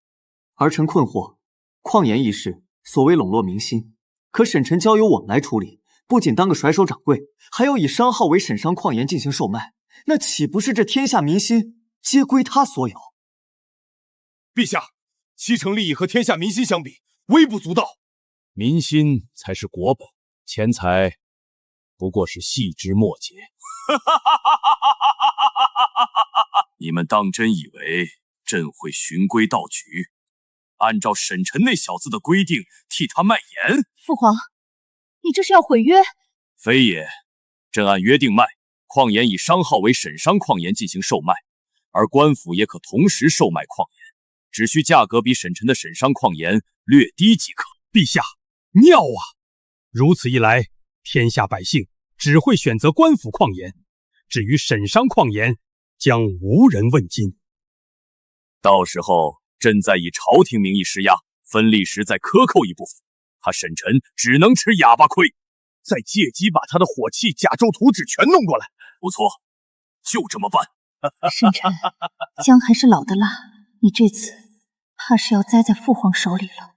儿臣困惑，矿盐一事所谓笼络民心，可沈臣交由我们来处理，不仅当个甩手掌柜，还要以商号为沈商矿盐进行售卖，那岂不是这天下民心皆归他所有？陛下，七成利益和天下民心相比，微不足道。民心才是国本，钱财不过是细枝末节。你们当真以为朕会循规蹈矩，按照沈臣那小子的规定替他卖盐？父皇，你这是要毁约？非也，朕按约定卖矿盐，以商号为沈商矿盐进行售卖，而官府也可同时售卖矿盐，只需价格比沈臣的沈商矿盐略低即可。陛下，妙啊！如此一来，天下百姓只会选择官府矿盐，至于沈商矿盐，将无人问津。到时候，朕再以朝廷名义施压，分利时再克扣一部分，他沈臣只能吃哑巴亏，再借机把他的火器甲胄图纸全弄过来。不错，就这么办。沈臣，姜还是老的辣，你这次怕是要栽在父皇手里了。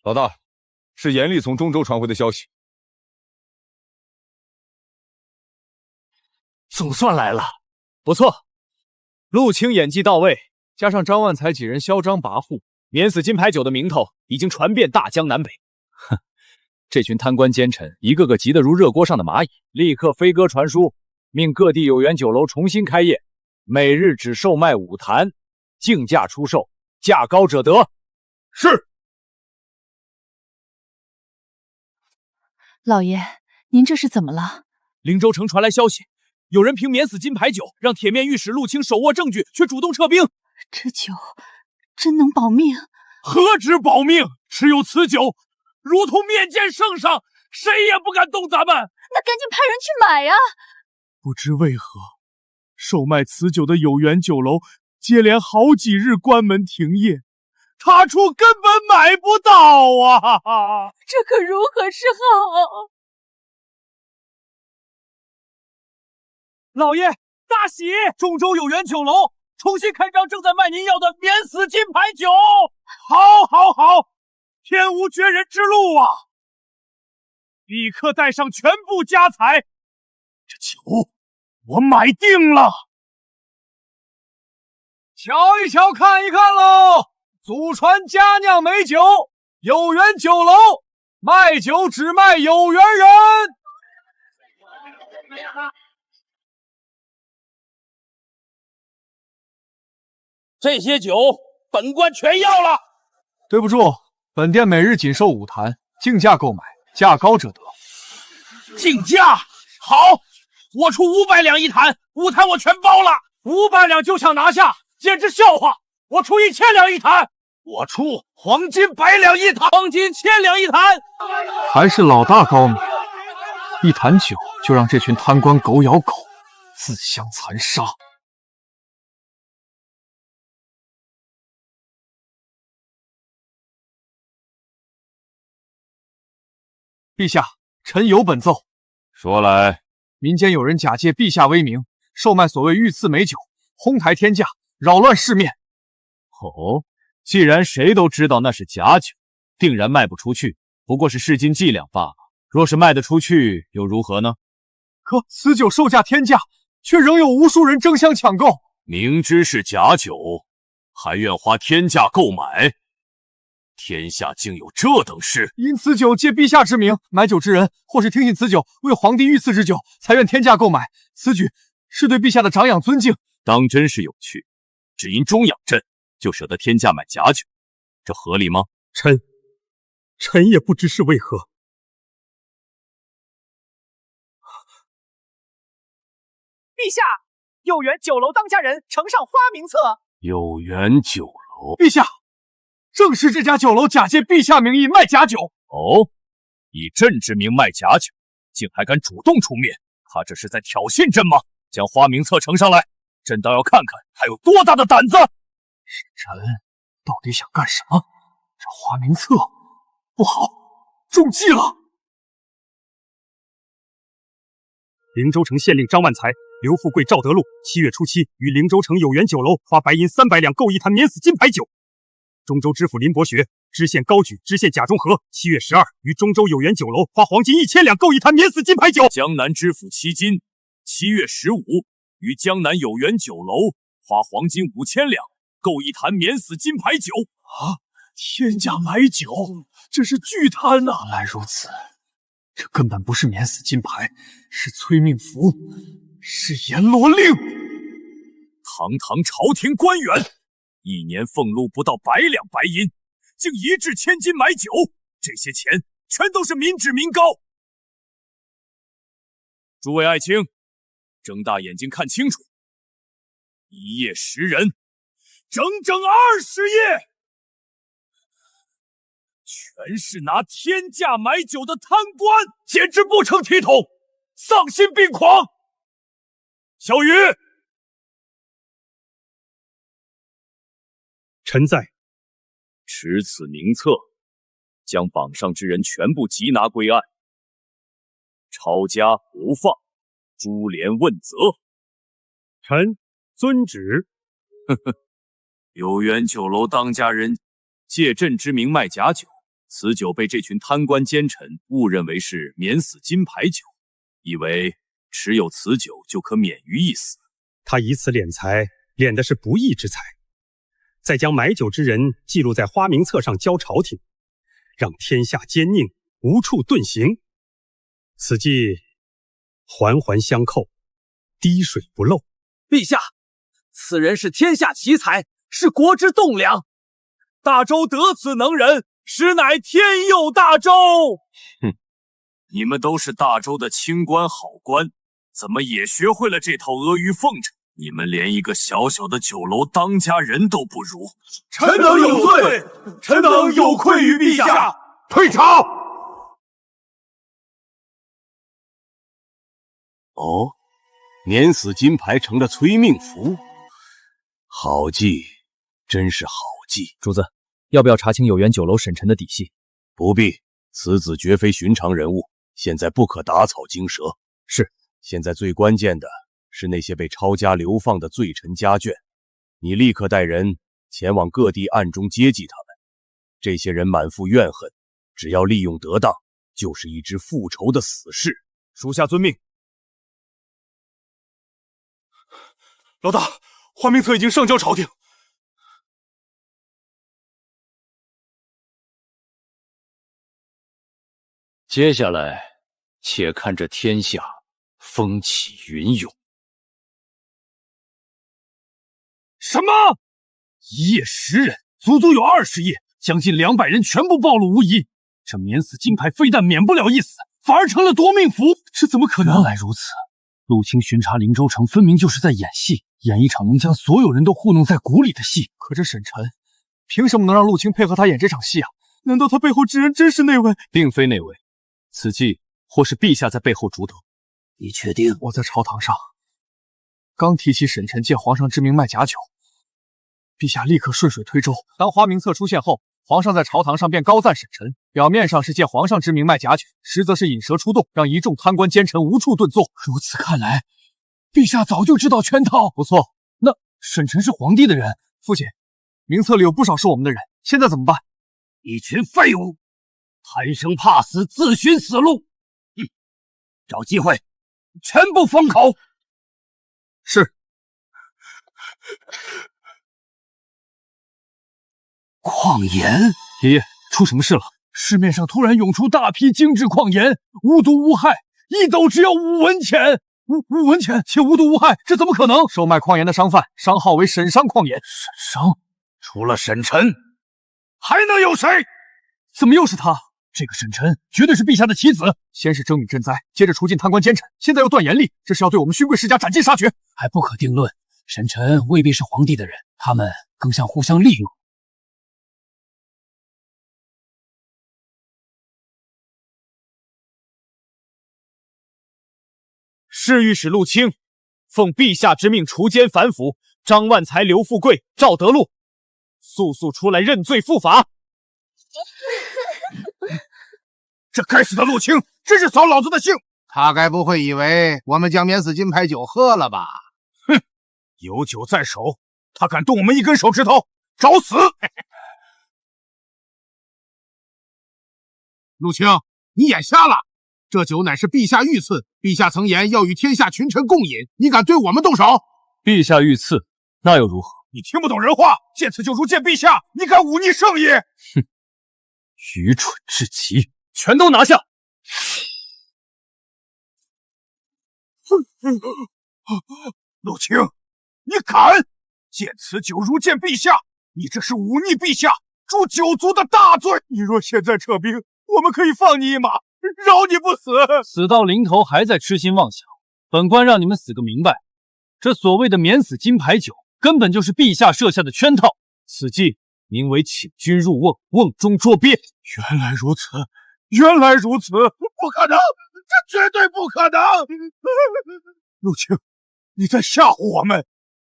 老大，是严厉从中州传回的消息。总算来了，不错。陆清演技到位，加上张万才几人嚣张跋扈，免死金牌酒的名头已经传遍大江南北。哼，这群贪官奸臣一个个急得如热锅上的蚂蚁，立刻飞鸽传书，命各地有缘酒楼重新开业，每日只售卖5坛，竞价出售，价高者得。是。老爷，您这是怎么了？灵州城传来消息，有人凭免死金牌酒让铁面御史陆清手握证据，却主动撤兵。这酒真能保命？何止保命，持有此酒，如同面见圣上，谁也不敢动咱们。那赶紧派人去买呀！不知为何，售卖此酒的有缘酒楼接连好几日关门停业，他处根本买不到啊！这可如何是好？老爷，大喜！中州有缘酒楼重新开张，正在卖您要的免死金牌酒。好，好，好！天无绝人之路啊！立刻带上全部家财，这酒我买定了。瞧一瞧，看一看喽！祖传佳酿美酒，有缘酒楼卖酒只卖有缘人。这些酒本官全要了。对不住，本店每日仅售5坛，竞价购买，价高者得。竞价好，我出500两一坛，5坛我全包了。500两就想拿下，简直笑话！我出1000两一坛，我出黄金100两一坛，黄金1000两一坛。还是老大高明，一坛酒就让这群贪官狗咬狗，自相残杀。陛下，臣有本奏。说来。民间有人假借陛下威名，售卖所谓御赐美酒，哄抬天价，扰乱市面。哦，既然谁都知道那是假酒，定然卖不出去，不过是市斤计量罢了。若是卖得出去，又如何呢？可此酒售价天价，却仍有无数人争相抢购。明知是假酒，还愿花天价购买，天下竟有这等事！因此酒借陛下之名买酒之人，或是听信此酒为皇帝御赐之酒，才愿天价购买。此举是对陛下的长养尊敬。当真是有趣，只因中养朕，就舍得天价买假酒，这合理吗？臣也不知是为何，陛下，有缘酒楼当家人呈上花名册。有缘酒楼，陛下，正是这家酒楼假借陛下名义卖假酒。哦，以朕之名卖假酒，竟还敢主动出面，他这是在挑衅朕吗？将花名册呈上来，朕倒要看看他有多大的胆子。沈晨到底想干什么？这花名册不好，中计了。灵州城县令张万才、刘富贵、赵德禄7月初7于灵州城有缘酒楼花白银300两购一坛免死金牌酒。中州知府林伯学、知县高举、知县贾中和7月12于中州有缘酒楼花黄金1000两购一坛免死金牌酒。江南知府戚金7月15于江南有缘酒楼花黄金5000两购一坛免死金牌酒。啊！天价买酒，这是巨贪呐！原来如此，这根本不是免死金牌，是催命符，是阎罗令。堂堂朝廷官员，一年俸禄不到100两白银，竟一掷千金买酒，这些钱全都是民脂民膏。诸位爱卿，睁大眼睛看清楚，一夜10人，整整20夜，全是拿天价买酒的贪官，简直不成体统，丧心病狂。小雨，臣在。持此名册，将榜上之人全部缉拿归案，抄家不放，株连问责。臣遵旨。呵呵，有缘酒楼当家人借朕之名卖假酒，此酒被这群贪官奸臣误认为是免死金牌酒，以为持有此酒就可免于一死。他以此敛财，敛的是不义之财，再将买酒之人记录在花名册上交朝廷，让天下奸佞无处遁形。此计环环相扣，滴水不漏。陛下，此人是天下奇才，是国之栋梁。大周得此能人，实乃天佑大周。哼，你们都是大周的清官好官，怎么也学会了这套阿谀奉承？你们连一个小小的酒楼当家人都不如。臣等有罪，臣等有愧于陛下，退朝。哦，免死金牌成了催命符，好计，真是好计。主子，要不要查清有缘酒楼沈晨的底细？不必，此子绝非寻常人物，现在不可打草惊蛇。是，现在最关键的是那些被抄家流放的罪臣家眷，你立刻带人前往各地暗中接济他们。这些人满腹怨恨，只要利用得当，就是一支复仇的死士。属下遵命。老大，花名册已经上交朝廷。接下来，且看这天下风起云涌。什么？一夜10人，足足有20夜，将近200人全部暴露无遗。这免死金牌非但免不了一死，反而成了夺命符，这怎么可能？原来如此，陆清巡查灵州城，分明就是在演戏，演一场能将所有人都糊弄在鼓里的戏。可这沈晨凭什么能让陆清配合他演这场戏啊？难道他背后之人真是那位？并非那位，此计或是陛下在背后主导。你确定？我在朝堂上刚提起沈晨借皇上之名卖假酒，陛下立刻顺水推舟。当花名册出现后，皇上在朝堂上便高赞沈晨，表面上是借皇上之名卖假酒，实则是引蛇出洞，让一众贪官奸臣无处遁作。如此看来，陛下早就知道圈套。不错，那沈晨是皇帝的人。父亲，名册里有不少是我们的人，现在怎么办？一群废物，贪生怕死，自寻死路。找机会，全部封口。是。矿盐，爷爷，出什么事了？市面上突然涌出大批精致矿盐，无毒无害，一斗只要5文钱。5文钱且无毒无害，这怎么可能？售卖矿盐的商贩，商号为沈商矿盐。沈商？除了沈晨，还能有谁？怎么又是他？这个沈晨绝对是陛下的棋子。先是征敏赈灾，接着除尽贪官奸臣，现在又断言吏，这是要对我们勋贵世家斩尽杀绝。还不可定论，沈晨未必是皇帝的人，他们更像互相利用。侍御史陆清奉陛下之命除奸反腐，张万才、刘富贵、赵德禄，速速出来认罪伏法！这该死的陆清，真是扫老子的兴！他该不会以为我们将免死金牌酒喝了吧？哼，有酒在手，他敢动我们一根手指头，找死！陆清，你眼瞎了！这酒乃是陛下御赐，陛下曾言要与天下群臣共饮，你敢对我们动手？陛下御赐，那又如何？你听不懂人话，见此就如见陛下，你敢忤逆圣意？哼，愚蠢至极！全都拿下！陆清，你敢见此酒如见陛下？你这是忤逆陛下，诛九族的大罪！你若现在撤兵，我们可以放你一马，饶你不死。死到临头还在痴心妄想，本官让你们死个明白！这所谓的免死金牌酒，根本就是陛下设下的圈套。此计名为请君入瓮，瓮中捉鳖。原来如此，原来如此，不可能，这绝对不可能！陆清，你在吓唬我们，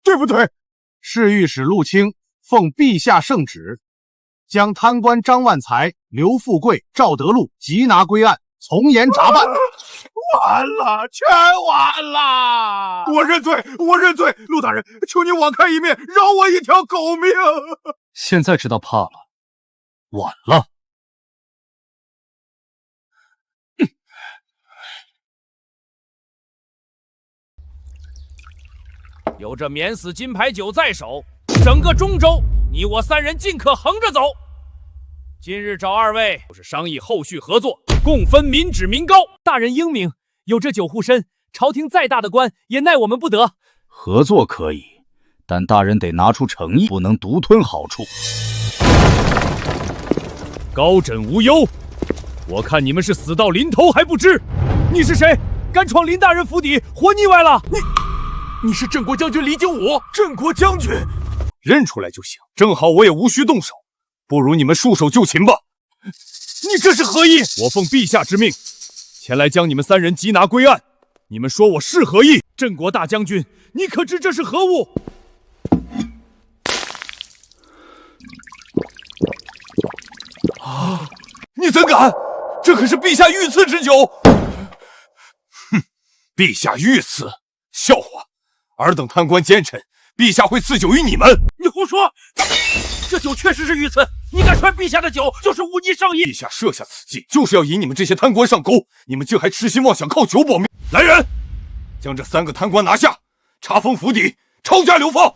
对不对？侍御史陆清奉陛下圣旨，将贪官张万才、刘富贵、赵德禄缉拿归案，从严查办。完了，全完了！我认罪，我认罪！陆大人，求您网开一面，饶我一条狗命！现在知道怕了，晚了。有这免死金牌酒在手，整个中州，你我三人尽可横着走。今日找二位，就是商议后续合作，共分民脂民膏。大人英明，有这酒护身，朝廷再大的官也奈我们不得。合作可以，但大人得拿出诚意，不能独吞好处。高枕无忧，我看你们是死到临头还不知。你是谁？敢闯林大人府邸，活腻歪了！你是镇国将军李景武，镇国将军，认出来就行。正好我也无需动手，不如你们束手就擒吧。你这是何意？我奉陛下之命，前来将你们三人缉拿归案。你们说我是何意？镇国大将军，你可知这是何物？啊！你怎敢？这可是陛下御赐之酒！哼，陛下御赐，笑话！尔等贪官奸臣，陛下会赐酒于你们？你胡说！这酒确实是御赐，你敢传陛下的酒，就是忤逆圣意。陛下设下此计，就是要引你们这些贪官上钩，你们竟还痴心妄想靠酒保命！来人，将这3个贪官拿下，查封府邸，抄家流放。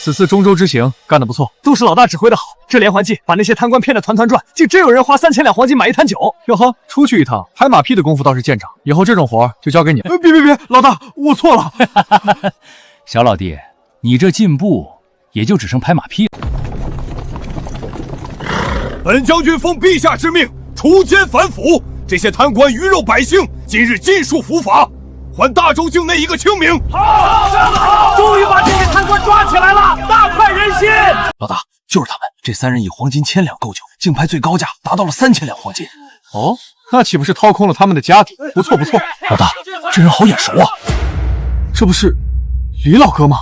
此次中州之行干得不错，都是老大指挥的好。这连环计把那些贪官骗得团团转，竟真有人花3000两黄金买一坛酒。哟呵，出去一趟拍马屁的功夫倒是见长，以后这种活就交给你。别，老大，我错了。小老弟，你这进步也就只剩拍马屁了。本将军奉陛下之命除奸反腐，这些贪官鱼肉百姓，今日尽数伏法，还大州境内一个清明。好，终于把这些贪官抓起来了，大快人心。老大，就是他们，这3人以黄金1000两购酒，竞拍最高价达到了3000两黄金。哦，那岂不是掏空了他们的家底？不错。老大，这人好眼熟啊！这不是李老哥吗？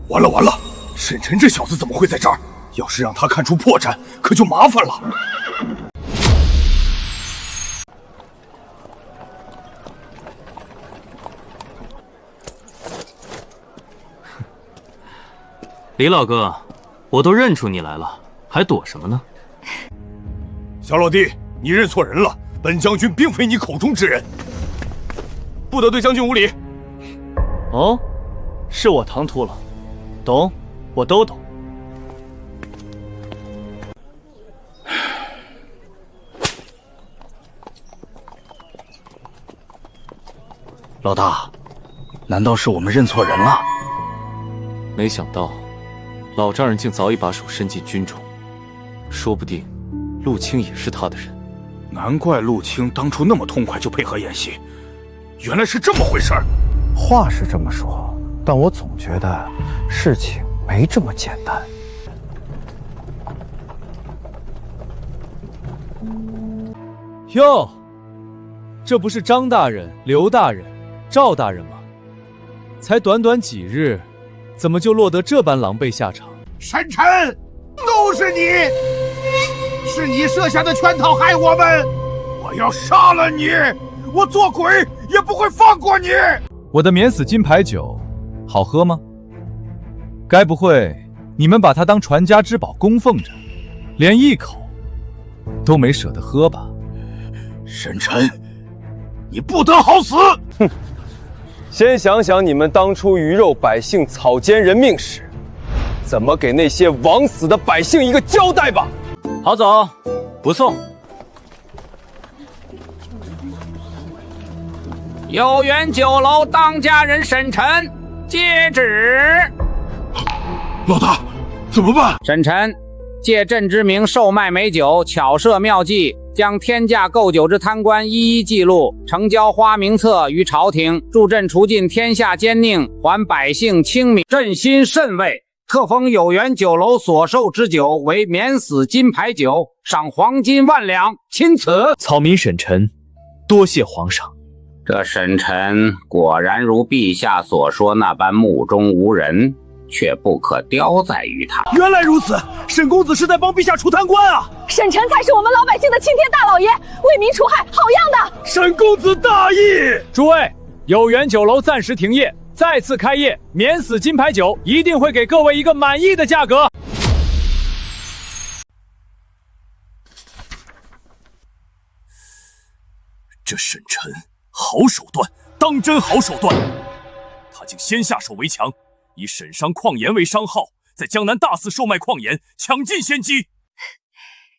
完了，沈晨这小子怎么会在这儿？要是让他看出破绽，可就麻烦了。李老哥，我都认出你来了，还躲什么呢？小老弟，你认错人了，本将军并非你口中之人，不得对将军无礼。哦，是我唐突了，懂，我都懂。老大，难道是我们认错人了？没想到，老丈人竟早已把手伸进军中，说不定陆青也是他的人。难怪陆青当初那么痛快就配合演戏，原来是这么回事儿。话是这么说，但我总觉得事情没这么简单。哟，这不是张大人、刘大人、赵大人吗？才短短几日，怎么就落得这般狼狈下场？沈晨，都是你，是你设下的圈套害我们！我要杀了你！我做鬼也不会放过你！我的免死金牌酒好喝吗？该不会你们把它当传家之宝供奉着，连一口都没舍得喝吧？沈晨，你不得好死！哼，先想想你们当初鱼肉百姓草菅人命时，怎么给那些枉死的百姓一个交代吧。好走，不送。有缘酒楼当家人沈晨接旨。老大，怎么办？沈晨借朕之名售卖美酒，巧设妙计，将天价购酒之贪官一一记录，呈交花名册于朝廷，助朕除尽天下奸佞，还百姓清明。朕心甚慰，特封有缘酒楼所售之酒为免死金牌酒，赏黄金10000两，钦此。草民沈晨，多谢皇上。这沈晨果然如陛下所说那般目中无人，却不可雕在于他。原来如此，沈公子是在帮陛下除贪官啊！沈晨才是我们老百姓的青天大老爷，为民除害，好样的！沈公子大义！诸位，有缘酒楼暂时停业，再次开业，免死金牌酒一定会给各位一个满意的价格。这沈晨好手段，当真好手段！他竟先下手为强，以沈商矿盐为商号，在江南大肆售卖矿盐，抢尽先机。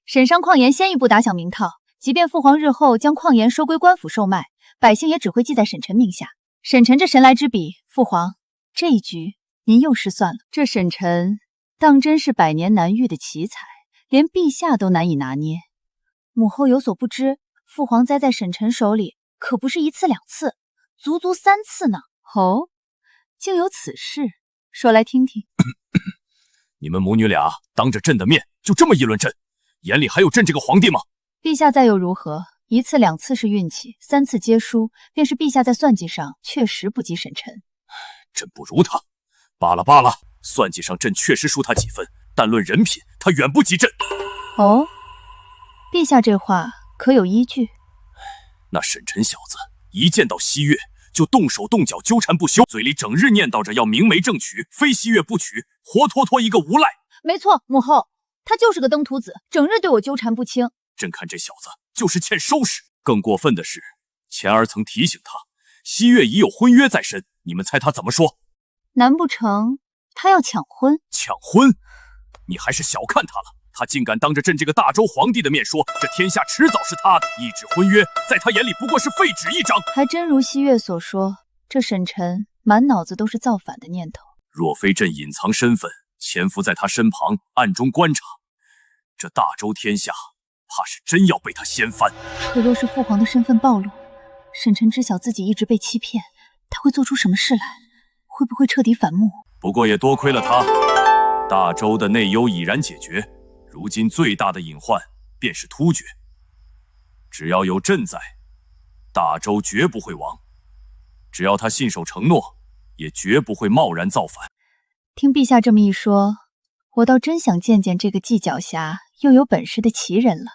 沈商矿盐先一步打响名堂，即便父皇日后将矿盐收归官府售卖，百姓也只会记在沈晨名下。沈晨这神来之笔，父皇这一局您又失算了。这沈晨当真是百年难遇的奇才，连陛下都难以拿捏。母后有所不知，父皇栽在沈晨手里可不是1次2次，足足3次呢。哦，竟有此事，说来听听。你们母女俩当着朕的面就这么议论朕，眼里还有朕这个皇帝吗？陛下再又如何？1次2次是运气，3次皆输，便是陛下在算计上确实不及沈晨。朕不如他，罢了罢了，算计上朕确实输他几分，但论人品，他远不及朕。哦，陛下这话可有依据？那沈晨小子一见到西月就动手动脚纠缠不休，嘴里整日念叨着要明媒正娶，非西月不娶，活脱脱一个无赖。没错，母后，他就是个登徒子，整日对我纠缠不清。朕看这小子就是欠收拾。更过分的是，前儿曾提醒他，西月已有婚约在身，你们猜他怎么说？难不成他要抢婚？抢婚？你还是小看他了。他竟敢当着朕这个大周皇帝的面说，这天下迟早是他的，一纸婚约在他眼里不过是废纸一张。还真如西月所说，这沈晨满脑子都是造反的念头。若非朕隐藏身份，潜伏在他身旁暗中观察，这大周天下怕是真要被他掀翻。可若是父皇的身份暴露，沈晨知晓自己一直被欺骗，他会做出什么事来？会不会彻底反目？不过也多亏了他，大周的内忧已然解决。如今最大的隐患便是突厥，只要有朕在，大周绝不会亡。只要他信守承诺，也绝不会贸然造反。听陛下这么一说，我倒真想见见这个既狡黠又有本事的奇人了。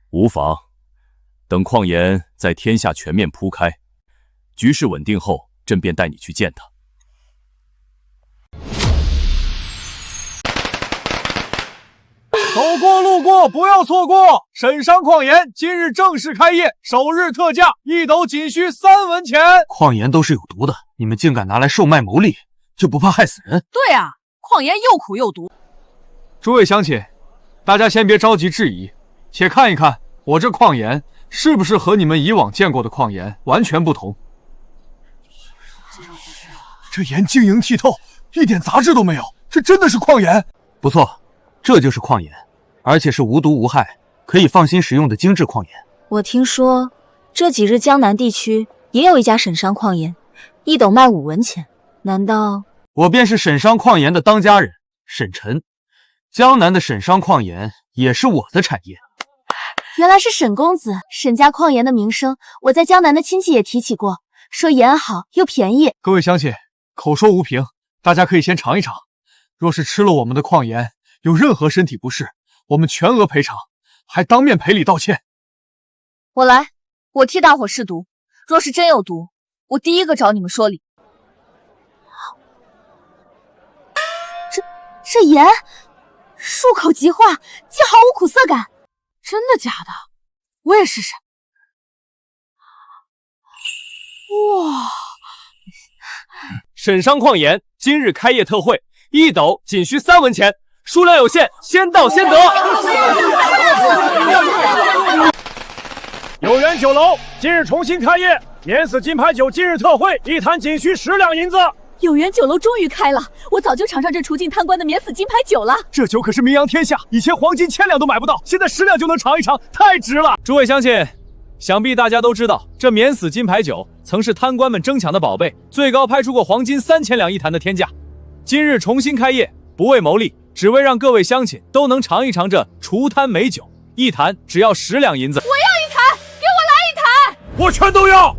无妨，等矿盐在天下全面铺开，局势稳定后，朕便带你去见他。走过路过不要错过，沈商矿盐今日正式开业，首日特价，1斗仅需3文钱。矿盐都是有毒的，你们竟敢拿来售卖牟利，就不怕害死人？对啊，矿盐又苦又毒。诸位乡亲，大家先别着急质疑，且看一看我这矿盐是不是和你们以往见过的矿盐完全不同。这盐晶莹剔透，一点杂质都没有，这真的是矿盐。不错，这就是矿盐，而且是无毒无害，可以放心使用的精致矿盐。我听说这几日江南地区也有一家沈商矿盐，一斗卖5文钱。难道我便是沈商矿盐的当家人沈晨？江南的沈商矿盐也是我的产业。原来是沈公子，沈家矿盐的名声，我在江南的亲戚也提起过，说盐好又便宜。各位乡亲，口说无凭，大家可以先尝一尝。若是吃了我们的矿盐，有任何身体不适，我们全额赔偿，还当面赔礼道歉。我来，我替大伙试毒。若是真有毒，我第一个找你们说理。这盐漱口即化，既毫无苦涩感。真的假的？我也试试。哇！沈商矿盐今日开业特惠，1斗仅需3文钱，数量有限，先到先得。有缘酒楼今日重新开业，免死金牌酒今日特惠，1坛仅需10两银子。有缘酒楼终于开了，我早就尝上这除尽贪官的免死金牌酒了。这酒可是名扬天下，以前黄金1000两都买不到，现在10两就能尝一尝，太值了！诸位乡亲，想必大家都知道，这免死金牌酒曾是贪官们争抢的宝贝，最高拍出过黄金3000两1坛的天价。今日重新开业，不为牟利，只为让各位乡亲都能尝一尝这除贪美酒，1坛只要10两银子。我要1坛，给我来1坛！我全都要！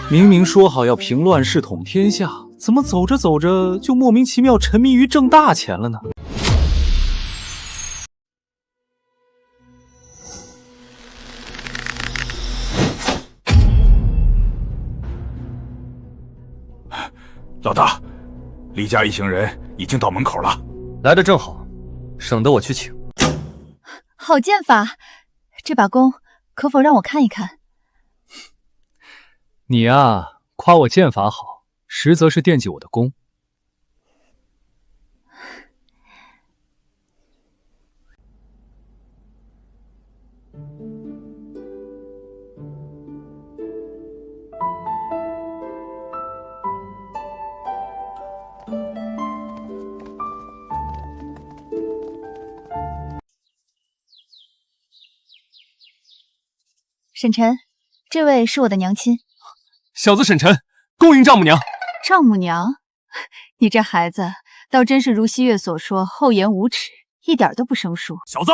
明明说好要平乱世统天下，怎么走着走着就莫名其妙沉迷于挣大钱了呢？老大，李家一行人已经到门口了。来得正好，省得我去请。好剑法，这把弓可否让我看一看？你呀，夸我剑法好，实则是惦记我的弓。沈晨，这位是我的娘亲。小子沈晨，恭迎丈母娘。丈母娘，你这孩子倒真是如西月所说，厚颜无耻，一点都不生疏。小子，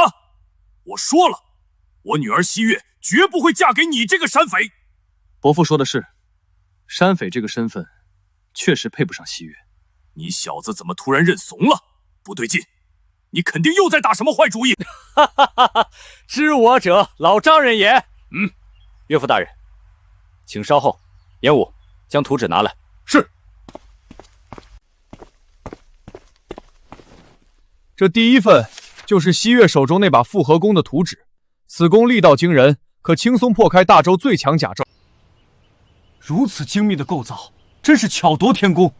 我说了，我女儿西月绝不会嫁给你这个山匪。伯父说的是，山匪这个身份确实配不上西月。你小子怎么突然认怂了？不对劲，你肯定又在打什么坏主意。哈哈哈哈！知我者，老丈人也。岳父大人，请稍后。严武，将图纸拿来。是。这第一份就是西月手中那把复合弓的图纸，此弓力道惊人，可轻松破开大周最强甲胄。如此精密的构造，真是巧夺天工。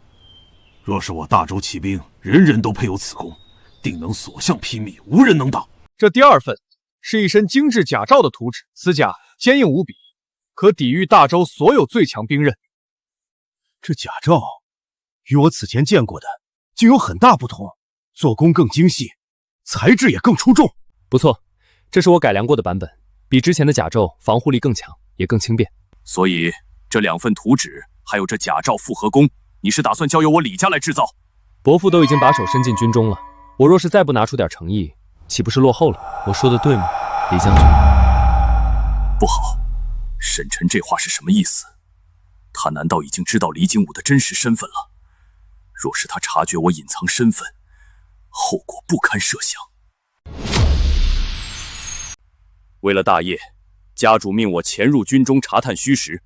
若是我大周骑兵人人都配有此弓，定能所向披靡，无人能挡。这第二份是一身精致甲胄的图纸，此甲坚硬无比，可抵御大周所有最强兵刃。这甲胄与我此前见过的竟有很大不同，做工更精细，材质也更出众。不错，这是我改良过的版本，比之前的甲胄防护力更强，也更轻便。所以这2份图纸还有这甲胄复合弓，你是打算交由我李家来制造？伯父都已经把手伸进军中了，我若是再不拿出点诚意，岂不是落后了？我说的对吗，李将军？不好，沈晨这话是什么意思？他难道已经知道李景武的真实身份了？若是他察觉我隐藏身份，后果不堪设想。为了大业，家主命我潜入军中查探虚实，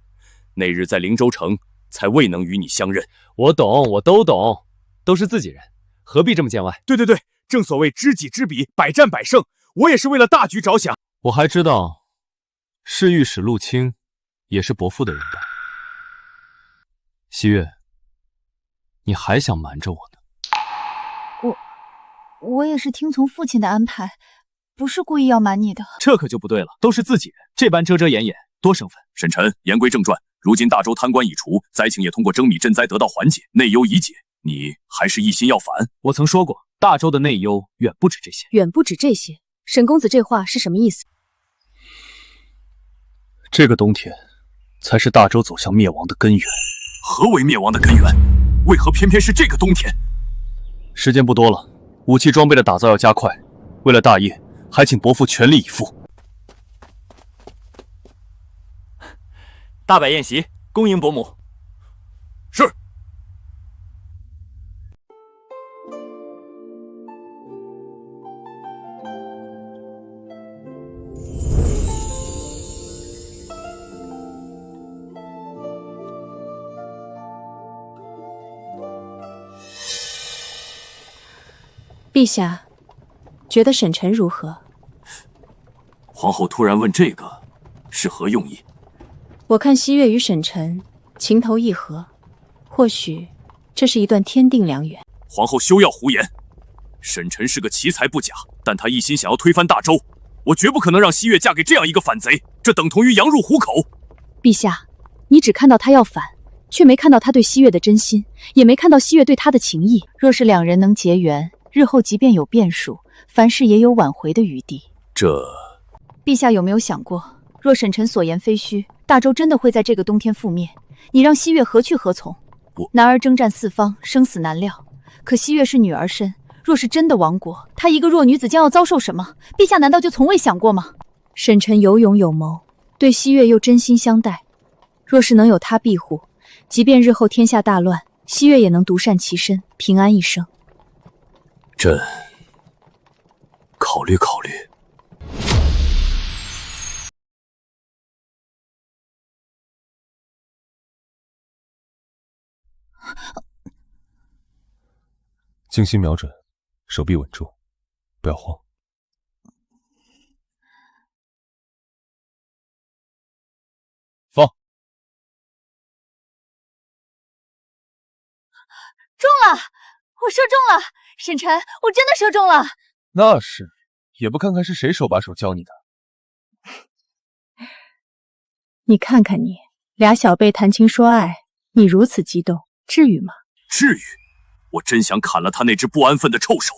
那日在灵州城才未能与你相认。我懂，我都懂，都是自己人，何必这么见外？对，正所谓知己知彼，百战百胜。我也是为了大局着想。我还知道，侍御史陆清也是伯父的人吧？西月，你还想瞒着我呢？我也是听从父亲的安排，不是故意要瞒你的。这可就不对了，都是自己人，这般遮遮掩掩，多生分。沈晨，言归正传，如今大周贪官已除，灾情也通过征米赈灾得到缓解，内忧已解，你还是一心要反？我曾说过，大周的内忧远不止这些。远不止这些，沈公子这话是什么意思？这个冬天，才是大周走向灭亡的根源。何为灭亡的根源？为何偏偏是这个冬天？时间不多了，武器装备的打造要加快。为了大业，还请伯父全力以赴。大摆宴席，恭迎伯母。是。陛下，觉得沈晨如何？皇后突然问这个，是何用意？我看西月与沈晨情投意合，或许这是一段天定良缘。皇后休要胡言，沈晨是个奇才不假，但他一心想要推翻大周，我绝不可能让西月嫁给这样一个反贼，这等同于羊入虎口。陛下，你只看到他要反，却没看到他对西月的真心，也没看到西月对他的情谊。若是两人能结缘，日后即便有变数，凡事也有挽回的余地。陛下有没有想过，若沈晨所言非虚，大周真的会在这个冬天覆灭，你让西月何去何从？男儿征战四方，生死难料，可西月是女儿身，若是真的亡国，她一个弱女子将要遭受什么？陛下难道就从未想过吗？沈晨有勇有谋，对西月又真心相待，若是能有他庇护，即便日后天下大乱，西月也能独善其身，平安一生。朕考虑考虑。精心瞄准，手臂稳住，不要慌。放。中了！我射中了！沈晨，我真的射中了！那是，也不看看是谁手把手教你的。你看看你，俩小辈谈情说爱，你如此激动，至于吗？至于。我真想砍了他那只不安分的臭手，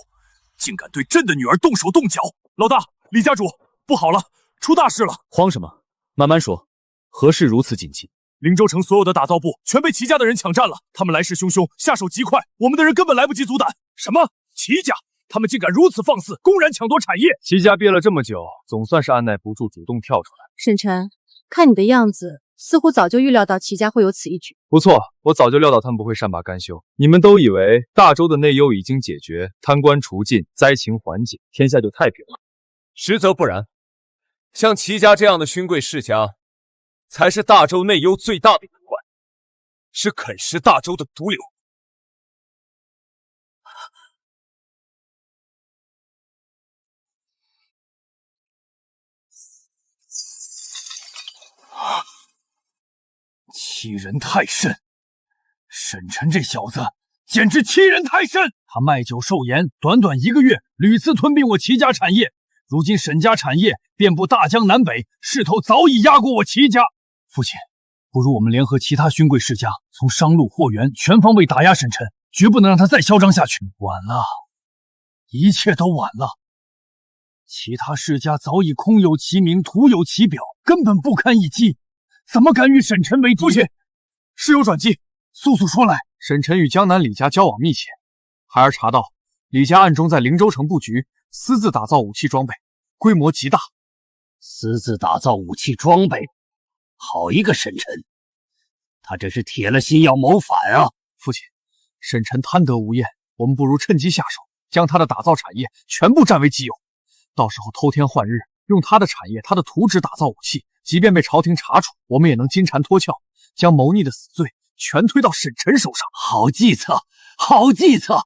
竟敢对朕的女儿动手动脚！老大，李家主，不好了，出大事了！慌什么？慢慢说，何事如此紧急？灵州城所有的打造部全被齐家的人抢占了，他们来势汹汹，下手极快，我们的人根本来不及阻挡。什么？齐家？他们竟敢如此放肆，公然抢夺产业！齐家憋了这么久，总算是按耐不住，主动跳出来。沈晨，看你的样子，似乎早就预料到齐家会有此一举。不错，我早就料到他们不会善罢甘休。你们都以为大周的内忧已经解决，贪官除尽，灾情缓解，天下就太平了。实则不然，像齐家这样的勋贵世家，才是大周内忧最大的隐患，是啃食大周的毒瘤。欺人太甚！沈晨这小子简直欺人太甚！他卖酒售盐，短短1个月，屡次吞并我齐家产业。如今沈家产业遍布大江南北，势头早已压过我齐家。父亲，不如我们联合其他勋贵世家，从商路、货源全方位打压沈晨，绝不能让他再嚣张下去。晚了，一切都晚了。其他世家早已空有其名，徒有其表，根本不堪一击。怎么敢与沈晨为敌？父亲，事有转机，速速说来。沈晨与江南李家交往密切，孩儿查到李家暗中在灵州城布局，私自打造武器装备，规模极大。私自打造武器装备，好一个沈晨！他这是铁了心要谋反啊！父亲，沈晨贪得无厌，我们不如趁机下手，将他的打造产业全部占为己有。到时候偷天换日，用他的产业、他的图纸打造武器。即便被朝廷查处，我们也能金蝉脱壳，将谋逆的死罪全推到沈晨手上。好计策，好计策！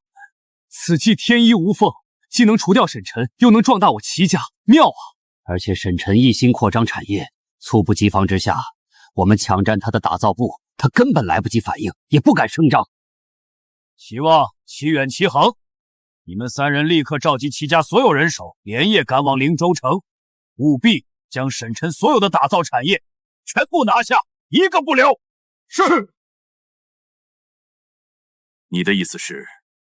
此计天衣无缝，既能除掉沈晨，又能壮大我齐家，妙啊！而且沈晨一心扩张产业，猝不及防之下，我们抢占他的打造部，他根本来不及反应，也不敢声张。齐望、齐远、齐恒，你们3人立刻召集齐家所有人手，连夜赶往灵州城，务必将沈晨所有的打造产业全部拿下，一个不留。是。你的意思是，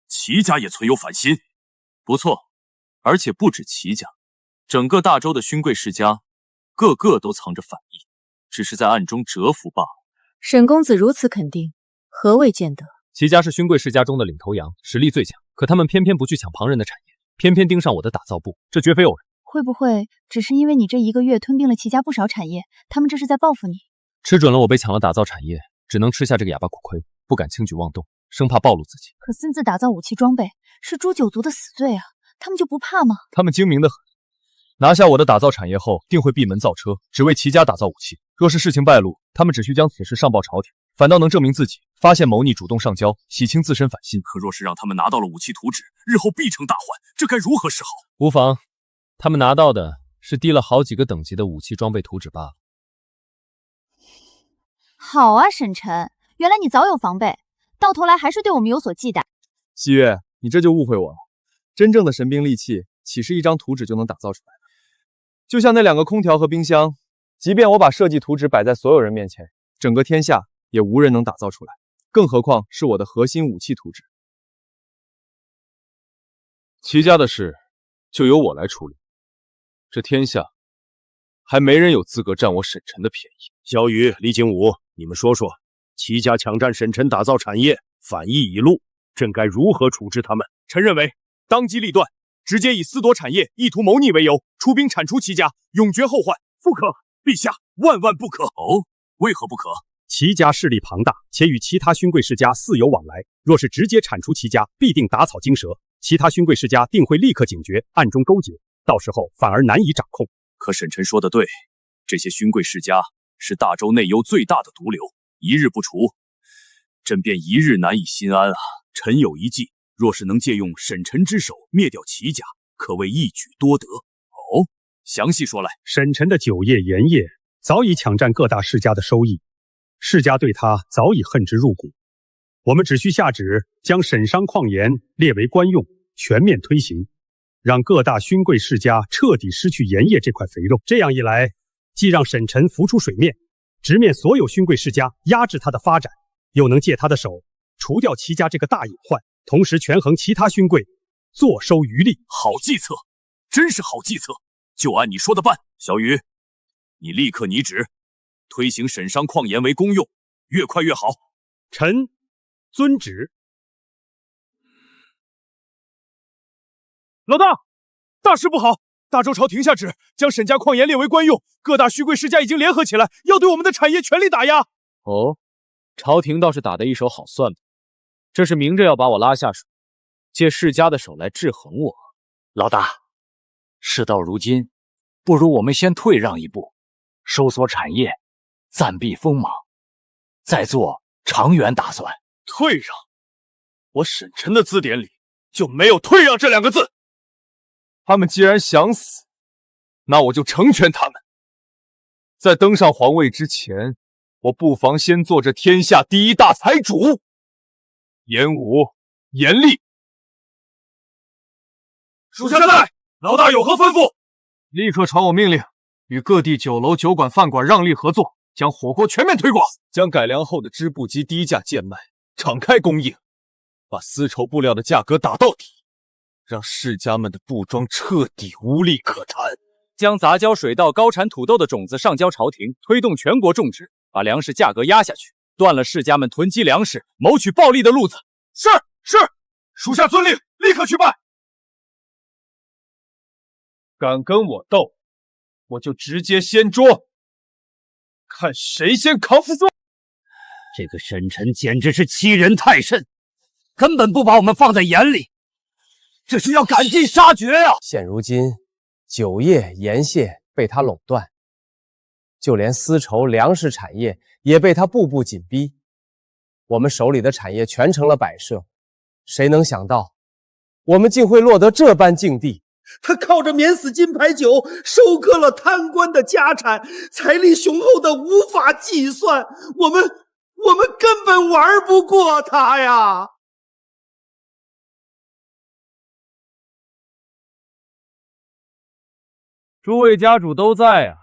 齐家也存有反心？不错，而且不止齐家，整个大周的勋贵世家，个个都藏着反意，只是在暗中蛰伏罢了。沈公子如此肯定，何谓见得？齐家是勋贵世家中的领头羊，实力最强，可他们偏偏不去抢旁人的产业，偏偏盯上我的打造部，这绝非偶然。会不会只是因为你这1个月吞并了齐家不少产业，他们这是在报复你？吃准了我被抢了打造产业，只能吃下这个哑巴苦亏，不敢轻举妄动，生怕暴露自己。可私自打造武器装备是诛九族的死罪啊，他们就不怕吗？他们精明得很，拿下我的打造产业后，定会闭门造车，只为齐家打造武器。若是事情败露，他们只需将此事上报朝廷，反倒能证明自己发现谋逆，主动上交，洗清自身反心。可若是让他们拿到了武器图纸，日后必成大患，这该如何是好？无妨，他们拿到的是低了好几个等级的武器装备图纸罢了。好啊，沈晨，原来你早有防备，到头来还是对我们有所忌惮。西月，你这就误会我了。真正的神兵利器，岂是一张图纸就能打造出来的？就像那2个空调和冰箱，即便我把设计图纸摆在所有人面前，整个天下也无人能打造出来，更何况是我的核心武器图纸。齐家的事就由我来处理，这天下还没人有资格占我沈晨的便宜。小雨、李景武，你们说说，齐家抢占沈晨打造产业，反意已露，朕该如何处置他们？臣认为当机立断，直接以私夺产业、意图谋逆为由，出兵铲除齐家，永绝后患。不可，陛下，万万不可！哦，为何不可？齐家势力庞大，且与其他勋贵世家似有往来，若是直接铲除齐家，必定打草惊蛇，其他勋贵世家定会立刻警觉，暗中勾结，到时候反而难以掌控。可沈晨说的对，这些勋贵世家是大周内忧最大的毒瘤，一日不除，朕便一日难以心安啊！臣有一计，若是能借用沈晨之手灭掉齐家，可谓一举多得。哦，详细说来。沈晨的酒业、盐业早已抢占各大世家的收益，世家对他早已恨之入骨。我们只需下旨将沈商矿盐列为官用，全面推行，让各大勋贵世家彻底失去盐业这块肥肉。这样一来，既让沈晨浮出水面，直面所有勋贵世家，压制他的发展，又能借他的手除掉齐家这个大隐患，同时权衡其他勋贵，坐收渔利。好计策，真是好计策，就按你说的办。小雨，你立刻拟旨，推行沈商矿盐为公用，越快越好。臣遵旨。老大，大事不好！大周朝廷下旨，将沈家矿盐列为官用，各大勋贵世家已经联合起来，要对我们的产业全力打压。哦，朝廷倒是打得一手好算盘，这是明着要把我拉下水，借世家的手来制衡我。老大，事到如今，不如我们先退让一步，收缩产业，暂避锋芒，再做长远打算。退让？我沈晨的字典里就没有退让这2个字。他们既然想死，那我就成全他们。在登上皇位之前，我不妨先做这天下第一大财主。严武、严厉，属下在，老大有何吩咐？立刻传我命令，与各地酒楼、酒馆、饭馆让利合作，将火锅全面推广，将改良后的织布机低价贱卖，敞开供应，把丝绸布料的价格打到底，让世家们的布庄彻底无利可谈。将杂交水稻、高产土豆的种子上交朝廷，推动全国种植，把粮食价格压下去，断了世家们囤积粮食、谋取暴利的路子。是，属下遵令，立刻去办。敢跟我斗，我就直接掀桌，看谁先扛死坐。这个沈晨简直是欺人太甚，根本不把我们放在眼里，这是要赶尽杀绝啊！现如今，酒业、盐械被他垄断，就连丝绸、粮食产业也被他步步紧逼。我们手里的产业全成了摆设，谁能想到，我们竟会落得这般境地？他靠着免死金牌酒收割了贪官的家产，财力雄厚的无法计算，我们根本玩不过他呀！诸位家主都在啊，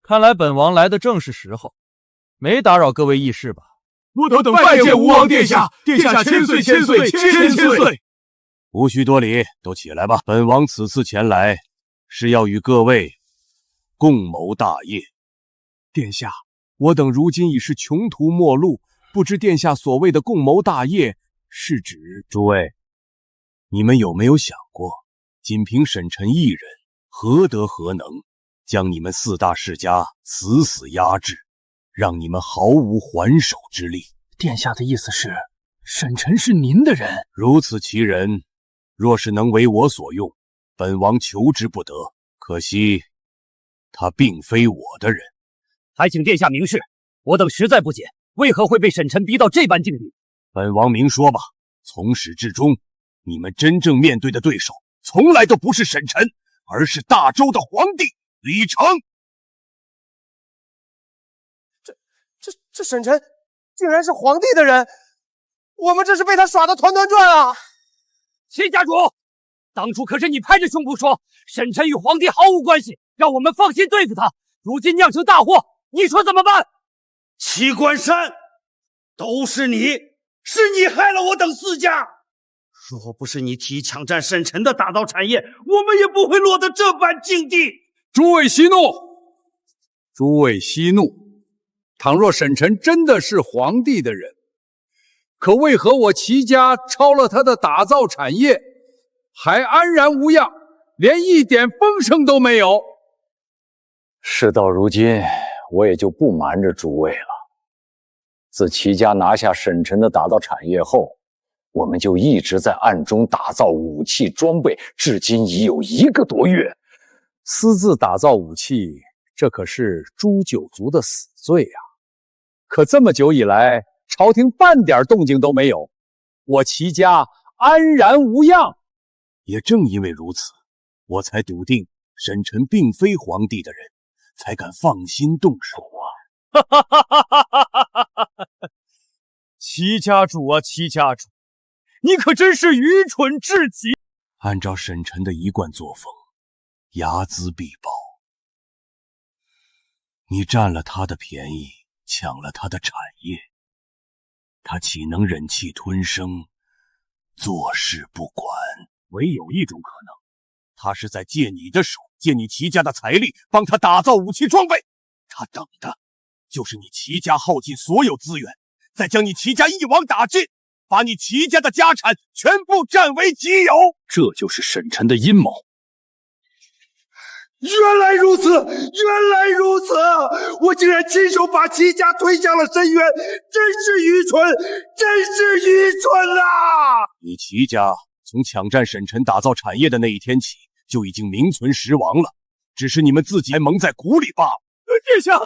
看来本王来的正是时候。没打扰各位议事吧？我等拜见吴王殿下，殿下千岁千岁千岁！无需多礼，都起来吧。本王此次前来，是要与各位共谋大业。殿下，我等如今已是穷途末路，不知殿下所谓的共谋大业，是指……诸位，你们有没有想过，仅凭沈臣一人，何德何能，将你们4大世家死死压制，让你们毫无还手之力？殿下的意思是，沈臣是您的人？如此其人，若是能为我所用，本王求之不得。可惜，他并非我的人。还请殿下明示，我等实在不解，为何会被沈臣逼到这般境地？本王明说吧，从始至终，你们真正面对的对手，从来都不是沈臣，而是大周的皇帝李成。这沈臣竟然是皇帝的人，我们这是被他耍得团团转啊！戚家主，当初可是你拍着胸脯说沈臣与皇帝毫无关系，让我们放心对付他，如今酿成大祸，你说怎么办？齐关山，都是你，是你害了我等4家。若不是你提抢占沈臣的大造产业，我们也不会落得这般境地。诸位息怒，诸位息怒。倘若沈臣真的是皇帝的人，可为何我齐家抄了他的打造产业，还安然无恙，连一点风声都没有？事到如今，我也就不瞒着诸位了。自齐家拿下沈臣的打造产业后，我们就一直在暗中打造武器装备，至今已有1个多月。私自打造武器，这可是诛九族的死罪啊！可这么久以来，朝廷半点动静都没有，我齐家安然无恙。也正因为如此，我才笃定沈臣并非皇帝的人，才敢放心动手啊！齐家主啊，齐家主，你可真是愚蠢至极！按照沈臣的一贯作风，睚眦必报。你占了他的便宜，抢了他的产业，他岂能忍气吞声，坐视不管？唯有一种可能，他是在借你的手，借你齐家的财力，帮他打造武器装备。他等的就是你齐家耗尽所有资源，再将你齐家一网打尽，把你齐家的家产全部占为己有。这就是沈臣的阴谋。原来如此，原来如此！我竟然亲手把齐家推向了深渊，真是愚蠢，真是愚蠢啊！你齐家从抢占沈臣打造产业的那一天起，就已经名存实亡了，只是你们自己还蒙在鼓里罢了。殿下，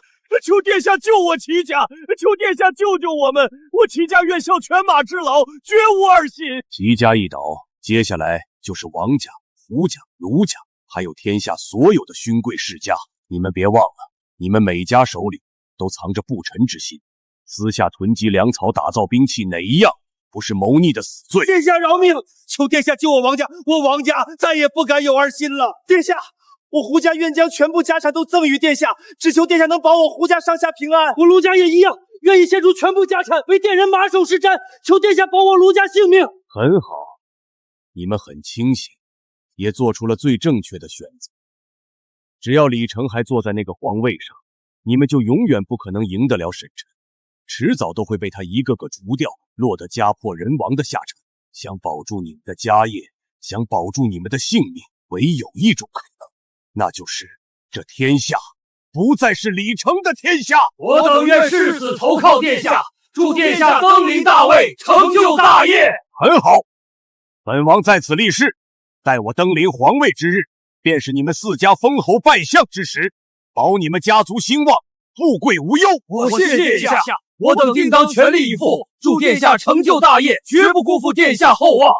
求殿下救我齐家，求殿下救救我们！我齐家愿效犬马之劳，绝无二心。齐家一倒，接下来就是王家、胡家、卢家，还有天下所有的勋贵世家。你们别忘了，你们每家手里都藏着不臣之心，私下囤积粮草、打造兵器，哪一样不是谋逆的死罪？殿下饶命！求殿下救我王家，我王家再也不敢有二心了。殿下，我胡家愿将全部家产都赠与殿下，只求殿下能保我胡家上下平安。我卢家也一样，愿意献出全部家产为殿人马首是瞻，求殿下保我卢家性命。很好，你们很清醒，也做出了最正确的选择。只要李成还坐在那个皇位上，你们就永远不可能赢得了沈臣，迟早都会被他一个个除掉，落得家破人亡的下场。想保住你们的家业，想保住你们的性命，唯有一种可能，那就是这天下不再是李成的天下。我等愿誓死投靠殿下，祝殿下登临大位，成就大业。很好，本王在此立誓，待我登临皇位之日，便是你们4家封侯拜相之时，保你们家族兴旺，富贵无忧。我谢殿下，我等定当全力以赴，祝殿下成就大业，绝不辜负殿下厚望。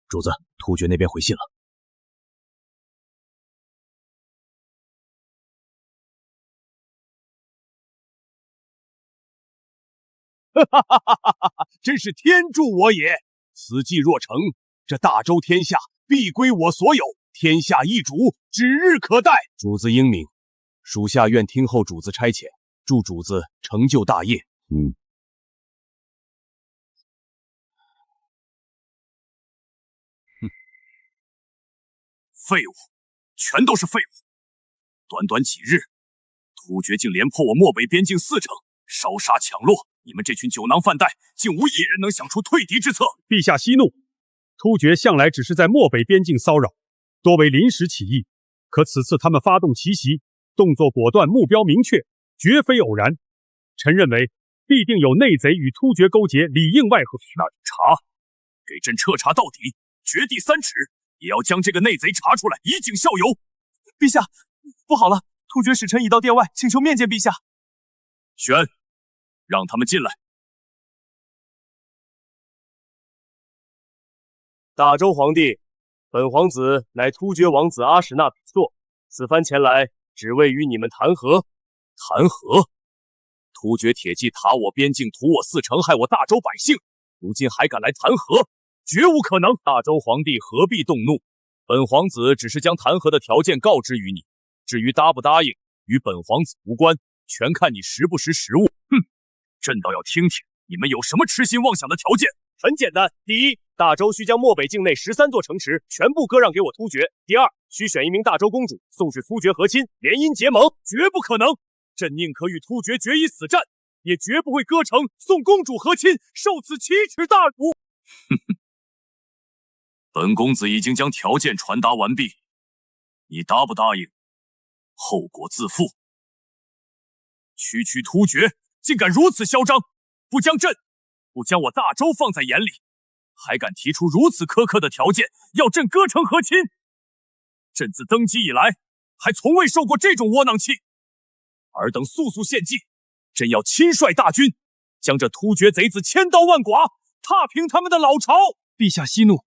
主子，突厥那边回信了。真是天助我也！此计若成，这大周天下必归我所有，天下易主，指日可待。主子英明，属下愿听候主子差遣，祝主子成就大业。废物，全都是废物！短短几日，突厥竟连破我漠北边境4城，烧杀抢掠，你们这群酒囊饭袋，竟无一人能想出退敌之策。陛下息怒，突厥向来只是在漠北边境骚扰，多为临时起意，可此次他们发动奇袭，动作果断，目标明确，绝非偶然。臣认为必定有内贼与突厥勾结，里应外合。那就查，给朕彻查到底，掘地3尺，也要将这个内贼查出来，以儆效尤。陛下，不好了，突厥使臣已到殿外，请求面见陛下。选，让他们进来。大周皇帝，本皇子乃突厥王子阿史那比索，此番前来，只为与你们谈和。谈和？突厥铁骑塔我边境，屠我4城，害我大周百姓，如今还敢来谈和？绝无可能！大周皇帝何必动怒？本皇子只是将谈和的条件告知于你，至于答不答应，与本皇子无关，全看你识不识时务。哼，朕倒要听听你们有什么痴心妄想的条件。很简单，第一，大周需将漠北境内13座城池全部割让给我突厥；第二，需选一名大周公主送至突厥和亲，联姻结盟。绝不可能！朕宁可与突厥决一死战，也绝不会割城送公主和亲，受此奇耻大辱。哼哼。本公子已经将条件传达完毕，你答不答应，后果自负。区区突厥竟敢如此嚣张，不将朕，不将我大周放在眼里，还敢提出如此苛刻的条件，要朕割城和亲。朕自登基以来，还从未受过这种窝囊气。尔等速速献计，朕要亲率大军，将这突厥贼子千刀万剐，踏平他们的老巢。陛下息怒，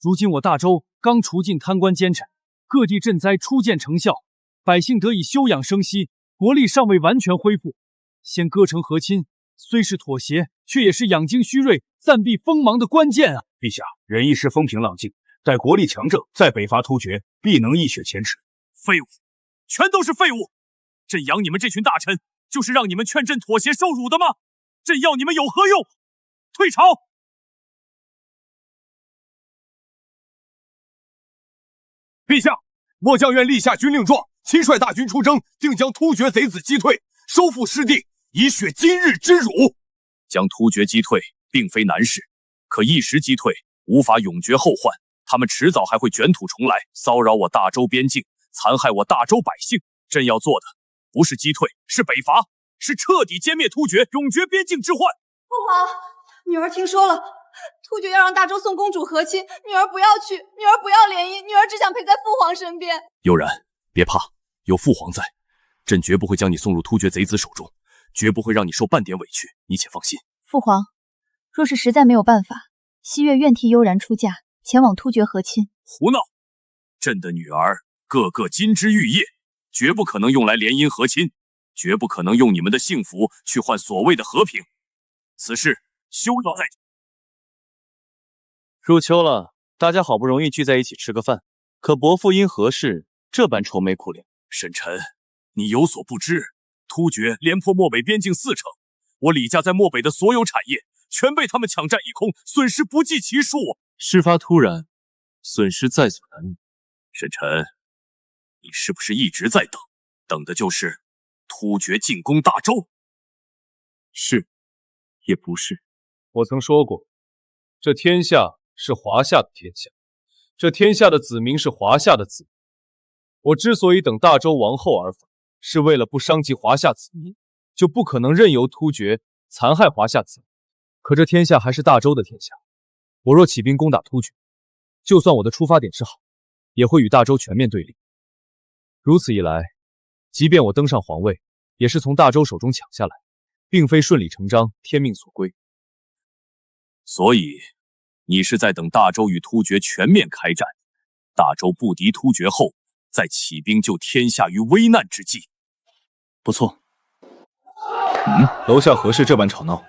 如今我大周刚除尽贪官奸臣，各地赈灾初见成效，百姓得以休养生息，国力尚未完全恢复。先割城和亲，虽是妥协，却也是养精蓄锐、暂避锋芒的关键啊！陛下，忍一时风平浪静，待国力强盛，再北伐突厥，必能一雪前耻。废物，全都是废物！朕养你们这群大臣，就是让你们劝朕妥协受辱的吗？朕要你们有何用？退朝！陛下，末将愿立下军令状，亲率大军出征，定将突厥贼子击退，收复失地，以雪今日之辱。将突厥击退并非难事，可一时击退无法永绝后患，他们迟早还会卷土重来，骚扰我大周边境，残害我大周百姓。朕要做的不是击退，是北伐，是彻底歼灭突厥，永绝边境之患。父皇，女儿听说了，突厥要让大周送公主和亲，女儿不要去，女儿不要联姻，女儿只想陪在父皇身边。悠然，别怕，有父皇在，朕绝不会将你送入突厥贼子手中，绝不会让你受半点委屈，你且放心。父皇，若是实在没有办法，西月愿替悠然出嫁，前往突厥和亲。胡闹！朕的女儿个个金枝玉叶，绝不可能用来联姻和亲，绝不可能用你们的幸福去换所谓的和平。此事休要再提。入秋了，大家好不容易聚在一起吃个饭，可伯父因何事这般愁眉苦脸？沈臣，你有所不知，突厥连破漠北边境4城，我李家在漠北的所有产业全被他们抢占一空，损失不计其数。事发突然，损失在所难免。沈臣，你是不是一直在等？等的就是突厥进攻大周？是，也不是。我曾说过，这天下是华夏的天下，这天下的子民是华夏的子民。我之所以等大周王后而返，是为了不伤及华夏子民，就不可能任由突厥残害华夏子民。可这天下还是大周的天下，我若起兵攻打突厥，就算我的出发点是好，也会与大周全面对立。如此一来，即便我登上皇位，也是从大周手中抢下来，并非顺理成章、天命所归。所以你是在等大周与突厥全面开战，大周不敌突厥后，再起兵救天下于危难之际。不错。楼下何事这般吵闹？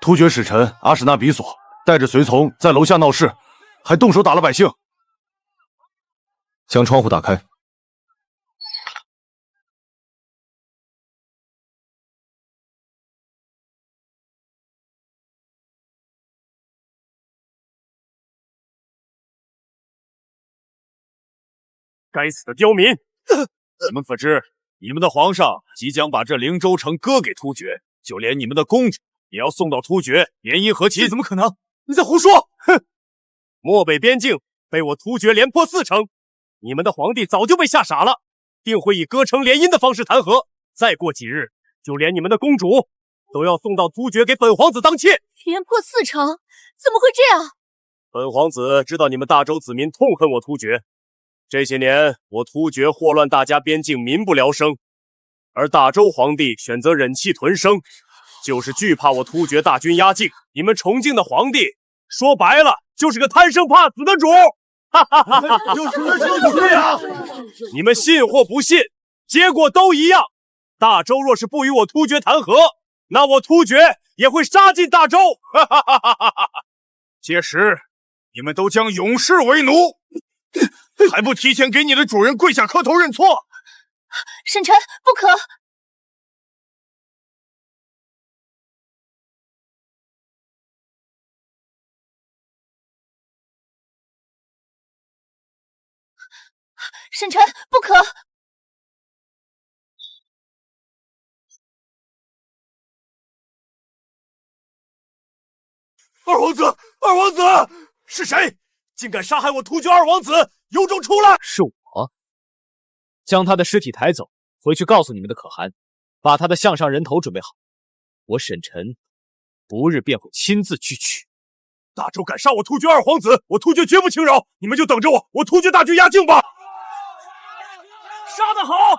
突厥使臣阿史那比索带着随从在楼下闹事，还动手打了百姓。将窗户打开。该死的刁民！你们可知，你们的皇上即将把这灵州城割给突厥，就连你们的公主也要送到突厥联姻和亲。这怎么可能？你在胡说！哼！漠北边境被我突厥连破4城，你们的皇帝早就被吓傻了，定会以割城联姻的方式弹劾。再过几日，就连你们的公主都要送到突厥给本皇子当妾。连破4城，怎么会这样？本皇子知道你们大周子民痛恨我突厥。这些年，我突厥祸乱大家边境，民不聊生，而大周皇帝选择忍气吞声，就是惧怕我突厥大军压境。你们崇敬的皇帝，说白了就是个贪生怕死的主！哈哈哈哈！就是啊！你们信或不信，结果都一样。大周若是不与我突厥谈和，那我突厥也会杀进大周！哈哈哈哈哈！届时，你们都将永世为奴。还不提前给你的主人跪下磕头认错！沈晨，不可！沈晨，不可！二王子，二王子，是谁？竟敢杀害我突厥二王子！有种出来！是我。将他的尸体抬走，回去告诉你们的可汗，把他的项上人头准备好。我沈晨不日便会亲自去取。大周敢杀我突厥二皇子，我突厥绝不轻饶！你们就等着我突厥大军压境吧！杀得好，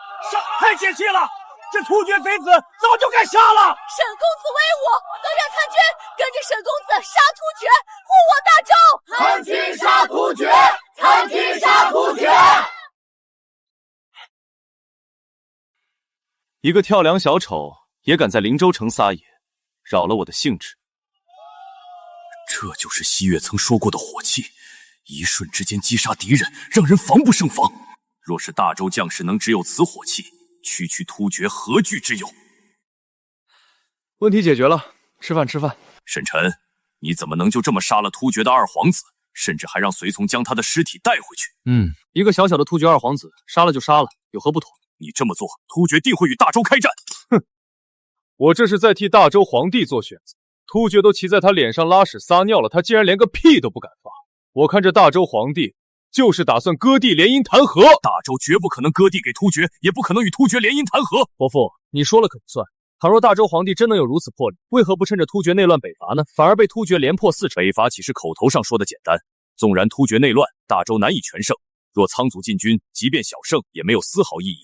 太解气了！这突厥贼子早就该杀了。沈公子威武，都让参军跟着沈公子杀突厥，护我大周！参军杀突厥，参军杀突厥！一个跳梁小丑也敢在灵州城撒野，扰了我的兴致。这就是西月曾说过的火气，一瞬之间击杀敌人，让人防不胜防。若是大周将士能只有此火气，区区突厥何惧之有？问题解决了，吃饭吃饭。沈晨，你怎么能就这么杀了突厥的二皇子，甚至还让随从将他的尸体带回去？一个小小的突厥二皇子，杀了就杀了，有何不妥？你这么做，突厥定会与大周开战。哼，我这是在替大周皇帝做选择。突厥都骑在他脸上拉屎撒尿了，他竟然连个屁都不敢放。我看这大周皇帝就是打算割地联姻谈和。大周绝不可能割地给突厥，也不可能与突厥联姻谈和。伯父，你说了可不算。倘若大周皇帝真能有如此魄力，为何不趁着突厥内乱北伐呢？反而被突厥连破4城。北伐岂是口头上说的简单？纵然突厥内乱，大周难以全胜，若仓促进军，即便小胜，也没有丝毫意义，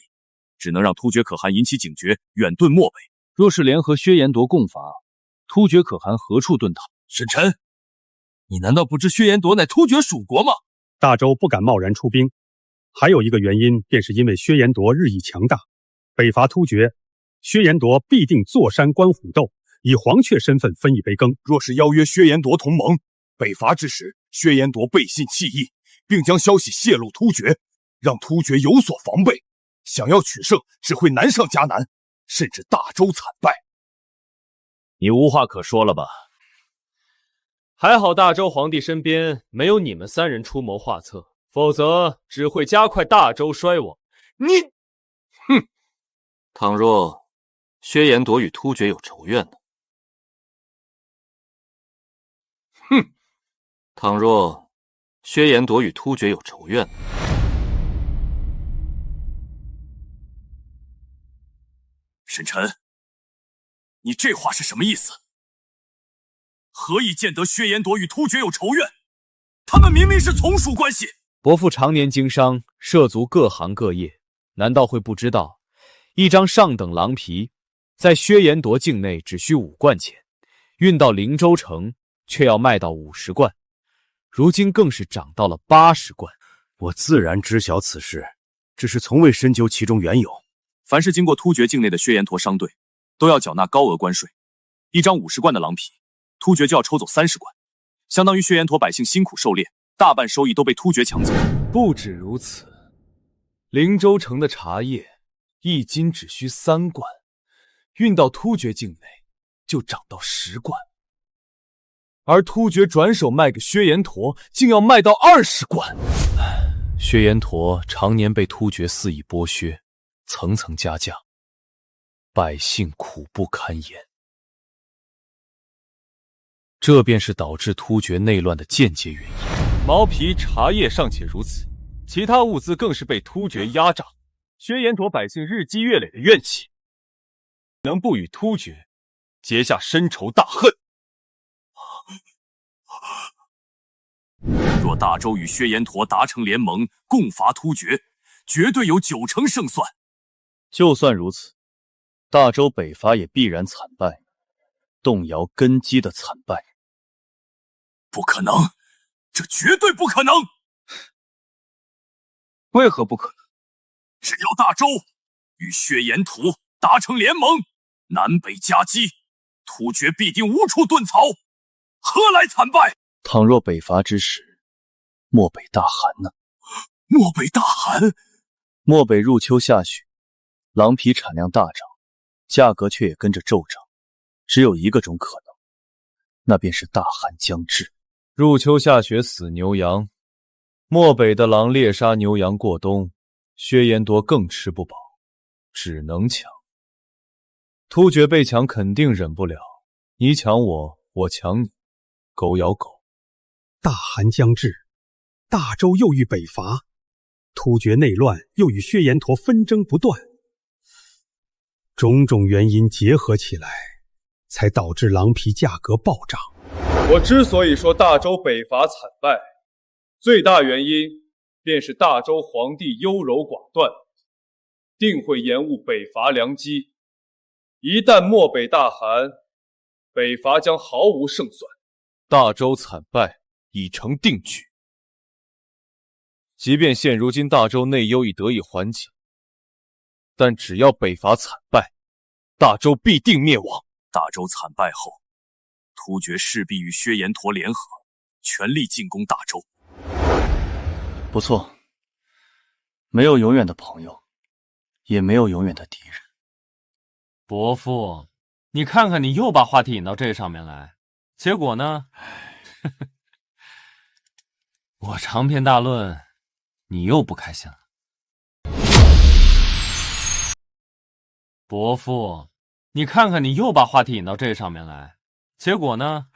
只能让突厥可汗引起警觉，远遁漠北。若是联合薛延夺共伐，突厥可汗何处遁逃？沈晨，你难道不知薛延夺乃突厥属国吗？大周不敢贸然出兵，还有一个原因，便是因为薛延夺日益强大，北伐突厥，薛延夺必定坐山观虎斗，以黄雀身份分一杯羹。若是邀约薛延夺同盟，北伐之时，薛延夺背信弃义，并将消息泄露突厥，让突厥有所防备，想要取胜，只会难上加难，甚至大周惨败。你无话可说了吧？还好大周皇帝身边没有你们3人出谋划策，否则只会加快大周衰亡。哼！倘若薛延夺与突厥有仇怨呢？哼！倘若薛延夺与突厥有仇怨呢？沈晨，你这话是什么意思？何以见得薛延夺与突厥有仇怨？他们明明是从属关系。伯父常年经商，涉足各行各业，难道会不知道，一张上等狼皮，在薛延夺境内只需5贯钱，运到灵州城却要卖到50贯，如今更是涨到了80贯。我自然知晓此事，只是从未深究其中缘由。凡是经过突厥境内的薛延陀商队，都要缴纳高额关税。一张50贯的狼皮，突厥就要抽走30贯，相当于薛延陀百姓辛苦狩猎，大半收益都被突厥抢走。不止如此，灵州城的茶叶1斤只需3贯，运到突厥境内就涨到10贯，而突厥转手卖给薛延陀，竟要卖到20贯。薛延陀常年被突厥肆意剥削，层层加价，百姓苦不堪言。这便是导致突厥内乱的间接原因。毛皮、茶叶尚且如此，其他物资更是被突厥压榨。薛延陀百姓日积月累的怨气，能不与突厥结下深仇大恨？若大周与薛延陀达成联盟，共伐突厥，绝对有90%胜算。就算如此，大周北伐也必然惨败，动摇根基的惨败。不可能，这绝对不可能！为何不可能？只要大周与薛延陀达成联盟，南北夹击，突厥必定无处遁逃，何来惨败？倘若北伐之时，漠北大寒呢？漠北大寒？漠北入秋下雪，狼皮产量大涨，价格却也跟着骤涨，只有一个种可能，那便是大寒将至。入秋下雪死牛羊，漠北的狼猎杀牛羊过冬，薛延陀更吃不饱，只能抢。突厥被抢肯定忍不了，你抢我，我抢你，狗咬狗。大寒将至，大周又欲北伐，突厥内乱又与薛延陀纷争不断，种种原因结合起来，才导致狼皮价格暴涨。我之所以说大周北伐惨败，最大原因便是大周皇帝优柔寡断，定会延误北伐良机。一旦漠北大寒，北伐将毫无胜算。大周惨败已成定局。即便现如今大周内忧已得以缓解，但只要北伐惨败，大周必定灭亡。大周惨败后，突厥势必与薛延陀联合，全力进攻大周。不错，没有永远的朋友，也没有永远的敌人。伯父，你看看，你又把话题引到这上面来，结果呢？我长篇大论，你又不开心了。伯父，你看看，你又把话题引到这上面来，结果呢？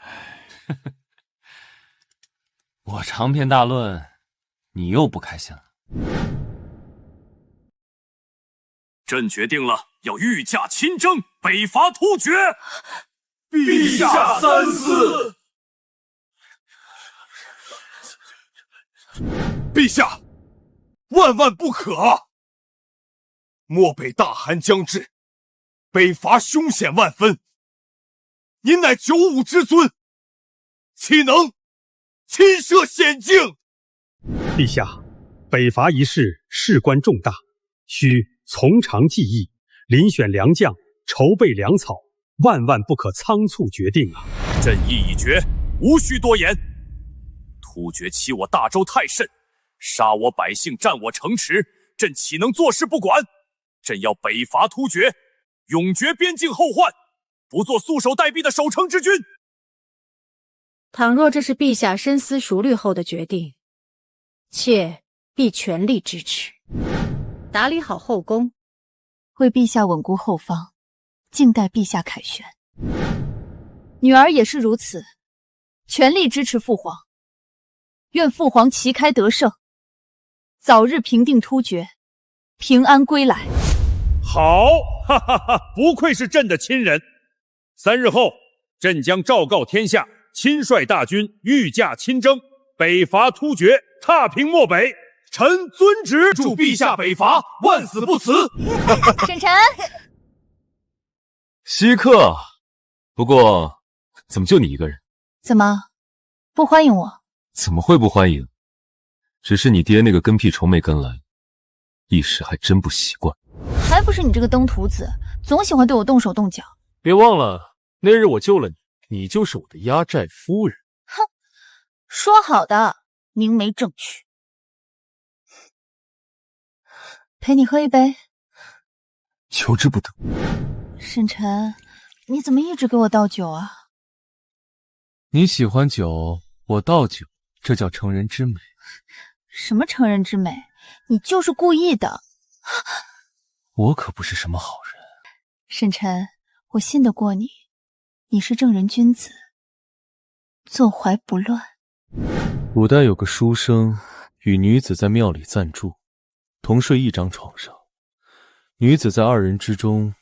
我长篇大论，你又不开心了。朕决定了，要御驾亲征，北伐突厥。陛下三思。陛下，万万不可啊！漠北大寒将至，北伐凶险万分。您乃95之尊，岂能亲涉险境？陛下，北伐一事事关重大，需从长计议，遴选良将，筹备粮草，万万不可仓促决定啊！朕意已决，无需多言。突厥欺我大周太甚，杀我百姓，占我城池，朕岂能坐视不管？朕要北伐突厥，永绝边境后患，不做束手待毙的守城之君。倘若这是陛下深思熟虑后的决定，妾必全力支持。打理好后宫，为陛下稳固后方，静待陛下凯旋。女儿也是如此，全力支持父皇。愿父皇旗开得胜，早日平定突厥，平安归来。好，哈哈哈！不愧是朕的亲人。3日后，朕将昭告天下，亲率大军御驾亲征，北伐突厥，踏平漠北。臣遵旨，祝陛下北伐万死不辞。沈臣，稀客，不过怎么就你一个人？怎么不欢迎我？怎么会不欢迎？只是你爹那个跟屁虫没跟来，一时还真不习惯。还不是你这个登徒子，总喜欢对我动手动脚。别忘了，那日我救了你，你就是我的压寨夫人。哼，说好的明媒正娶。陪你喝一杯。求之不得。沈晨，你怎么一直给我倒酒啊？你喜欢酒，我倒酒，这叫成人之美。什么成人之美？你就是故意的。我可不是什么好人。沈晨，我信得过你，你是正人君子，坐怀不乱。古代有个书生与女子在庙里暂住，同睡一张床上。女子在二人之中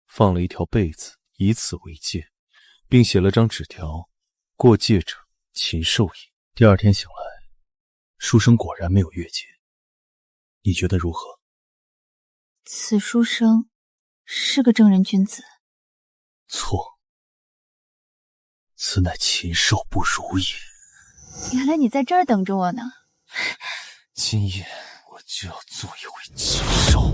放了一条被子，以此为戒，并写了张纸条：过界者禽兽也。第二天醒来，书生果然没有越界。你觉得如何？此书生是个正人君子。错，此乃禽兽不如也。原来你在这儿等着我呢。今夜我就要做一回禽兽。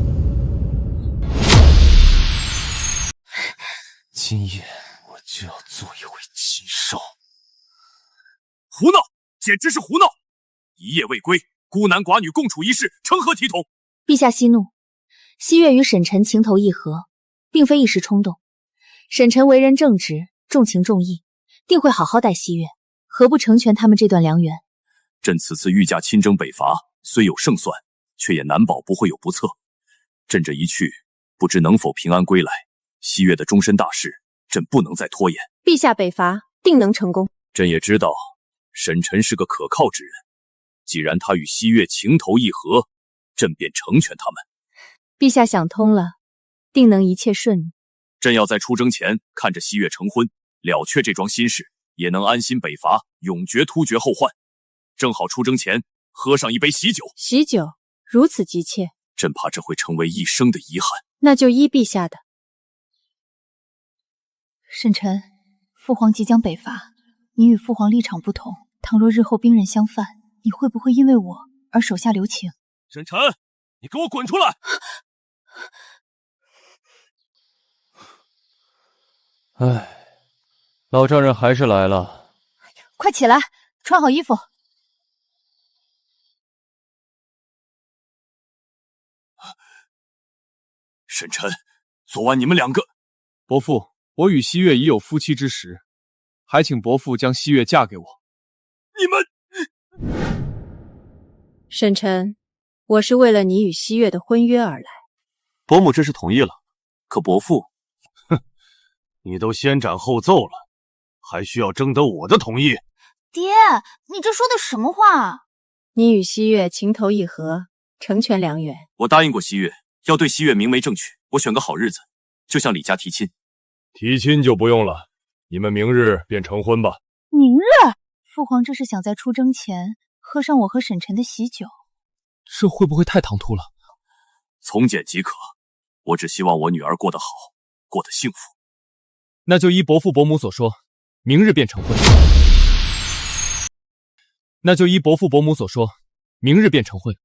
今夜我就要做一回禽兽。胡闹，简直是胡闹！一夜未归，孤男寡女共处一室，成何体统？陛下息怒，西月与沈晨情投意合，并非一时冲动。沈晨为人正直，重情重义，定会好好待西月，何不成全他们这段良缘？朕此次御驾亲征北伐，虽有胜算，却也难保不会有不测。朕这一去，不知能否平安归来。西月的终身大事，朕不能再拖延。陛下北伐定能成功。朕也知道沈晨是个可靠之人，既然他与西月情投意合，朕便成全他们。陛下想通了，定能一切顺利。朕要在出征前看着西月成婚，了却这桩心事，也能安心北伐，永绝突厥后患。正好出征前喝上一杯喜酒。喜酒如此急切，朕怕这会成为一生的遗憾。那就依陛下的。沈晨，父皇即将北伐，你与父皇立场不同，倘若日后兵刃相犯，你会不会因为我而手下留情？沈晨，你给我滚出来！唉，老丈人还是来了。快起来，穿好衣服。沈晨，昨晚你们两个……伯父，我与西月已有夫妻之实，还请伯父将西月嫁给我。你们……沈晨，我是为了你与西月的婚约而来。伯母这是同意了，可伯父……哼，你都先斩后奏了，还需要征得我的同意？爹，你这说的什么话？你与西月情投意合，成全良缘。我答应过西月，要对西月明媒正娶，我选个好日子，就向李家提亲。提亲就不用了，你们明日便成婚吧。明日？父皇这是想在出征前喝上我和沈晨的喜酒，这会不会太唐突了？从简即可，我只希望我女儿过得好，过得幸福。那就依伯父伯母所说，明日便成婚。那就依伯父伯母所说，明日便成婚。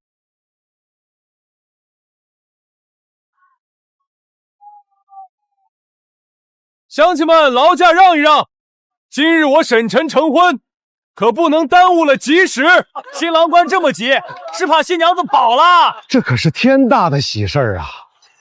乡亲们，劳驾让一让，今日我沈晨成婚，可不能耽误了吉时。新郎官这么急，是怕新娘子跑了。这可是天大的喜事儿啊！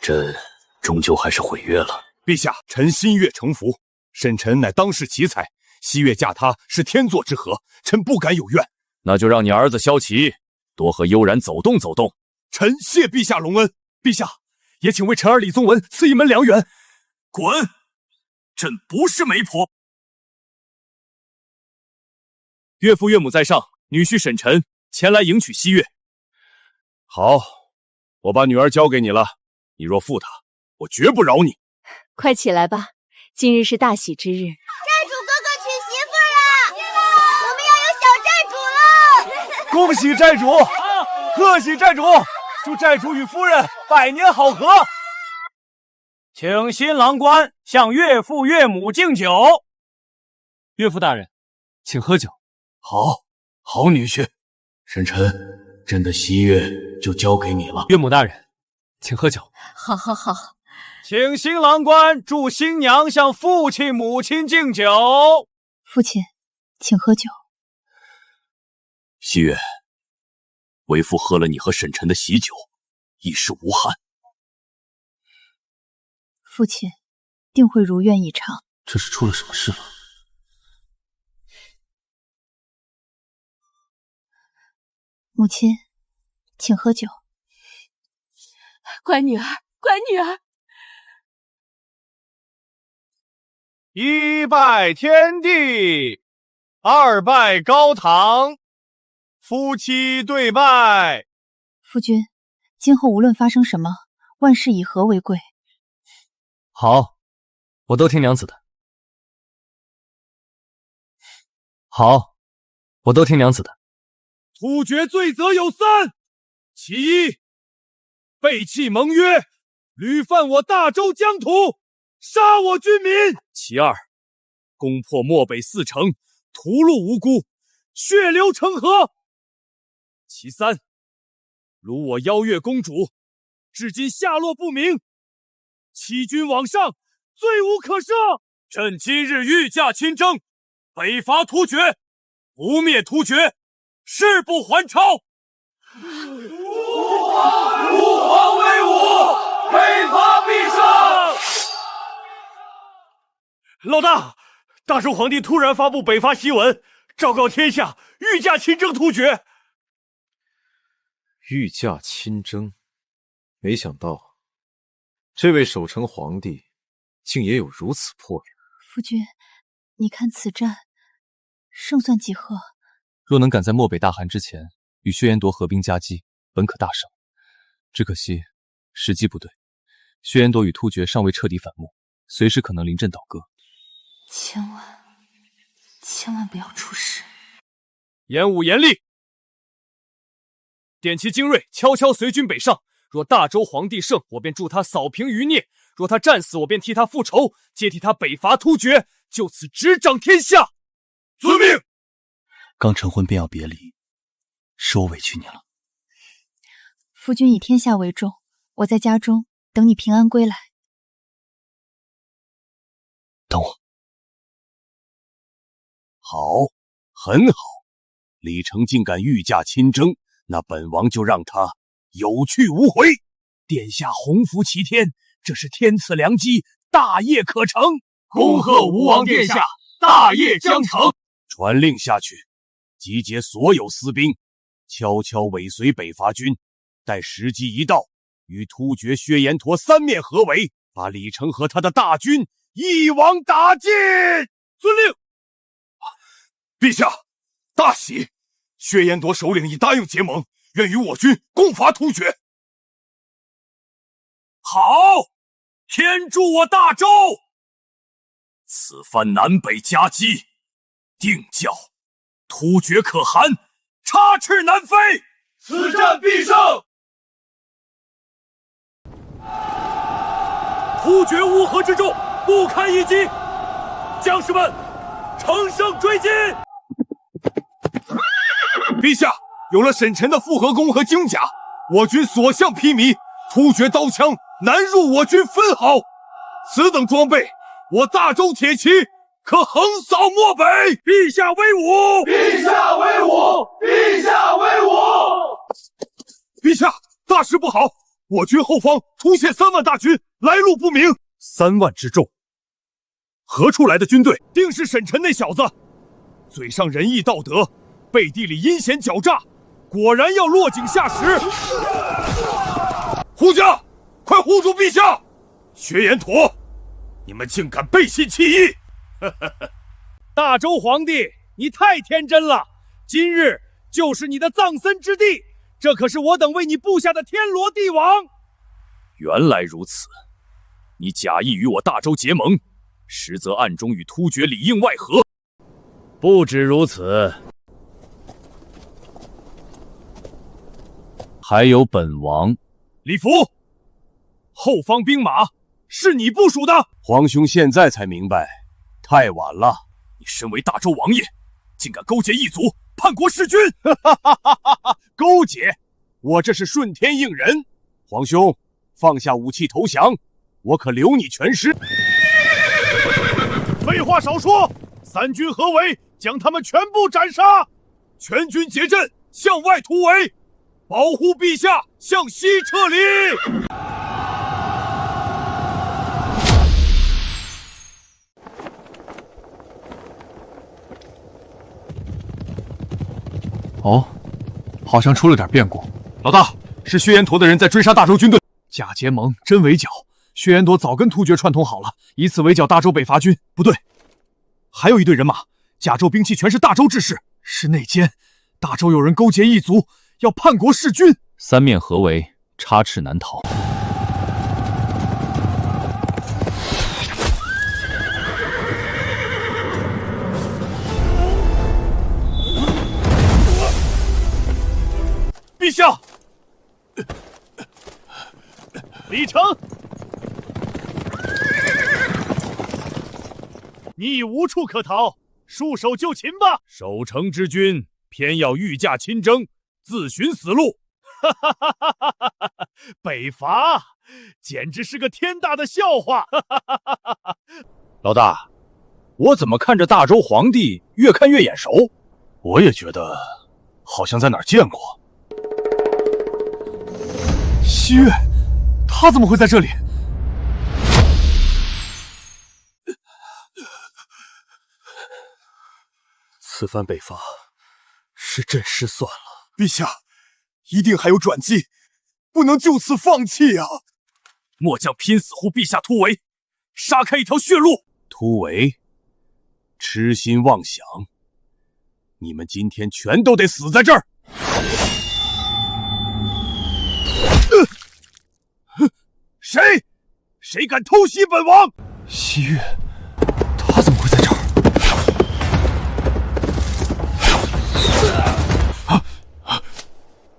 朕终究还是毁约了。陛下，臣心悦诚服。沈晨乃当世奇才，西月嫁他是天作之合，臣不敢有怨。那就让你儿子萧齐多和悠然走动走动。臣谢陛下隆恩。陛下，也请为臣儿李宗文赐一门良缘。滚！朕不是媒婆。岳父岳母在上，女婿沈晨前来迎娶西月。好，我把女儿交给你了，你若负她，我绝不饶你。快起来吧，今日是大喜之日。寨主哥哥娶媳妇了，我们要有小寨主了！恭喜寨主，贺喜寨主，祝寨主与夫人百年好合。请新郎官向岳父岳母敬酒。岳父大人，请喝酒。好女婿，沈晨，朕的西月就交给你了。岳母大人，请喝酒。好。请新郎官祝新娘向父亲母亲敬酒。父亲，请喝酒。西月，为父喝了你和沈晨的喜酒，一事无憾。父亲定会如愿以偿。这是出了什么事了？母亲，请喝酒。乖女儿，乖女儿。一拜天地，二拜高堂，夫妻对拜。夫君，今后无论发生什么，万事以和为贵。好，我都听娘子的。好，我都听娘子的。突厥罪责有三：其一，背弃盟约，屡犯我大周疆土，杀我军民；其二，攻破漠北4城，屠戮无辜，血流成河；其三，辱我邀月公主，至今下落不明，欺君罔上，罪无可赦。朕今日御驾亲征，北伐突厥，不灭突厥，誓不还朝。吾皇威武，北伐必胜。老大，大周皇帝突然发布北伐檄文，昭告天下，御驾亲征突厥。御驾亲征，没想到这位守城皇帝竟也有如此魄力。夫君，你看此战胜算几何？若能赶在漠北大汗之前与薛延夺合兵夹击，本可大胜。只可惜时机不对，薛延夺与突厥尚未彻底反目，随时可能临阵倒戈。千万不要出事！演武严厉，点其精锐，悄悄随军北上。若大周皇帝胜，我便助他扫平余孽；若他战死，我便替他复仇，接替他北伐突厥，就此执掌天下。遵命。刚成婚便要别离，是我委屈你了。夫君以天下为重，我在家中等你平安归来。等我。好，很好。李成竟敢御驾亲征，那本王就让他有去无回。殿下洪福齐天，这是天赐良机，大业可成。恭贺吴王殿下，大业将成。传令下去，集结所有私兵，悄悄尾随北伐军，待时机一到，与突厥薛延陀三面合围，把李成和他的大军一网打尽。遵令。陛下，大喜！薛延夺首领已答应结盟，愿与我军共伐突厥。好，天助我大周！此番南北夹击，定叫突厥可汗插翅难飞。此战必胜！突厥乌合之众不堪一击，将士们乘胜追击！陛下，有了沈臣的复合弓和精甲，我军所向披靡，突厥刀枪难入我军分毫。此等装备，我大周铁骑可横扫漠北。陛下威武！陛下威武！陛下威武！陛下，大事不好！我军后方出现3万大军，来路不明。3万之众，何处来的军队？定是沈臣那小子，嘴上仁义道德，背地里阴险狡诈，果然要落井下石。护驾，快护住陛下！薛延陀，你们竟敢背信弃义！大周皇帝，你太天真了！今日就是你的葬身之地，这可是我等为你布下的天罗地网。原来如此，你假意与我大周结盟，实则暗中与突厥里应外合。不止如此，还有本王。李福，后方兵马是你部署的？皇兄现在才明白，太晚了。你身为大周王爷，竟敢勾结异族，叛国弑君！勾结？我这是顺天应人。皇兄，放下武器投降，我可留你全尸。废话少说，3军合围，将他们全部斩杀！全军结阵，向外突围！保护陛下向西撤离。哦，好像出了点变故。老大，是薛延陀的人在追杀大周军队。假结盟，真围剿。薛延陀早跟突厥串通好了，以此围剿大周北伐军。不对，还有一队人马，甲胄兵器全是大周志士，是内奸。大周有人勾结异族，要叛国弑君。三面合围，插翅难逃。陛下，李成，你已无处可逃，束手就擒吧！守城之君偏要御驾亲征，自寻死路。北伐简直是个天大的笑话！老大，我怎么看着大周皇帝越看越眼熟？我也觉得好像在哪儿见过。西月，他怎么会在这里？此番北伐，是朕失算了。陛下，一定还有转机，不能就此放弃啊！末将拼死护陛下突围，杀开一条血路。突围，痴心妄想！你们今天全都得死在这儿！谁敢偷袭本王？西月，他怎么会在这儿？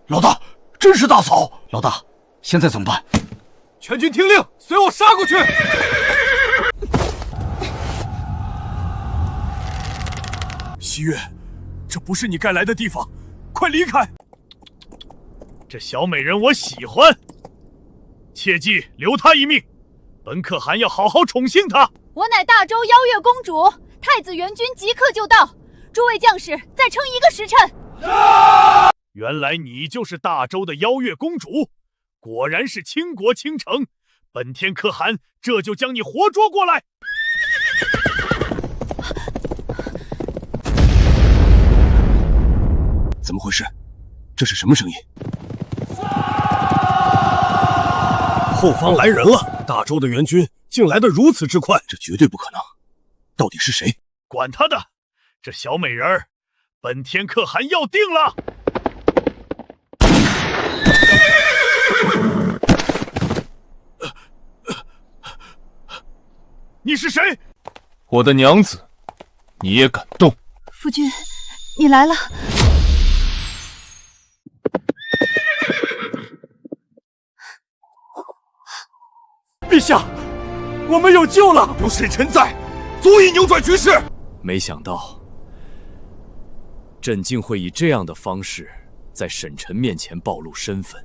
老大，真是大嫂！老大，现在怎么办？全军听令，随我杀过去！西月，这不是你该来的地方，快离开！这小美人我喜欢，切记留她一命。本可汗要好好宠幸她。我乃大周邀月公主，太子援军即刻就到，诸位将士再撑1个时辰。原来你就是大周的邀月公主，果然是倾国倾城。本天可汗这就将你活捉过来。怎么回事？这是什么声音？后方来人了！大周的援军竟来得如此之快，这绝对不可能！到底是谁？管他的！这小美人儿，本天可汗要定了！你是谁？我的娘子，你也敢动？夫君，你来了。陛下，我们有救了！有沈臣在，足以扭转局势。没想到，朕竟会以这样的方式在沈臣面前暴露身份。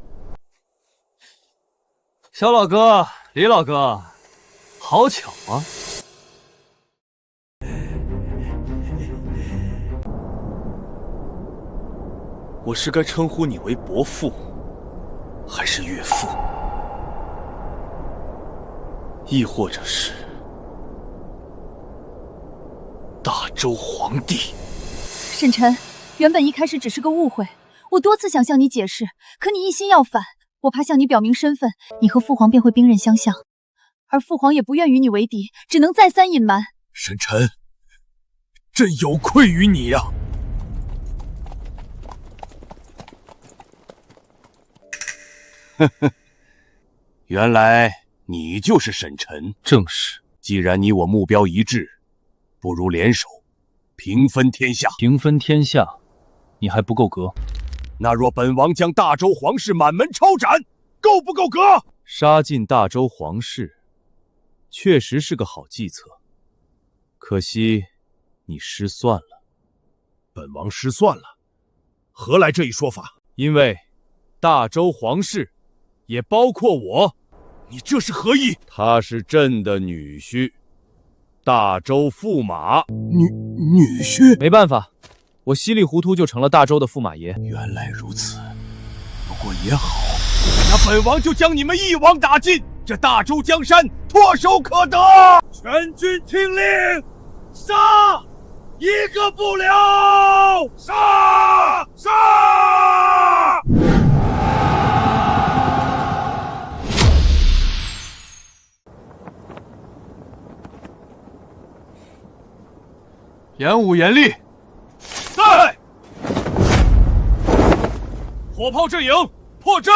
小老哥，李老哥，好巧啊！我是该称呼你为伯父，还是岳父？亦或者是大周皇帝？沈臣，原本一开始只是个误会，我多次想向你解释，可你一心要反，我怕向你表明身份，你和父皇便会兵刃相向，而父皇也不愿与你为敌，只能再三隐瞒。沈臣，朕有愧于你呀！呵呵，原来你就是沈臣。正是。既然你我目标一致，不如联手，平分天下。平分天下，你还不够格。那若本王将大周皇室满门抄斩，够不够格？杀尽大周皇室，确实是个好计策。可惜，你失算了。本王失算了？何来这一说法？因为大周皇室也包括我。你这是何意？他是朕的女婿，大周驸马。女婿？没办法，我稀里糊涂就成了大周的驸马爷。原来如此，不过也好，那本王就将你们一网打尽，这大周江山唾手可得。全军听令，杀！一个不留！杀！杀！严武严厉，在！火炮阵营破阵！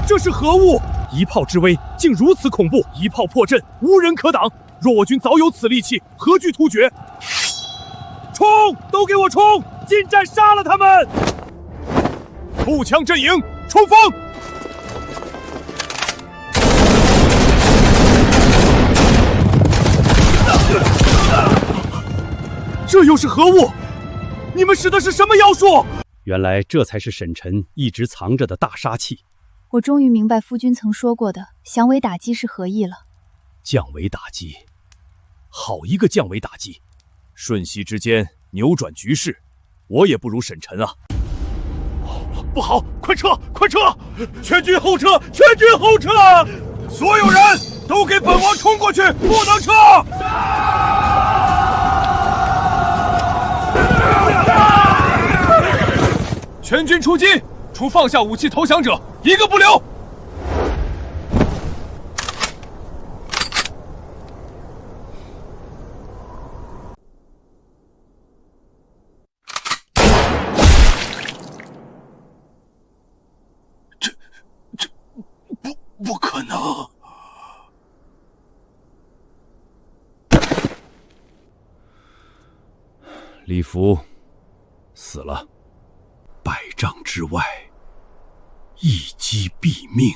这是何物？一炮之威竟如此恐怖！一炮破阵，无人可挡。若我军早有此利器，何惧突厥？冲！都给我冲！进战杀了他们！步枪阵营冲锋！这又是何物？你们使的是什么妖术？原来这才是沈晨一直藏着的大杀器。我终于明白夫君曾说过的降维打击是何意了。降维打击，好一个降维打击！瞬息之间扭转局势，我也不如沈晨啊！不好，快撤，快撤！全军后撤，全军后撤！所有人都给本王冲过去，不能撤！全军出击！除放下武器投降者，一个不留！不可能！李福死了，百丈之外，一击毙命。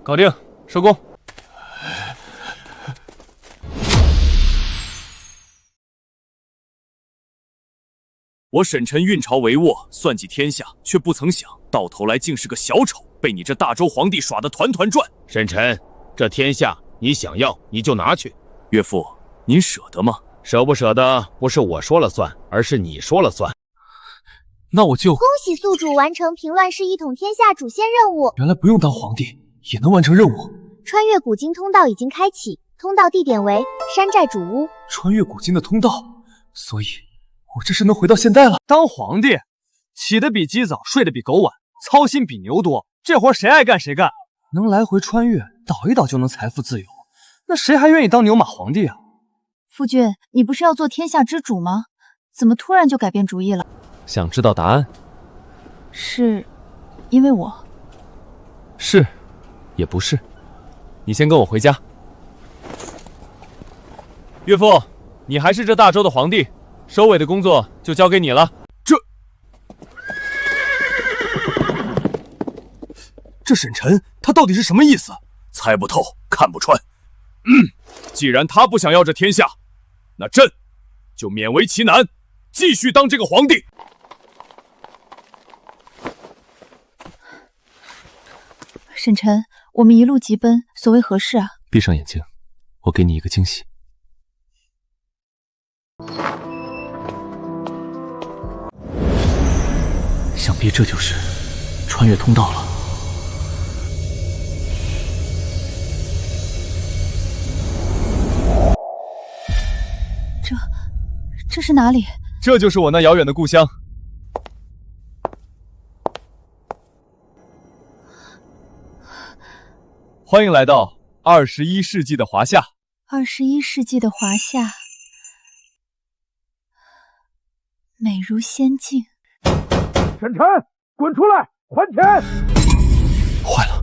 搞定，收工。我沈晨运筹帷幄，算计天下，却不曾想到头来竟是个小丑，被你这大周皇帝耍得团团转。沈晨，这天下你想要你就拿去。岳父，您舍得吗？舍不舍得不是我说了算，而是你说了算。那我就恭喜宿主完成平乱世一统天下主线任务。原来不用当皇帝也能完成任务。穿越古今通道已经开启，通道地点为山寨主屋。穿越古今的通道，所以我这是能回到现代了。当皇帝，起得比鸡早，睡得比狗晚，操心比牛多，这活谁爱干谁干。能来回穿越，倒一倒就能财富自由，那谁还愿意当牛马皇帝啊？夫君，你不是要做天下之主吗？怎么突然就改变主意了？想知道答案？是因为我？是，也不是。你先跟我回家。岳父，你还是这大周的皇帝，收尾的工作就交给你了。这沈晨他到底是什么意思？猜不透，看不穿。既然他不想要这天下，那朕就勉为其难，继续当这个皇帝。沈晨，我们一路急奔，所谓何事啊？闭上眼睛，我给你一个惊喜。想必这就是穿越通道了。这是哪里？这就是我那遥远的故乡。欢迎来到21世纪的华夏。21世纪的华夏，美如仙境。沈晨，滚出来，还钱！坏了，